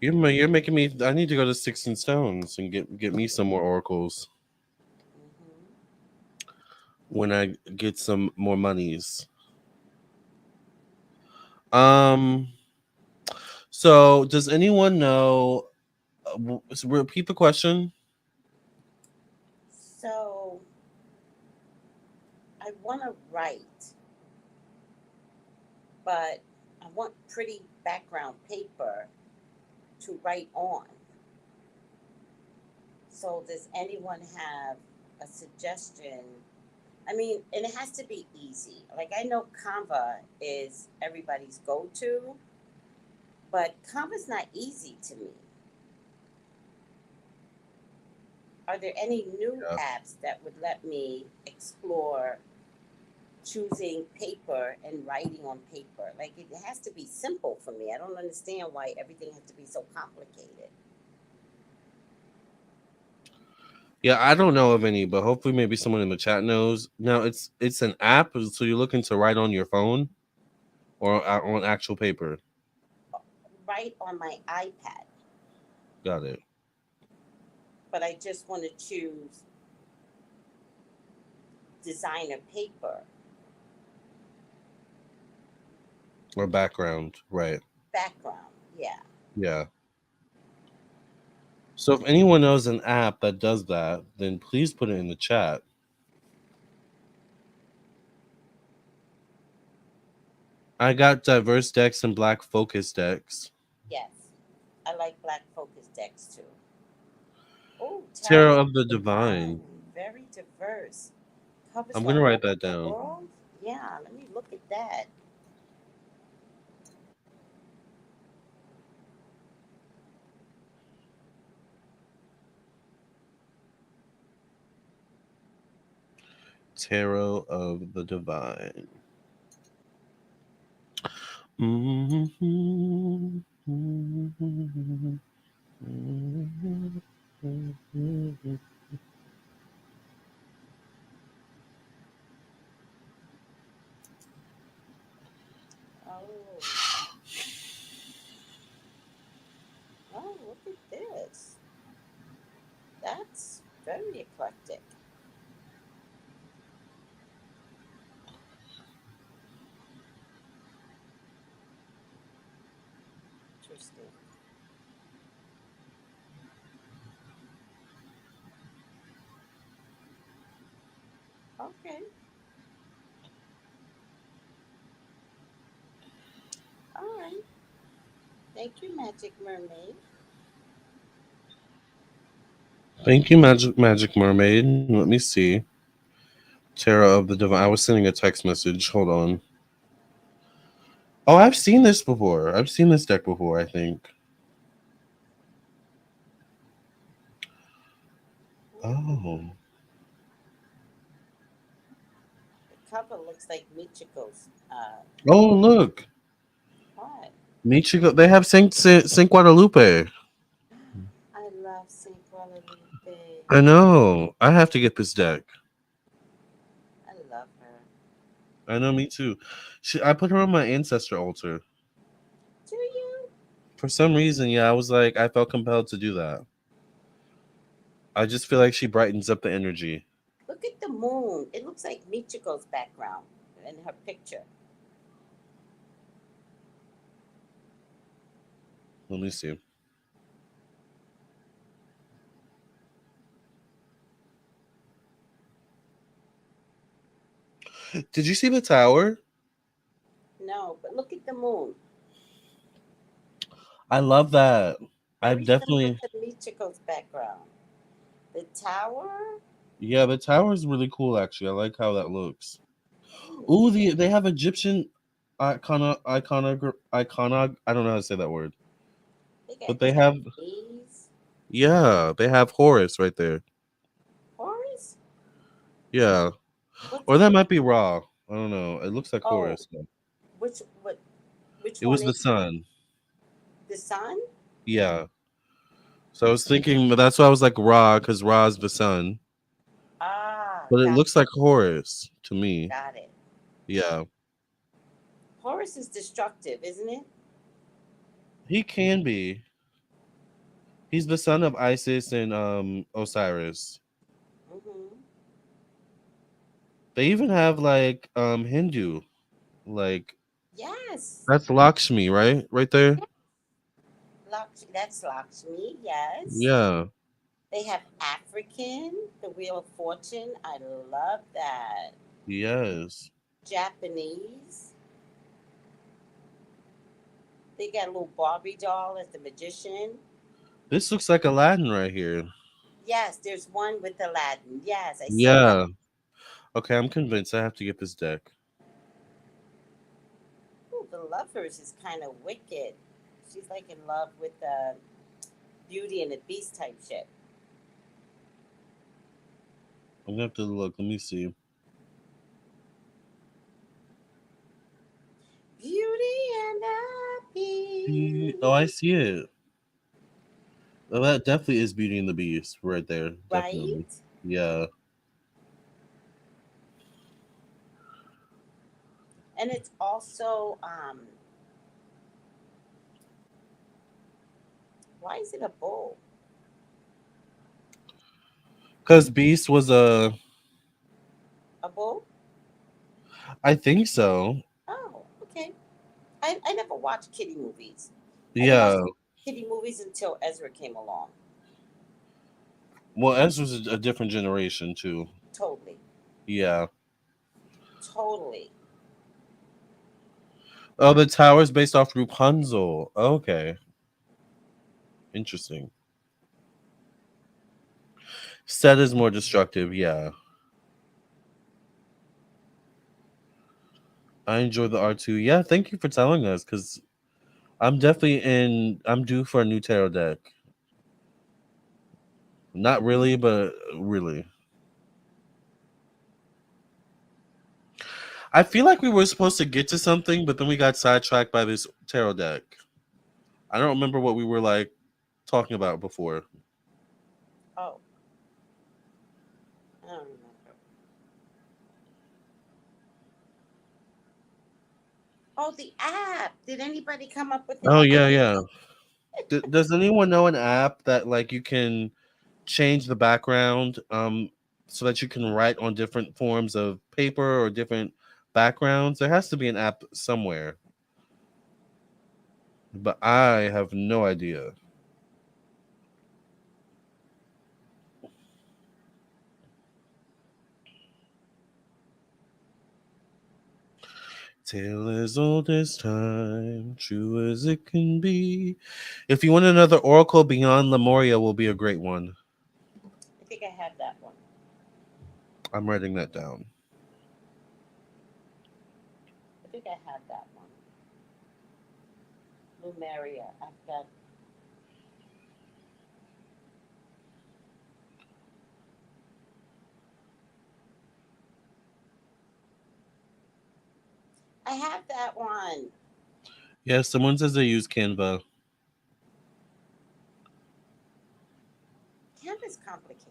You're making me. I need to go to Sticks and Stones and get me some more oracles Hmm. when I get some more monies. Um. So, does anyone know? Repeat the question. So I want to write, but I want pretty background paper to write on. So does anyone have a suggestion? I mean, and it has to be easy. Like I know Canva is everybody's go-to, but Canva's not easy to me. Are there any new Yeah. apps that would let me explore choosing paper and writing on paper? Like it has to be simple for me. I don't understand why everything has to be so complicated. Yeah, I don't know of any, but hopefully maybe someone in the chat knows. Now it's an app, so you're looking to write on your phone or on actual paper. Write on my iPad, Got it. but I just want to choose designer paper, Or background, right? background. Yeah. Yeah. So if anyone knows an app that does that, then please put it in the chat. I got diverse decks and black focus decks. Yes. I like black focus decks too. Oh, Tarot Tarot of the Divine. Divine. Very diverse. Covers I'm from gonna write all that over the down. world. Yeah, let me look at that. Tarot of the Divine. Mm-hmm. Oh, oh, look at this. That's very eclectic. Interesting. Okay. All right. Thank you, Magic Mermaid. Thank you, Magic Mermaid. Let me see. Tarot of the Divine. I was sending a text message. Hold on. Oh, I've seen this before. I've seen this deck before, I think. Ooh, Oh. the cover looks like Michiko's. Oh, look. What? Michigo. They have Saint Guadalupe. I love Saint Guadalupe. I know. I have to get this deck. I love her. I know, me too. I put her on my ancestor altar. Do you? For some reason, yeah, I was like, I felt compelled to do that. I just feel like she brightens up the energy. Look at the moon. It looks like Michiko's background in her picture. Let me see. Did you see the tower? No, but look at the moon. I love that. I've Very similar definitely. to Michiko's background. The tower. Yeah, the tower is really cool, actually. I like how that looks. Ooh, Ooh, they have Egyptian I don't know how to say that word. they But got they have, Chinese. yeah, they have Horus right there. Horus? Yeah. What's Or that might be Ra. I don't know. It looks like oh? Horus, though. Which It one was is the sun. the sun? Yeah. So I was thinking, but that's why I was like Ra, because Ra's the sun. Ah, but it got looks like Horus to me. got it. Yeah, Horus is destructive, isn't it? he can be. He's the son of Isis and Osiris. Mm-hmm. They even have like Hindu, like Yes. that's Lakshmi, right? Right there. That's Lakshmi, yes. Yeah. They have African, the Wheel of Fortune. I love that. Yes. Japanese. They got a little Barbie doll as the magician. This looks like Aladdin right here. Yes, there's one with Aladdin. Yes, I see that. Yeah. Okay, I'm convinced I have to get this deck. Ooh, the Lovers is kind of wicked. She's like in love with Beauty and the Beast type shit. I'm gonna have to look. Let me see. Beauty and the Oh, I Beast. see it. Oh, that definitely is Beauty and the Beast right there. Definitely. Right? Yeah. And it's also why is it a bull? Because Beast was a. A bull? I think so. Oh, okay. I never watched kitty movies. I didn't watch Yeah. kitty movies until Ezra came along. Well, Ez was a different generation too. Totally. Yeah. Totally. Oh, the tower's based off Rapunzel. Okay. Interesting. Set is more destructive. Yeah. I enjoy the art too. Yeah. Thank you for telling us because I'm definitely in. I'm due for a new tarot deck. Not really, but really. I feel like we were supposed to get to something, but then we got sidetracked by this tarot deck. I don't remember what we were like talking about before. Oh, I don't remember. Oh, the app. Did anybody come up with an Oh app? yeah, yeah. Does anyone know an app that like you can change the background so that you can write on different forms of paper or different backgrounds? There has to be an app somewhere, but I have no idea. Tale as old as time, true as it can be. If you want another Oracle, Beyond Lemuria will be a great one. I think I have that one. I'm writing that down. I think I have that one. Lumeria. I've got. I have that one. Yeah, someone says they use Canva. Canva's complicated.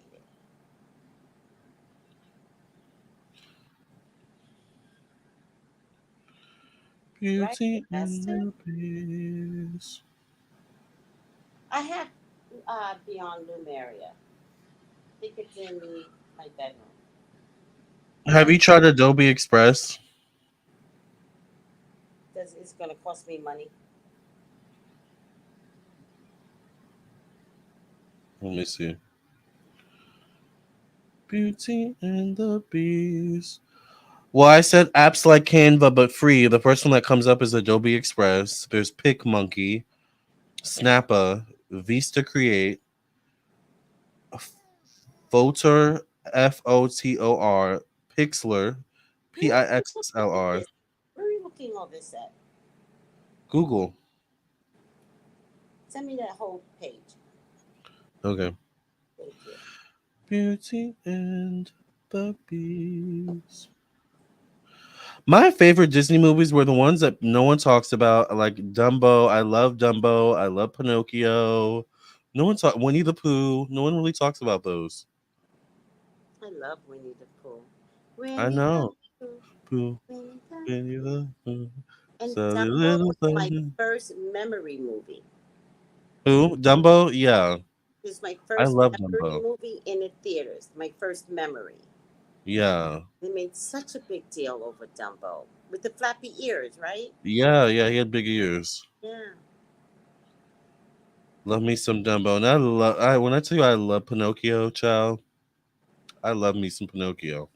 Right, Beauty and Esther? the Beast. I have Beyond Lumeria. I think it's in my bedroom. Have you tried Adobe Express? It's going to cost me money. Let me see. Beauty and the Beast. Well, I said apps like Canva, but free. The first one that comes up is Adobe Express. There's PicMonkey, Snappa, Vista Create, Photor, Fotor, Pixlr, Where are you looking at Pixlr, this? Where are you looking all this at? Google. Send me that whole page. Okay. Thank you. Beauty and the Beast. My favorite Disney movies were the ones that no one talks about, like Dumbo. I love Dumbo. I love Pinocchio. No one talk Winnie the Pooh. No one really talks about those. I love Winnie the Pooh. I When you come know. through, Pooh, when you come when you through. love, And so the Dumbo little was my sun. first memory movie. Who? Dumbo? Yeah. It was my I first love memory Dumbo. movie in the theaters. My first memory. Yeah. They made such a big deal over Dumbo with the flappy ears, right? Yeah, yeah, he had big ears. Yeah. Love me some Dumbo. And I when I tell you I love Pinocchio, child, I love me some Pinocchio.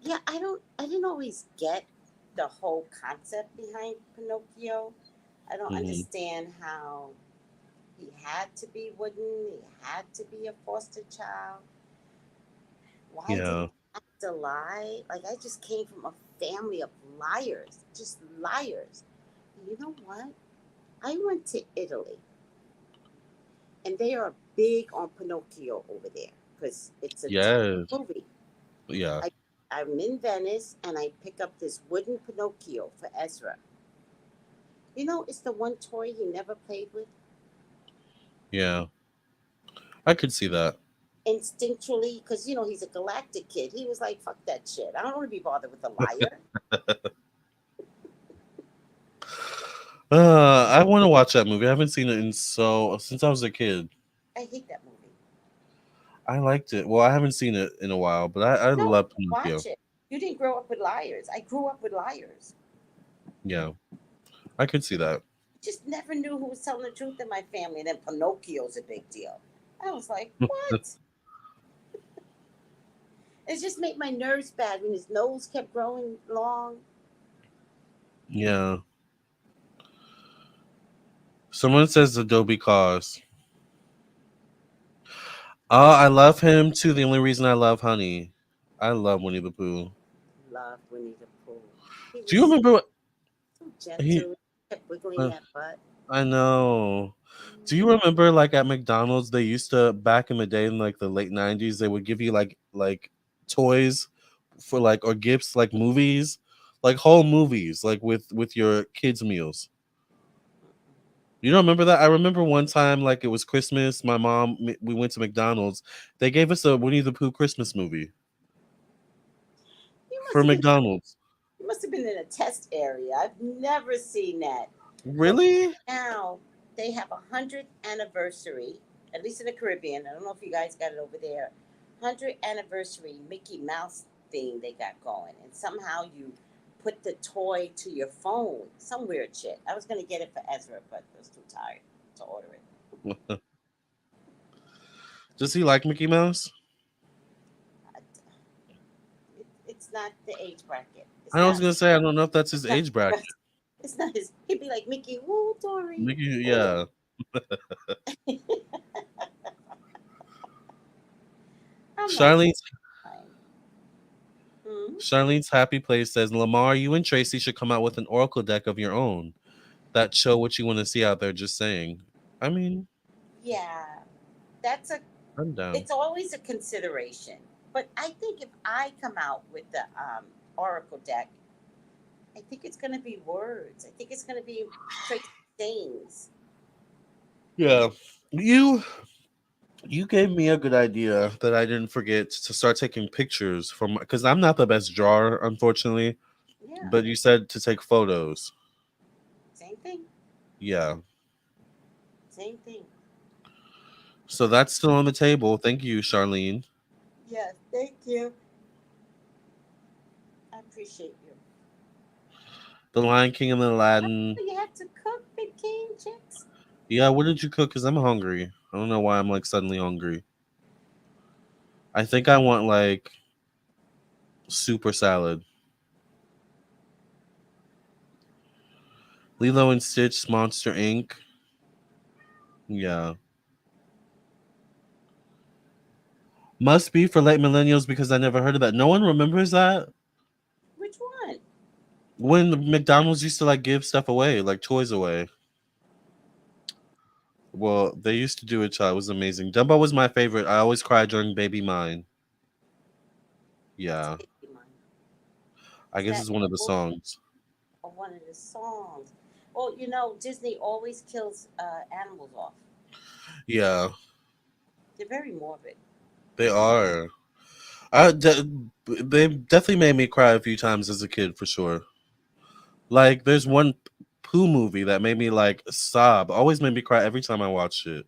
Yeah, I didn't always get the whole concept behind Pinocchio. I don't Hmm. understand how he had to be wooden, he had to be a foster child. Why did Yeah. he have to lie? Like I just came from a family of liars, just liars. And you know what? I went to Italy and they are big on Pinocchio over there because it's a Yes. movie. Yeah. I, I'm in Venice and I pick up this wooden Pinocchio for Ezra. You know, it's the one toy he never played with. Yeah. I could see that. Instinctually, because you know he's a galactic kid. He was like, "Fuck that shit. I don't want to be bothered with a liar." I want to watch that movie. I haven't seen it since I was a kid. I hate that movie. I liked it. Well, I haven't seen it in a while, but I No, love watch Pinocchio. it. You didn't grow up with liars. I grew up with liars. Yeah, I could see that. Just never knew who was telling the truth in my family. And then Pinocchio's a big deal. I was like, what? It just made my nerves bad when his nose kept growing long. Yeah. Someone says Adobe Cause. Oh, I love him too. The only reason I love Honey. I love Winnie the Pooh. Love Winnie the Pooh. He Do you was remember what so he? gentle. He kept wiggling Uh, that butt. I know. Do you Mm. remember like at McDonald's they used to back in the day in like the late 90s they would give you like toys for like or gifts like movies, like whole movies like with your kids meals. You don't remember that? I remember one time like it was Christmas. We went to McDonald's. They gave us a Winnie the Pooh Christmas movie You must for have been McDonald's. you must have been in a test area. I've never seen that. But Really? now they have 100th anniversary, at least in the Caribbean. I don't know if you guys got it over there. 100th anniversary Mickey Mouse thing they got going, and somehow you put the toy to your phone. Some weird shit. I was gonna get it for Ezra, but I was too tired to order it. Does he like Mickey Mouse? It's not the age bracket. It's I was not. gonna say I don't know if that's his It's not. age bracket. It's not his. He'd be like Mickey, woo, Dory. Mickey, Woo. yeah. I'm like, Charlene's fine. Hmm? Charlene's happy place says Lamar, you and Tracy should come out with an oracle deck of your own that show what you want to see out there. Just saying. I mean, Yeah, that's a. I'm down. It's always a consideration, but I think if I come out with the oracle deck, I think it's going to be words. I think it's going to be straight things. Yeah, you you gave me a good idea that I didn't forget to start taking pictures from because I'm not the best drawer, unfortunately. Yeah, But you said to take photos. same thing. Yeah, Same thing. so that's still on the table. Thank you, Charlene. Yes, thank you. I appreciate you. The Lion King and the Aladdin. You have to cook big king chicks. Yeah, what did you cook? Because I'm hungry. I don't know why I'm like suddenly hungry. I think I want like super salad. Lilo and Stitch, Monster Inc. Yeah. Must be for late millennials because I never heard of that. No one remembers that? Which one? When McDonald's used to like give stuff away, like toys away. Well, they used to do it, child. It was amazing. Dumbo was my favorite. I always cried during Baby Mine. What's Yeah. baby mine? I Is guess that it's one of the movie songs. or one of the songs? Well, you know, Disney always kills animals off. Yeah, They're very morbid. they are. They definitely made me cry a few times as a kid, for sure. Like, there's one Pooh movie that made me like sob. Always made me cry every time I watched it.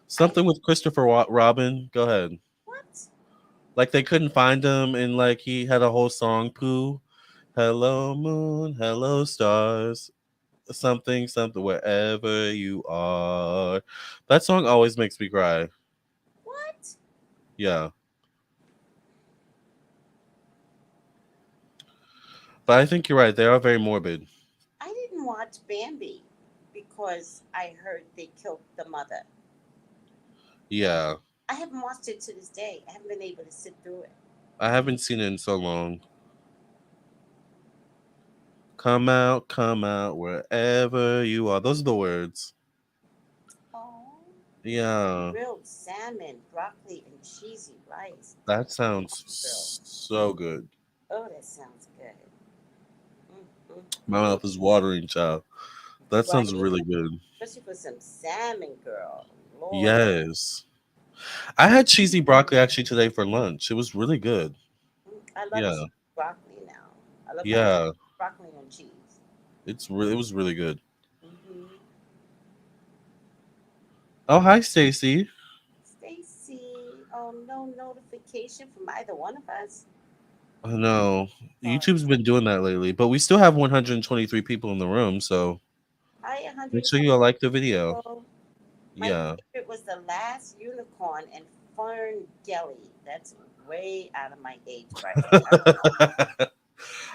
Something with Christopher Robin. Go ahead. What? Like they couldn't find him, and like he had a whole song, Pooh. Hello moon, hello stars. Something, wherever you are. That song always makes me cry. What? Yeah. But I think you're right. They are very morbid. I didn't watch Bambi because I heard they killed the mother. Yeah. I haven't watched it to this day. I haven't been able to sit through it. I haven't seen it in so long. Come out, wherever you are. Those are the words. Oh. Yeah. Grilled salmon, broccoli, and cheesy rice. That sounds so good. Oh, that sounds good. My mouth is watering, child. That sounds Right? really good. Especially for some salmon, girl. Lord. Yes. I had cheesy broccoli actually today for lunch. It was really good. I love broccoli now. I love broccoli and cheese. It was really good. Mm-hmm. Oh, hi, Stacy. Stacy, no notification from either one of us. I know. YouTube's been doing that lately, but we still have 123 people in the room, so make sure you all like the video. My favorite was The Last Unicorn and Fern Gully. That's way out of my age bracket.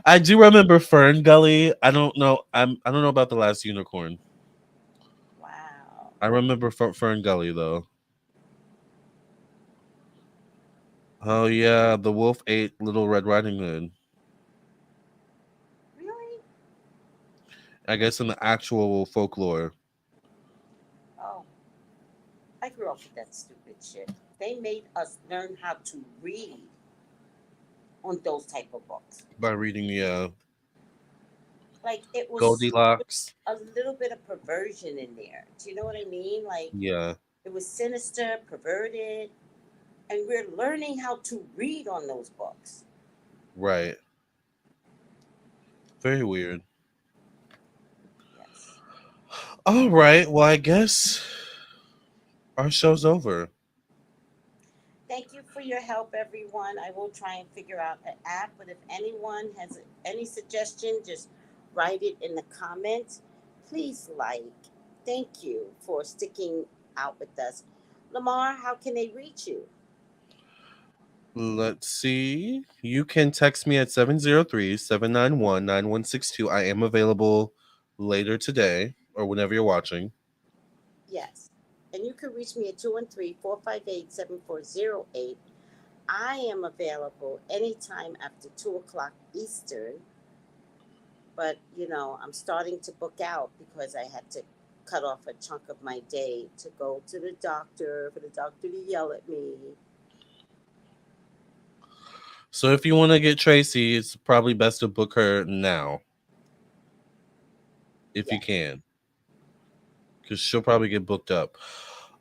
I do remember Fern Gully. I don't know. I don't know about The Last Unicorn. Wow. I remember Fern Gully though. Oh yeah, the wolf ate Little Red Riding Hood. Really? I guess in the actual folklore. Oh. I grew up with that stupid shit. They made us learn how to read on those type of books. By reading, like it was Goldilocks. A little bit of perversion in there. Do you know what I mean? Like it was sinister, perverted. And we're learning how to read on those books. Right. Very weird. Yes. All right. Well, I guess our show's over. Thank you for your help, everyone. I will try and figure out an app, but if anyone has any suggestion, just write it in the comments. Please thank you for sticking out with us. Lamarr, how can they reach you? Let's see. You can text me at 703-791-9162. I am available later today or whenever you're watching. Yes. And you can reach me at 213-458-7408. I am available anytime after 2 o'clock Eastern. But, I'm starting to book out because I had to cut off a chunk of my day to go to the doctor, for the doctor to yell at me. So if you want to get Tracey, it's probably best to book her now. If you can. Because she'll probably get booked up.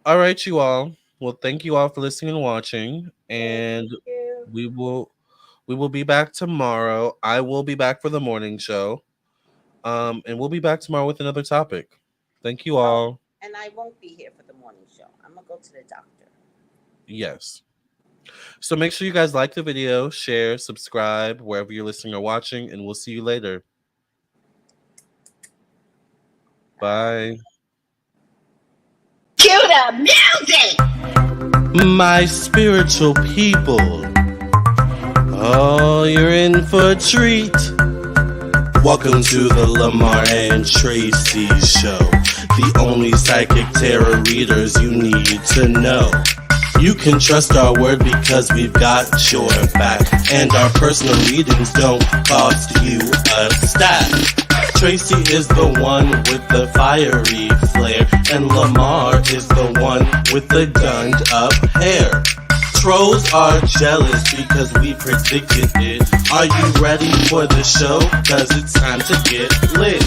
All right, you all. Well, thank you all for listening and watching. And we will be back tomorrow. I will be back for the morning show. And we'll be back tomorrow with another topic. Thank you all. And I won't be here for the morning show. I'm going to go to the doctor. Yes. So make sure you guys like the video, share, subscribe, wherever you're listening or watching, and we'll see you later. Bye. Cue the music! My spiritual people. Oh, you're in for a treat. Welcome to the Lamarr and Tracey show. The only psychic tarot readers you need to know. You can trust our word because we've got your back. And our personal readings don't cost you a stack. Tracey is the one with the fiery flare, and Lamarr is the one with the gunned up hair. Trolls are jealous because we predicted it. Are you ready for the show? 'Cause it's time to get lit.